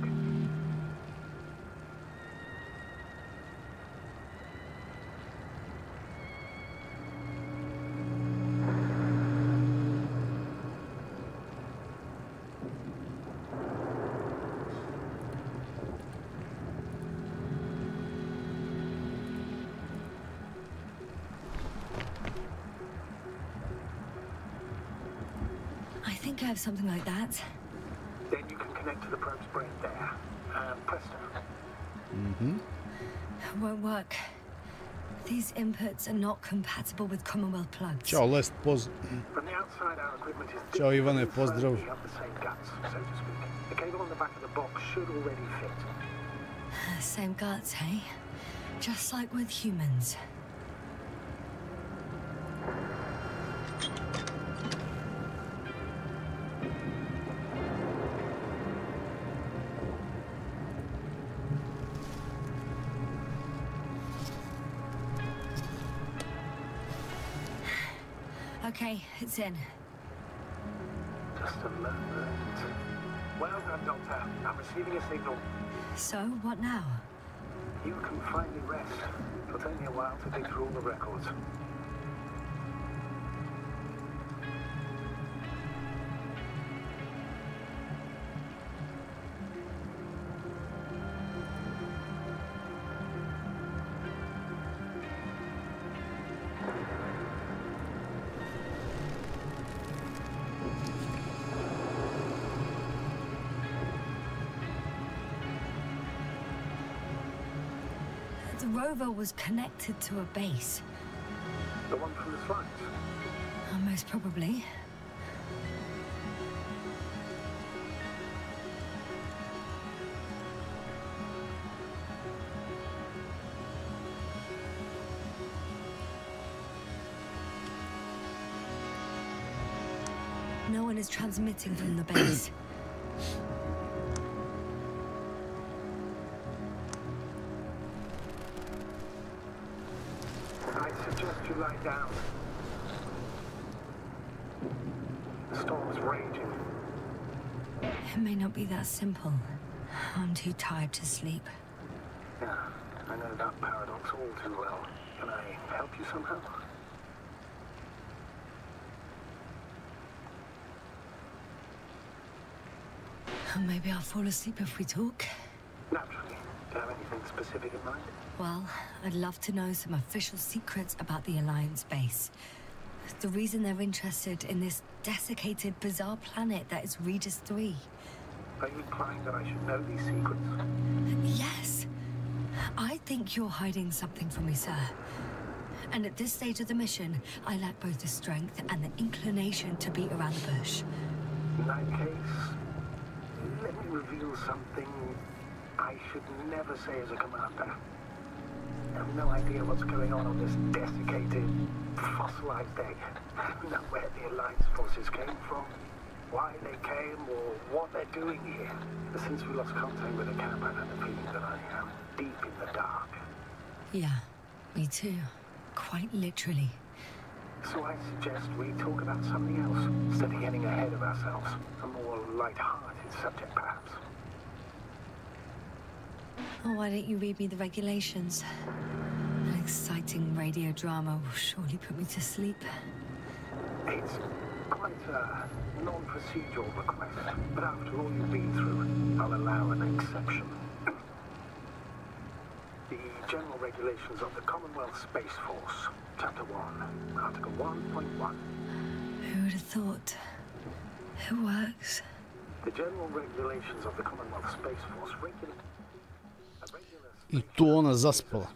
I think I have something like that. Then you can connect to the probe's brain there. Presto. Won't work. These inputs are not compatible with Commonwealth plugs. Ćao, Lest, From the outside, our equipment is Ćao, Ivane, pozdrav. We have the same guts, so to speak. The cable on the back of the box should already fit. Same guts, hey? Just like with humans. Okay, it's in. Just a moment. Well done, Doctor. I'm receiving a signal. So, what now? You can finally rest. It'll take me a while to dig through all the records. The rover was connected to a base. The one from the slides? Most probably. no one is transmitting from the base. I suggest you lie down. The storm's raging. It may not be that simple. I'm too tired to sleep. Yeah, I know that paradox all too well. Can I help you somehow? Maybe I'll fall asleep if we talk. Naturally. Do you have anything specific in mind? Well, I'd love to know some official secrets about the Alliance base. The reason they're interested in this desiccated, bizarre planet that is Regis 3. Are you implying that I should know these secrets? Yes. I think you're hiding something from me, sir. And at this stage of the mission, I lack both the strength and the inclination to beat around the bush. In that case, let me reveal something I should never say as a commander. I have no idea what's going on this desiccated, fossilized egg. Know where the Alliance forces came from, why they came, or what they're doing here. Since we lost contact with the camp, I've had the feeling that I am deep in the dark. Yeah, me too. Quite literally. So I suggest we talk about something else, instead of getting ahead of ourselves. A more light-hearted subject, perhaps. Oh, why don't you read me the regulations? An exciting radio drama will surely put me to sleep. It's quite a non-procedural request, but after all you've been through, I'll allow an exception. The General Regulations of the Commonwealth Space Force, Chapter 1, Article 1.1. Who would have thought? It works. The General Regulations of the Commonwealth Space Force regulate I tu ona zaspala.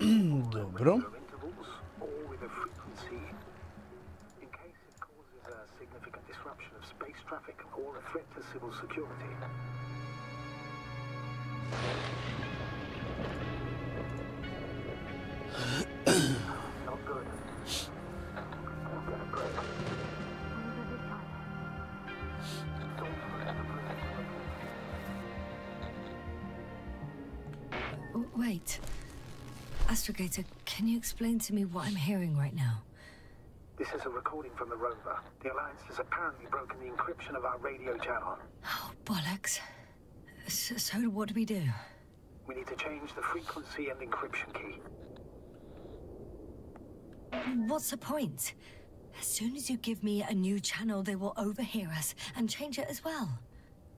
Dobro. Traffic or a threat to civil security. Not good. I'll get a break. Wait. Astrogator, can you explain to me what I'm hearing right now? This is a recording from the rover. The Alliance has apparently broken the encryption of our radio channel. Oh, bollocks. So what do we do? We need to change the frequency and encryption key. What's the point? As soon as you give me a new channel, they will overhear us and change it as well.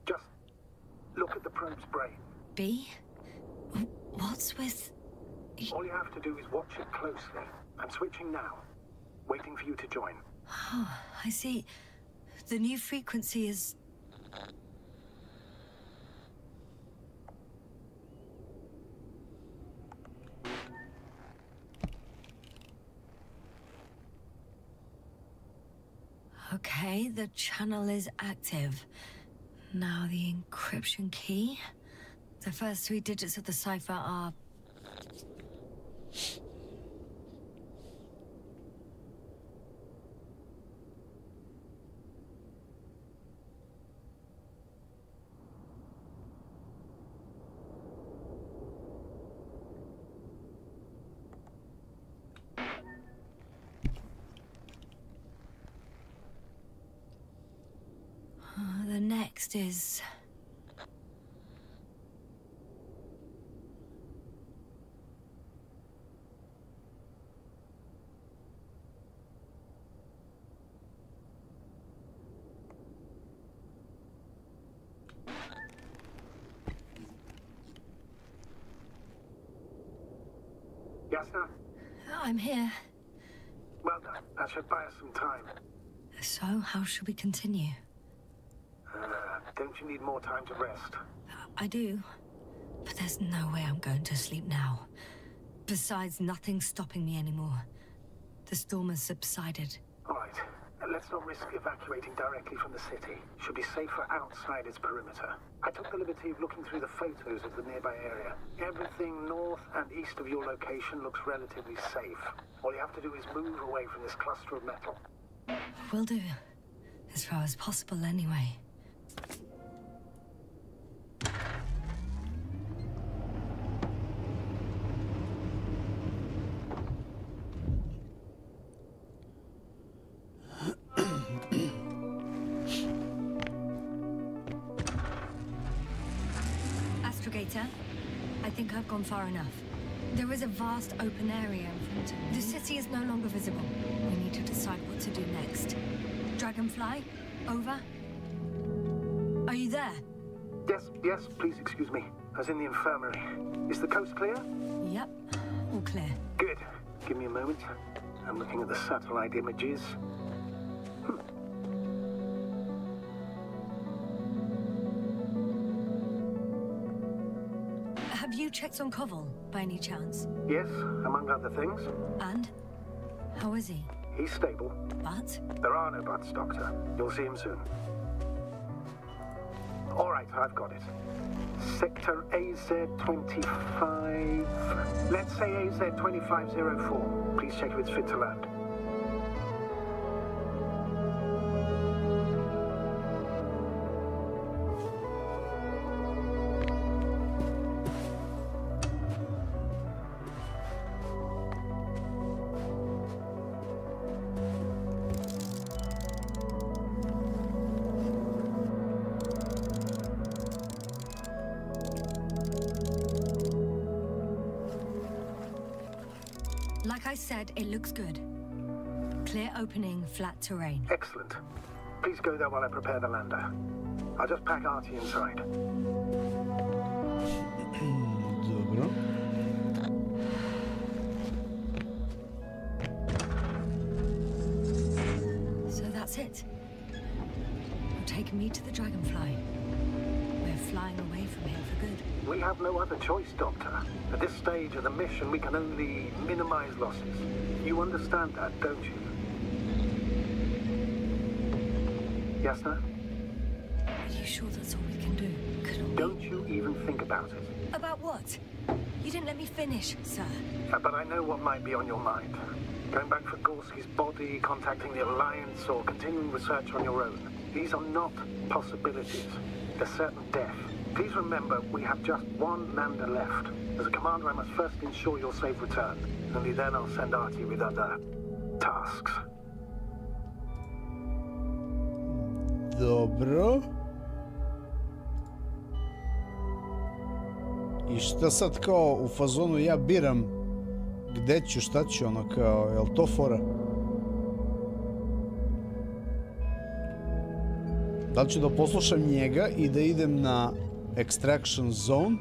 Just look at the probe's brain. B? What's with... All you have to do is watch it closely. I'm switching now. Waiting for you to join. Oh, I see. The new frequency is... Okay, the channel is active. Now the encryption key. The first 3 digits of the cipher are... The next is... Yes, sir? I'm here. Well done. That should buy us some time. So, how should we continue? Don't you need more time to rest? I do. But there's no way I'm going to sleep now. Besides, nothing's stopping me anymore. The storm has subsided. All right. Let's not risk evacuating directly from the city. Should be safer outside its perimeter. I took the liberty of looking through the photos of the nearby area. Everything north and east of your location looks relatively safe. All you have to do is move away from this cluster of metal. Will do. As far as possible, anyway. Astrogator, I think I've gone far enough. There is a vast open area in front of me. The city is no longer visible. We need to decide what to do next. Dragonfly, over? Are you there? Yes, please excuse me. I was in the infirmary. Is the coast clear? Yep, all clear. Good. Give me a moment. I'm looking at the satellite images. Have you checked on Koval, by any chance? Yes, among other things. And? How is he? He's stable. But? There are no buts, Doctor. You'll see him soon. All right, I've got it. Sector AZ-25... Let's say AZ-2504. Please check if it's fit to land. Like I said, it looks good. Clear opening, flat terrain. Excellent. Please go there while I prepare the lander. I'll just pack Artie inside. Dobro. So that's it. You're taking me to the Dragonfly. We're flying away from here for good. We have no other choice, Doctor. At this stage of the mission, we can only minimize losses. You understand that, don't you? Yes, sir? Are you sure that's all we can do? Don't you even think about it. About what? You didn't let me finish, sir. But I know what might be on your mind. Going back for Gorski's body, contacting the Alliance, or continuing research on your own. These are not possibilities. They're certain death. Please remember, we have just one lander left. As a commander, I must first ensure your safe return. Only then I'll send Artie with other tasks. Dobro. I šta sad kao u fazonu ja biram gde ću, šta ću, ono kao, jel to fora? Da li ću da poslušam njega i da idem na Extraction Zone?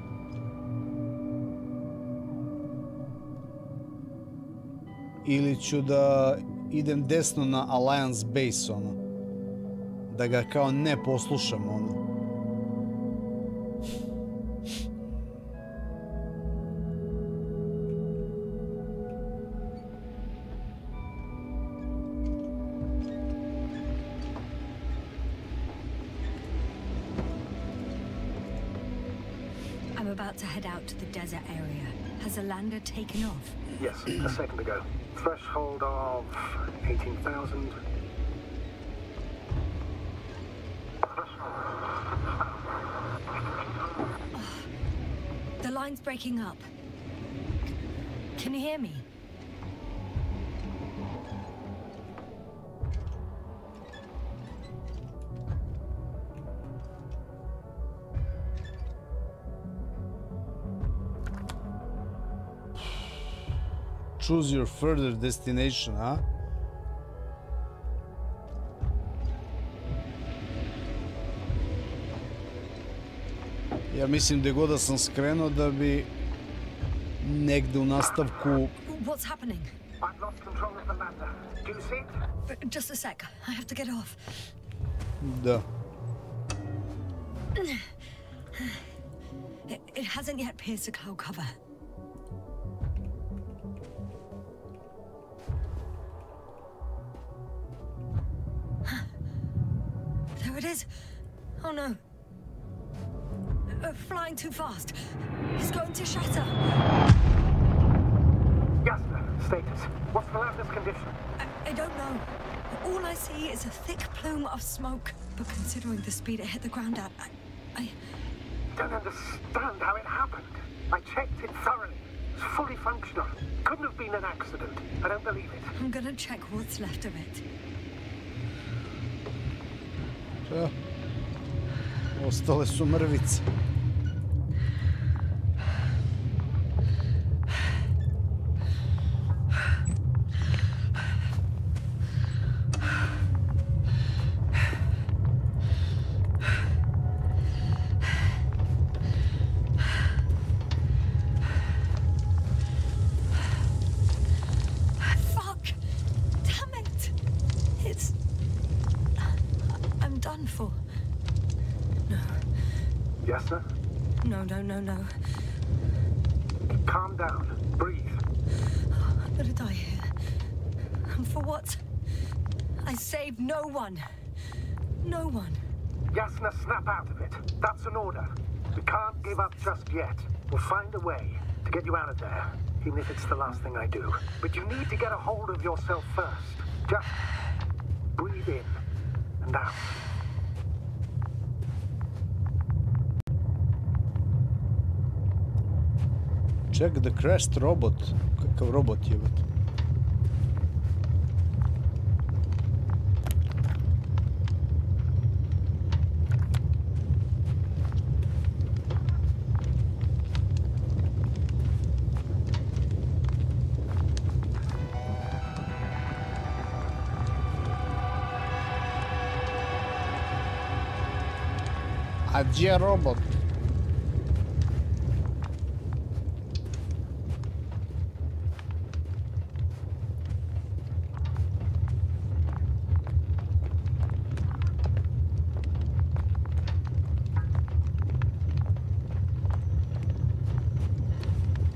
Ili ću da idem desno na Alliance Base, ono? Da ga kao ne poslušam, ono? I'm about to head out to the desert area. Has the lander taken off? Yes, a second ago. Threshold of 18,000. The line's breaking up. Can you hear me? Choose your further destination, a? Ja mislim da god da sam skrenuo da bi negde u nastavku... What's happening? I've lost control of the lander. Do you see it? Just a sec. I have to get off. Da. It hasn't yet pierced the cloud cover. it is. Oh no. Flying too fast. It's going to shatter. Yasna, status. What's the latest condition? I don't know. All I see is a thick plume of smoke. But considering the speed it hit the ground at, I don't understand how it happened. I checked it thoroughly. It's fully functional. Couldn't have been an accident. I don't believe it. I'm gonna check what's left of it. Ostale su mrvice. No. Calm down. Breathe. I'm gonna die here. And for what? I saved no one. No one. Yasna, snap out of it. That's an order. We can't give up just yet. We'll find a way to get you out of there, even if it's the last thing I do. But you need to get a hold of yourself first. Just breathe in and out. Check the crashed robot. Kakav robot je ovo? A gdje je robot?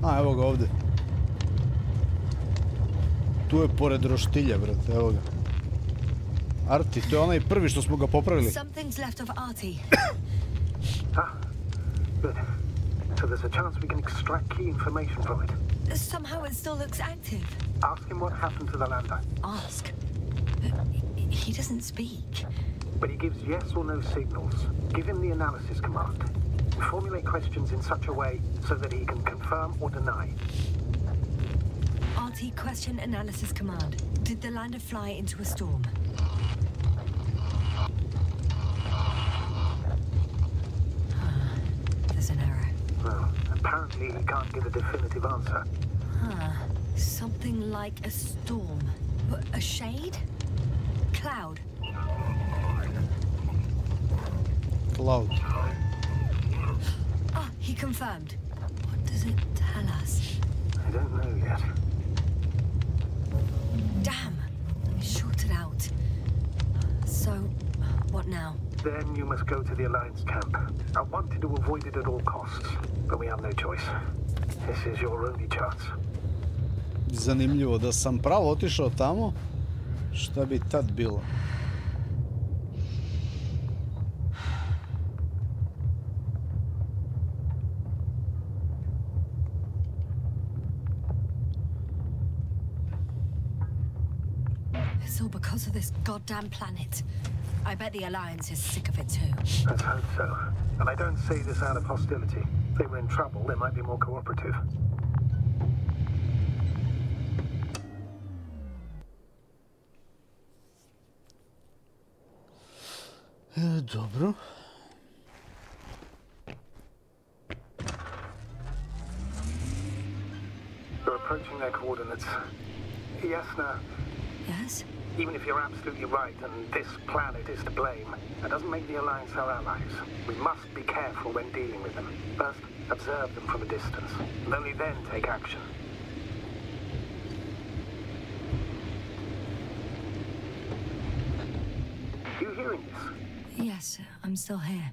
A, evo ga ovdje. Tu je pored roštilja, brate, evo ga. Arti, to je onaj prvi što smo ga popravili. Something's left of Arti. Good. So there's a chance we can extract key information from it. Somehow it still looks active. Ask him what happened to the lander. Ask? He doesn't speak. But he gives yes or no signals. Give him the analysis command. Formulate questions in such a way so that he can confirm or deny. RT question analysis command. Did the lander fly into a storm? There's an error. Well, apparently he can't give a definitive answer. Something like a storm. A shade? Cloud. Cloud. He confirmed. What does it tell us? I don't know yet. Damn! I shorted out. So, what now? Then you must go to the Alliance camp. I wanted to avoid it at all costs, but we have no choice. This is your only chance. Zanimljivo, da sam pravo otišao tamo, šta bi tad bilo? It's all because of this goddamn planet. I bet the Alliance is sick of it too. Let's hope so. And I don't say this out of hostility. If they were in trouble, they might be more cooperative. Dobro. They're approaching their coordinates. Yasna. Yes? Even if you're absolutely right and this planet is to blame, that doesn't make the Alliance our allies. We must be careful when dealing with them. First, observe them from a distance, and only then take action. You hearing this? Yes, I'm still here.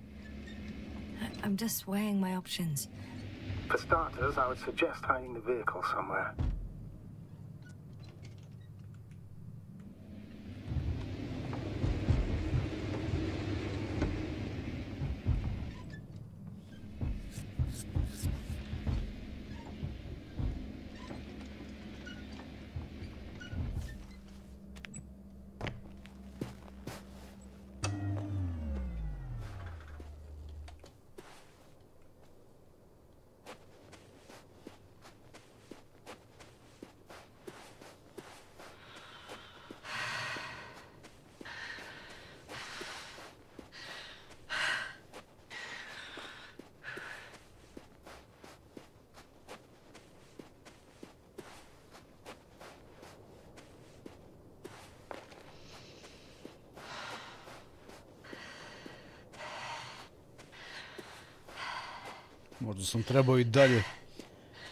I'm just weighing my options. For starters, I would suggest hiding the vehicle somewhere. Možda sam trebao I dalje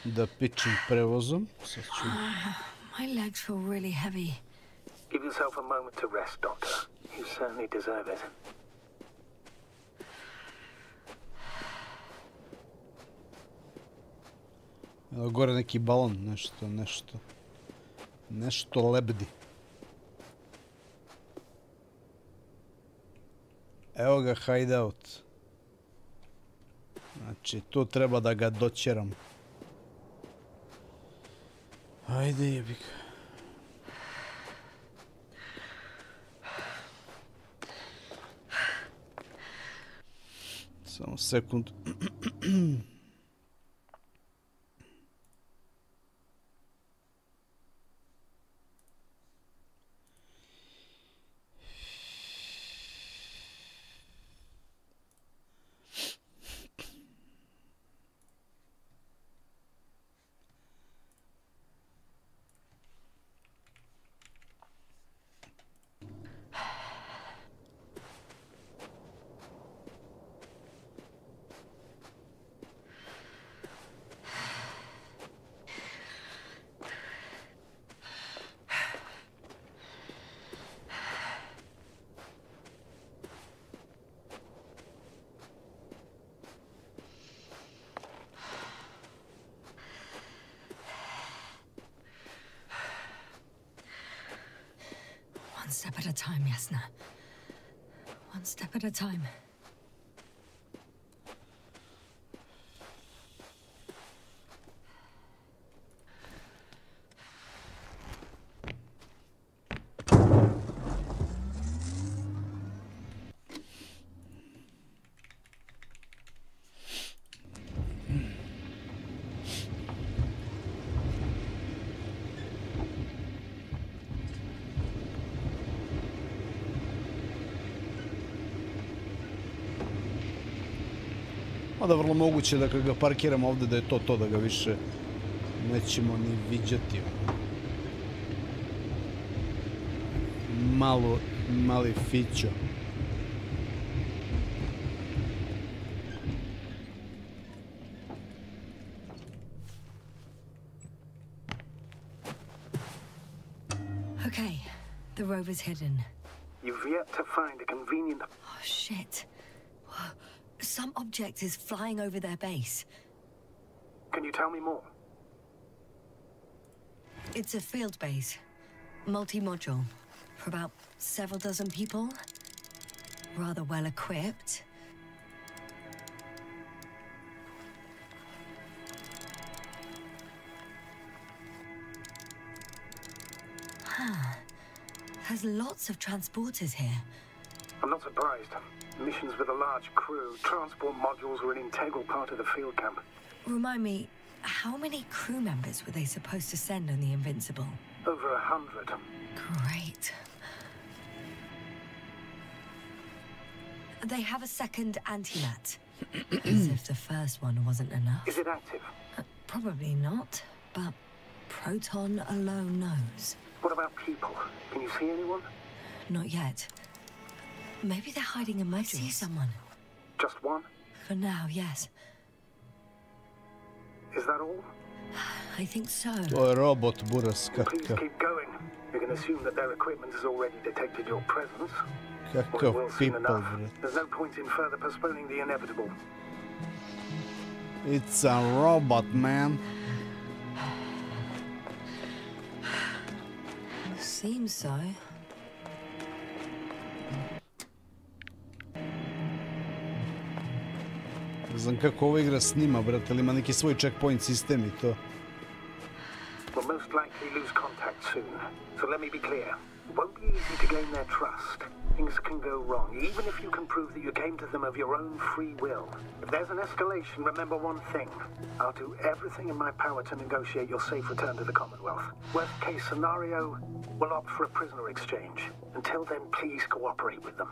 da pičim prevozom. Sad ću... My legs feel really heavy. Give yourself a moment to rest, Doctor. You certainly deserve it. Evo gore neki balon, nešto lebdi. Evo ga hideout. Znači, tu treba da ga doćeram. Ajde, jebi ga. Samo sekund. One step at a time, Yasna. One step at a time. Mada vrlo moguće da kad ga parkiramo ovdje da je to da ga više nećemo ni viđati. Mali fićo. Okay, the rover's hidden. You've yet to find a convenient... Oh, shit. Some object is flying over their base. Can you tell me more? It's a field base. Multi-module. For about several dozen people. Rather well equipped. Huh. There's lots of transporters here. I'm not surprised. Missions with a large crew, transport modules were an integral part of the field camp. Remind me, how many crew members were they supposed to send on the Invincible? Over 100. Great. They have a second anti-mat. As if the first one wasn't enough. Is it active? Probably not, but Proton alone knows. What about people? Can you see anyone? Not yet. Maybe they're hiding in modules. I see someone. Just one? For now, yes. Is that all? I think so. To je robot, buras, Please keep going. You can assume that their equipment has already detected your presence. Kakav people, bre. There's no point in further postponing the inevitable. It's a robot, man. Seems so. Ne znam kako ova igra snima, brate, ali ima neki svoj checkpoint sistem I to. We'll most likely lose contact soon. So let me be clear. It won't be easy to gain their trust. Things can go wrong, even if you can prove that you came to them of your own free will. If there's an escalation, remember one thing. I'll do everything in my power to negotiate your safe return to the Commonwealth. Worst case scenario, we'll opt for a prisoner exchange. Until then, please cooperate with them.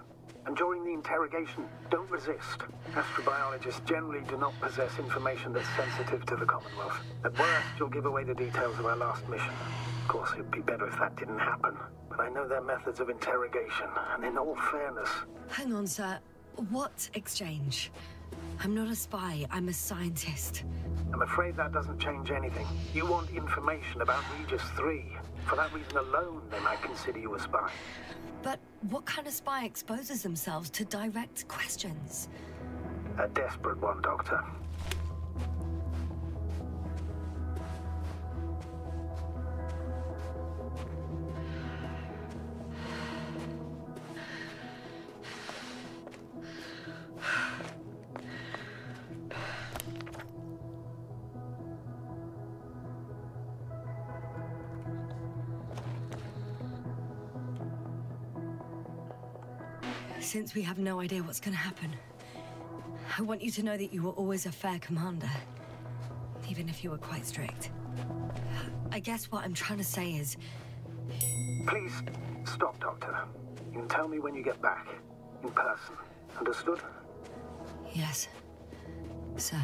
And during the interrogation, don't resist. Astrobiologists generally do not possess information that's sensitive to the Commonwealth. At worst, you'll give away the details of our last mission. Of course, it'd be better if that didn't happen. But I know their methods of interrogation, and in all fairness... Hang on, sir. What exchange? I'm not a spy, I'm a scientist. I'm afraid that doesn't change anything. You want information about Regis 3. For that reason alone, they might consider you a spy. But what kind of spy exposes themselves to direct questions? A desperate one, Doctor. Since we have no idea what's gonna happen, I want you to know that you were always a fair commander, even if you were quite strict. I guess what I'm trying to say is... Please, stop, Doctor. You can tell me when you get back. In person. Understood? Yes, sir.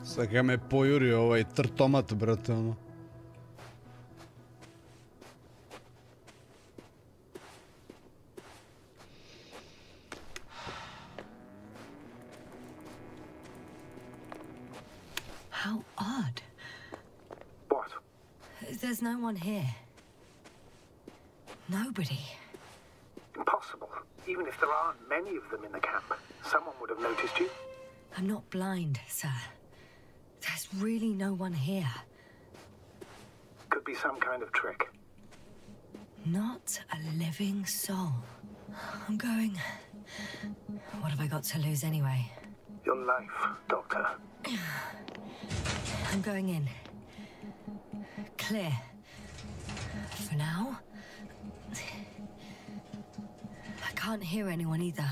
Sad ga me pojurio ovaj trtomat, brate, ono. How odd. What? There's no one here. Nobody. Impossible. Even if there aren't many of them in the camp, someone would have noticed you. I'm not blind, sir. There's really no one here. Could be some kind of trick. Not a living soul. I'm going... What have I got to lose anyway? Your life, Doctor. I'm going in. Clear. For now. I can't hear anyone either.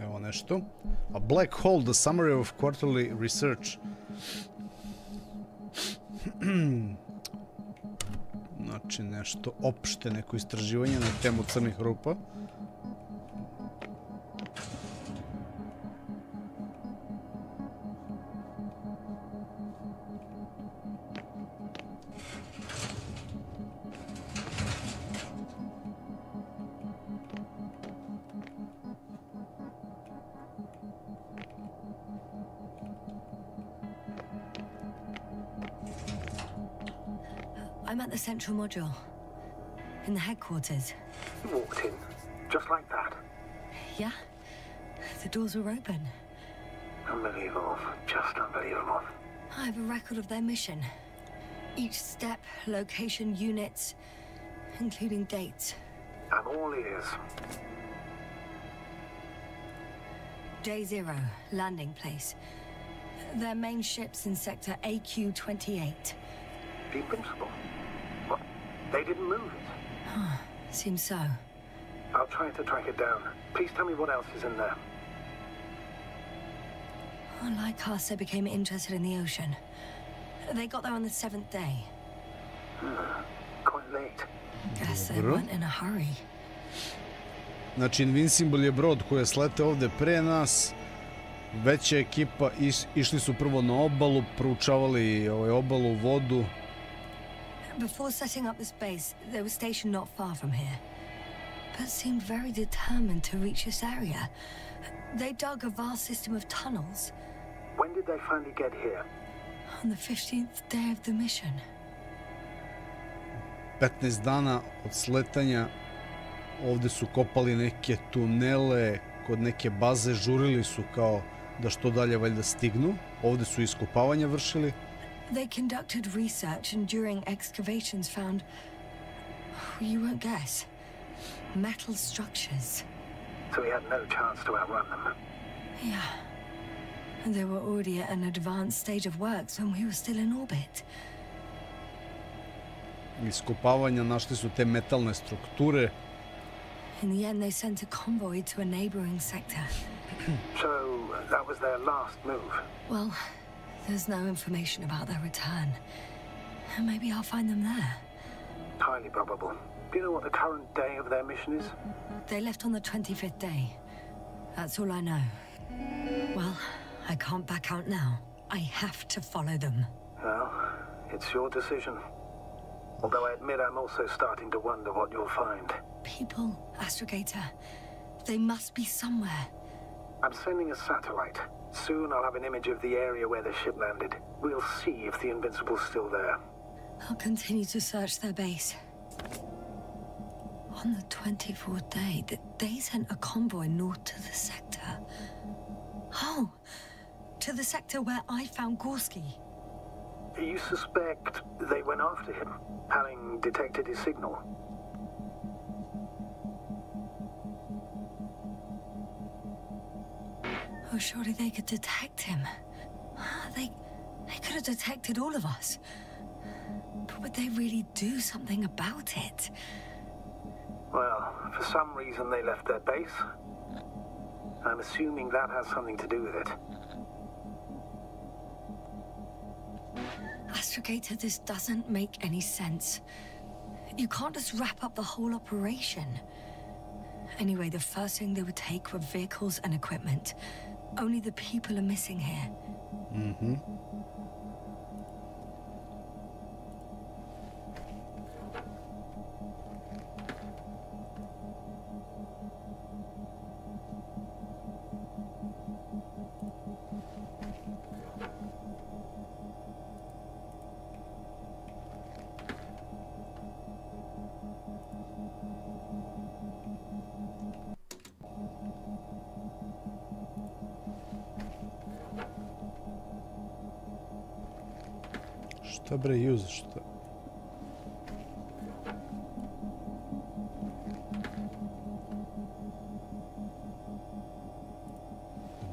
Evo nešto. A black hole, the summary of quarterly research. Znači nešto opšte, neko istraživanje na temu crnih rupa. I'm at the central module. In the headquarters. You walked in, just like that. Yeah? The doors were open. Unbelievable. Just unbelievable. I have a record of their mission. Each step, location, units, including dates. I'm all ears. Day 0, landing place. Their main ship's in sector AQ-28. The Invincible? What? They didn't move it? Seems so. I'll try to track it down. Please tell me what else is in there. Lycars said became interested in the ocean. They got there on the 7th day. Quite late. Guess they weren't in a hurry. Znači, Invincible je brod koji je sleteo ovde pre nas. Veća ekipa išli su prvo na obalu, proučavali obalu, vodu. Before setting up this base, they were stationed not far from here, but seemed very determined to reach this area. They dug a vast system of tunnels. When did they finally get here? On the 15th day of the mission. 15 dana od sletanja ovde su kopali neke tunele, kod neke baze žurili su kao da što dalje valjda stignu. Ovde su iskopavanja vršili. They conducted research and during excavations found, you won't guess, metal structures. So we had no chance to outrun them. Yeah. And they were already at an advanced stage of works when we were still in orbit. iskopavanja našli su te metalne strukture. In the end, they sent a convoy to a neighboring sector. So, that was their last move? Well, there's no information about their return. Maybe I'll find them there. Highly probable. Do you know what the current day of their mission is? They left on the 25th day. That's all I know. Well, I can't back out now. I have to follow them. Well, it's your decision. Although I admit I'm also starting to wonder what you'll find. People, Astrogator. They must be somewhere. I'm sending a satellite. Soon I'll have an image of the area where the ship landed. We'll see if the Invincible's still there. I'll continue to search their base. On the 24th day, they sent a convoy north to the sector. Oh, to the sector where I found Gorski. You suspect they went after him, having detected his signal? Oh, surely they could detect him. They could have detected all of us. But would they really do something about it? Well, for some reason they left their base. I'm assuming that has something to do with it. Astrogator, this doesn't make any sense. You can't just wrap up the whole operation. Anyway, the first thing they would take were vehicles and equipment. Only the people are missing here. Mm-hmm. Šta bre, use, šta?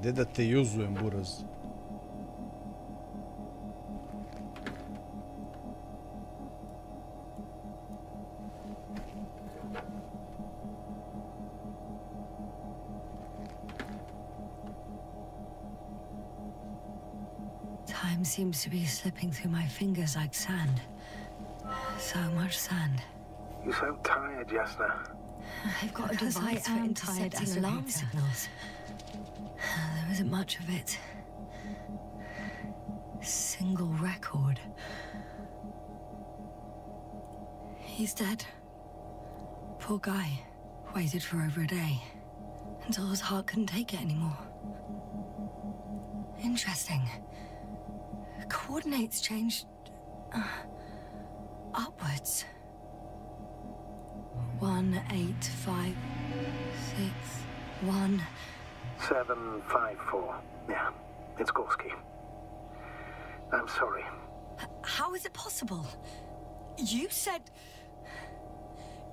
Gde da te juzujem, buraz? Time seems to be slipping through my fingers like sand. So much sand. You sound tired, Jasna. I've got a device for intercepting alarm signals. There isn't much of it. Single record. He's dead. Poor guy. Waited for over a day. Until his heart couldn't take it anymore. Interesting. Coordinates changed... upwards. 1, 8, 5, 6, 1... 7, 5, 4. Yeah, it's Gorski. I'm sorry. How is it possible? You said...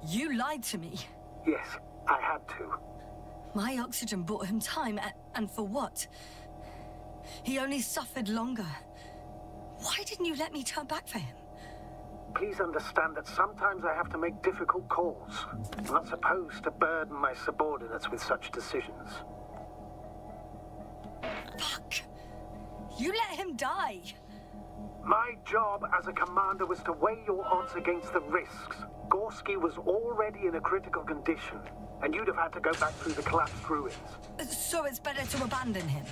You lied to me. Yes, I had to. My oxygen bought him time, and for what? He only suffered longer. Why didn't you let me turn back for him? Please understand that sometimes I have to make difficult calls. I'm not supposed to burden my subordinates with such decisions. Fuck! You let him die! My job as a commander was to weigh your odds against the risks. Gorski was already in a critical condition, and you'd have had to go back through the collapsed ruins. So it's better to abandon him?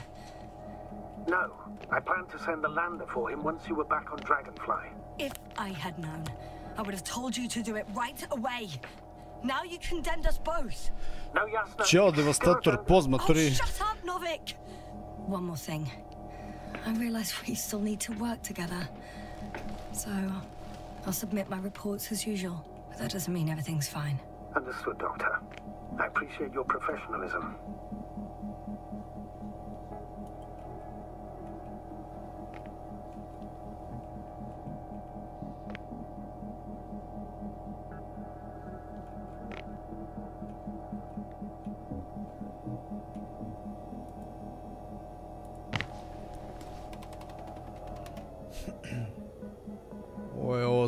No. I planned to send the lander for him once you were back on Dragonfly. If I had known, I would have told you to do it right away. Now you condemned us both. No, Jasna. Ćao, devastator, pozmatori. Oh, shut up, Novik! One more thing. I realize we still need to work together. So, I'll submit my reports as usual. But that doesn't mean everything's fine. Understood, Doctor. I appreciate your professionalism.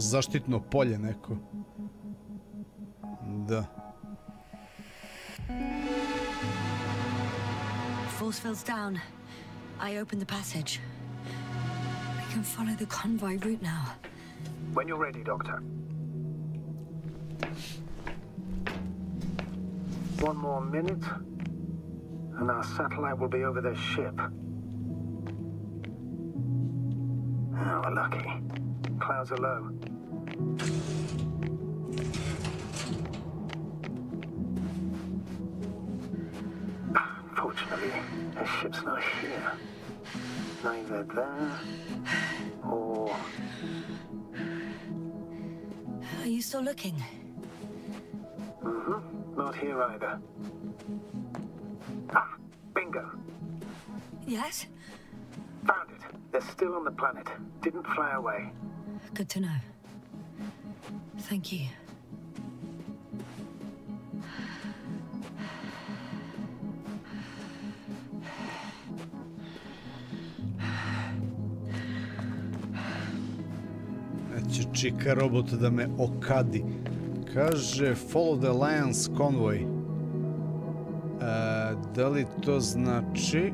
zaštitno polje neko. Da. Force field's down. I opened the passage. We can follow the convoy route now. When you're ready, Doctor. One more minute, and our satellite will be over their ship. Oh, we're lucky. Clouds are low. Fortunately, their ship's not here. Neither there or... Are you still looking? Not here either. Ah, bingo. Yes? Found it. They're still on the planet. Didn't fly away. Good to know. Thank you. Neće čika robot da me okadi. Kaže follow the Alliance convoy. Da li to znači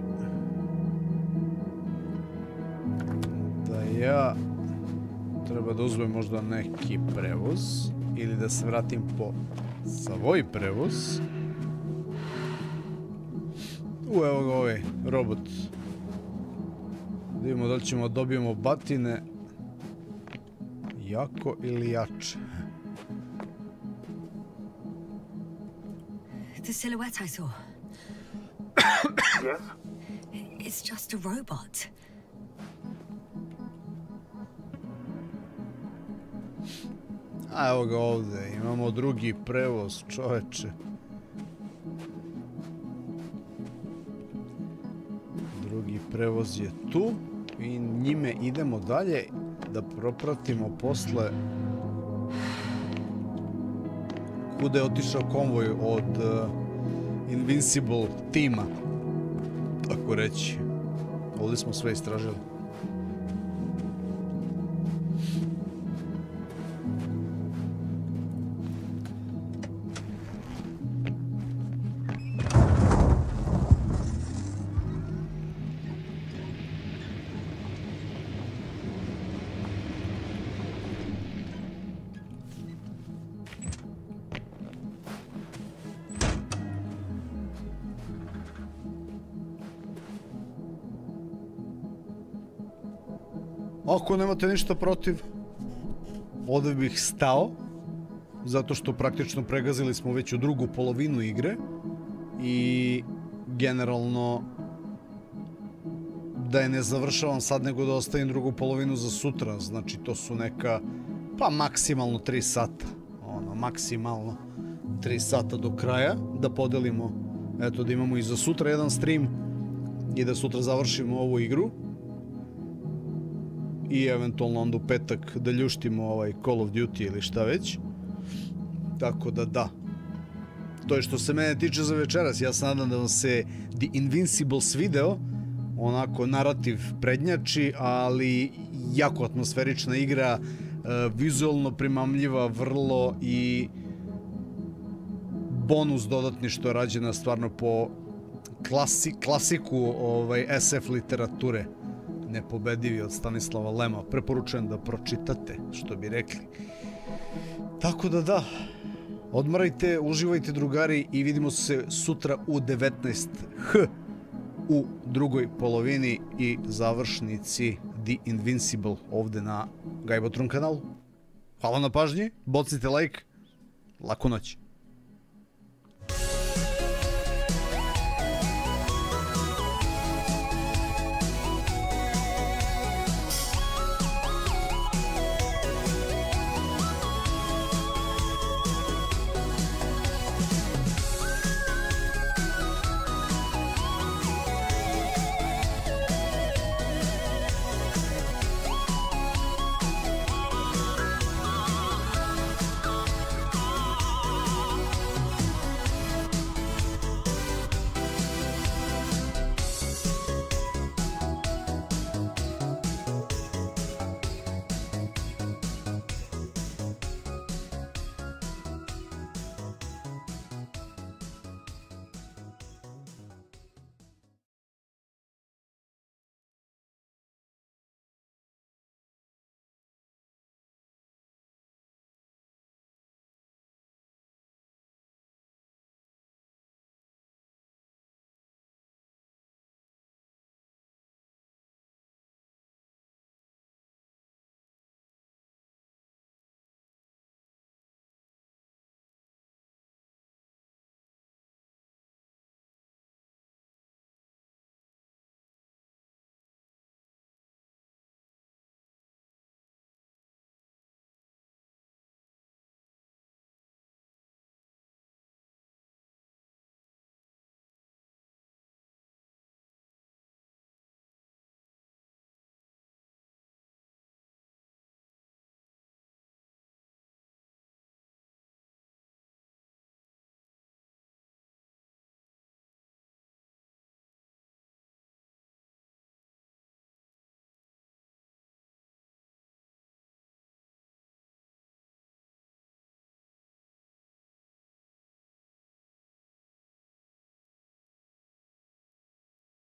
da ja treba da uzmem možda neki prevoz ili da se vratim po svoj prevoz? Evo ga ovaj robot. Da vidimo da li ćemo dobijemo batine jako ili jače. The silhouette I saw. Yes? It's just a robot. A evo ga ovde, imamo drugi prevoz, čoveče. Drugi prevoz je tu i njime idemo dalje da propratimo posle kuda je otišao konvoj od Invincible tima, tako reći. Ovdje smo sve istražili. Ako nemate ništa protiv, ovdje bih stao, zato što praktično pregazili smo već u drugu polovinu igre i generalno da je ne završavam sad nego da ostavim drugu polovinu za sutra, znači to su neka, pa maksimalno 3 sata, maksimalno 3 sata do kraja, da podelimo, eto da imamo i za sutra jedan stream i da sutra završimo ovu igru. I eventualno onda u petak da ljuštimo ovaj Call of Duty ili šta već. Tako da da. To je što se mene tiče za večeras. Ja se nadam da vam se The Invincible svideo. Onako narativ prednjači, ali jako atmosferična igra. Vizualno primamljiva vrlo i bonus dodatni što je rađena stvarno po klasiku SF literature. Nepobedivi od Stanislava Lema. Preporučujem da pročitate, što bi rekli. Tako da da, odmarajte, uživajte drugari i vidimo se sutra u 19h u drugoj polovini i završnici The Invincible ovde na Gajbotron kanalu. Hvala na pažnji, bocnite like, laku noć.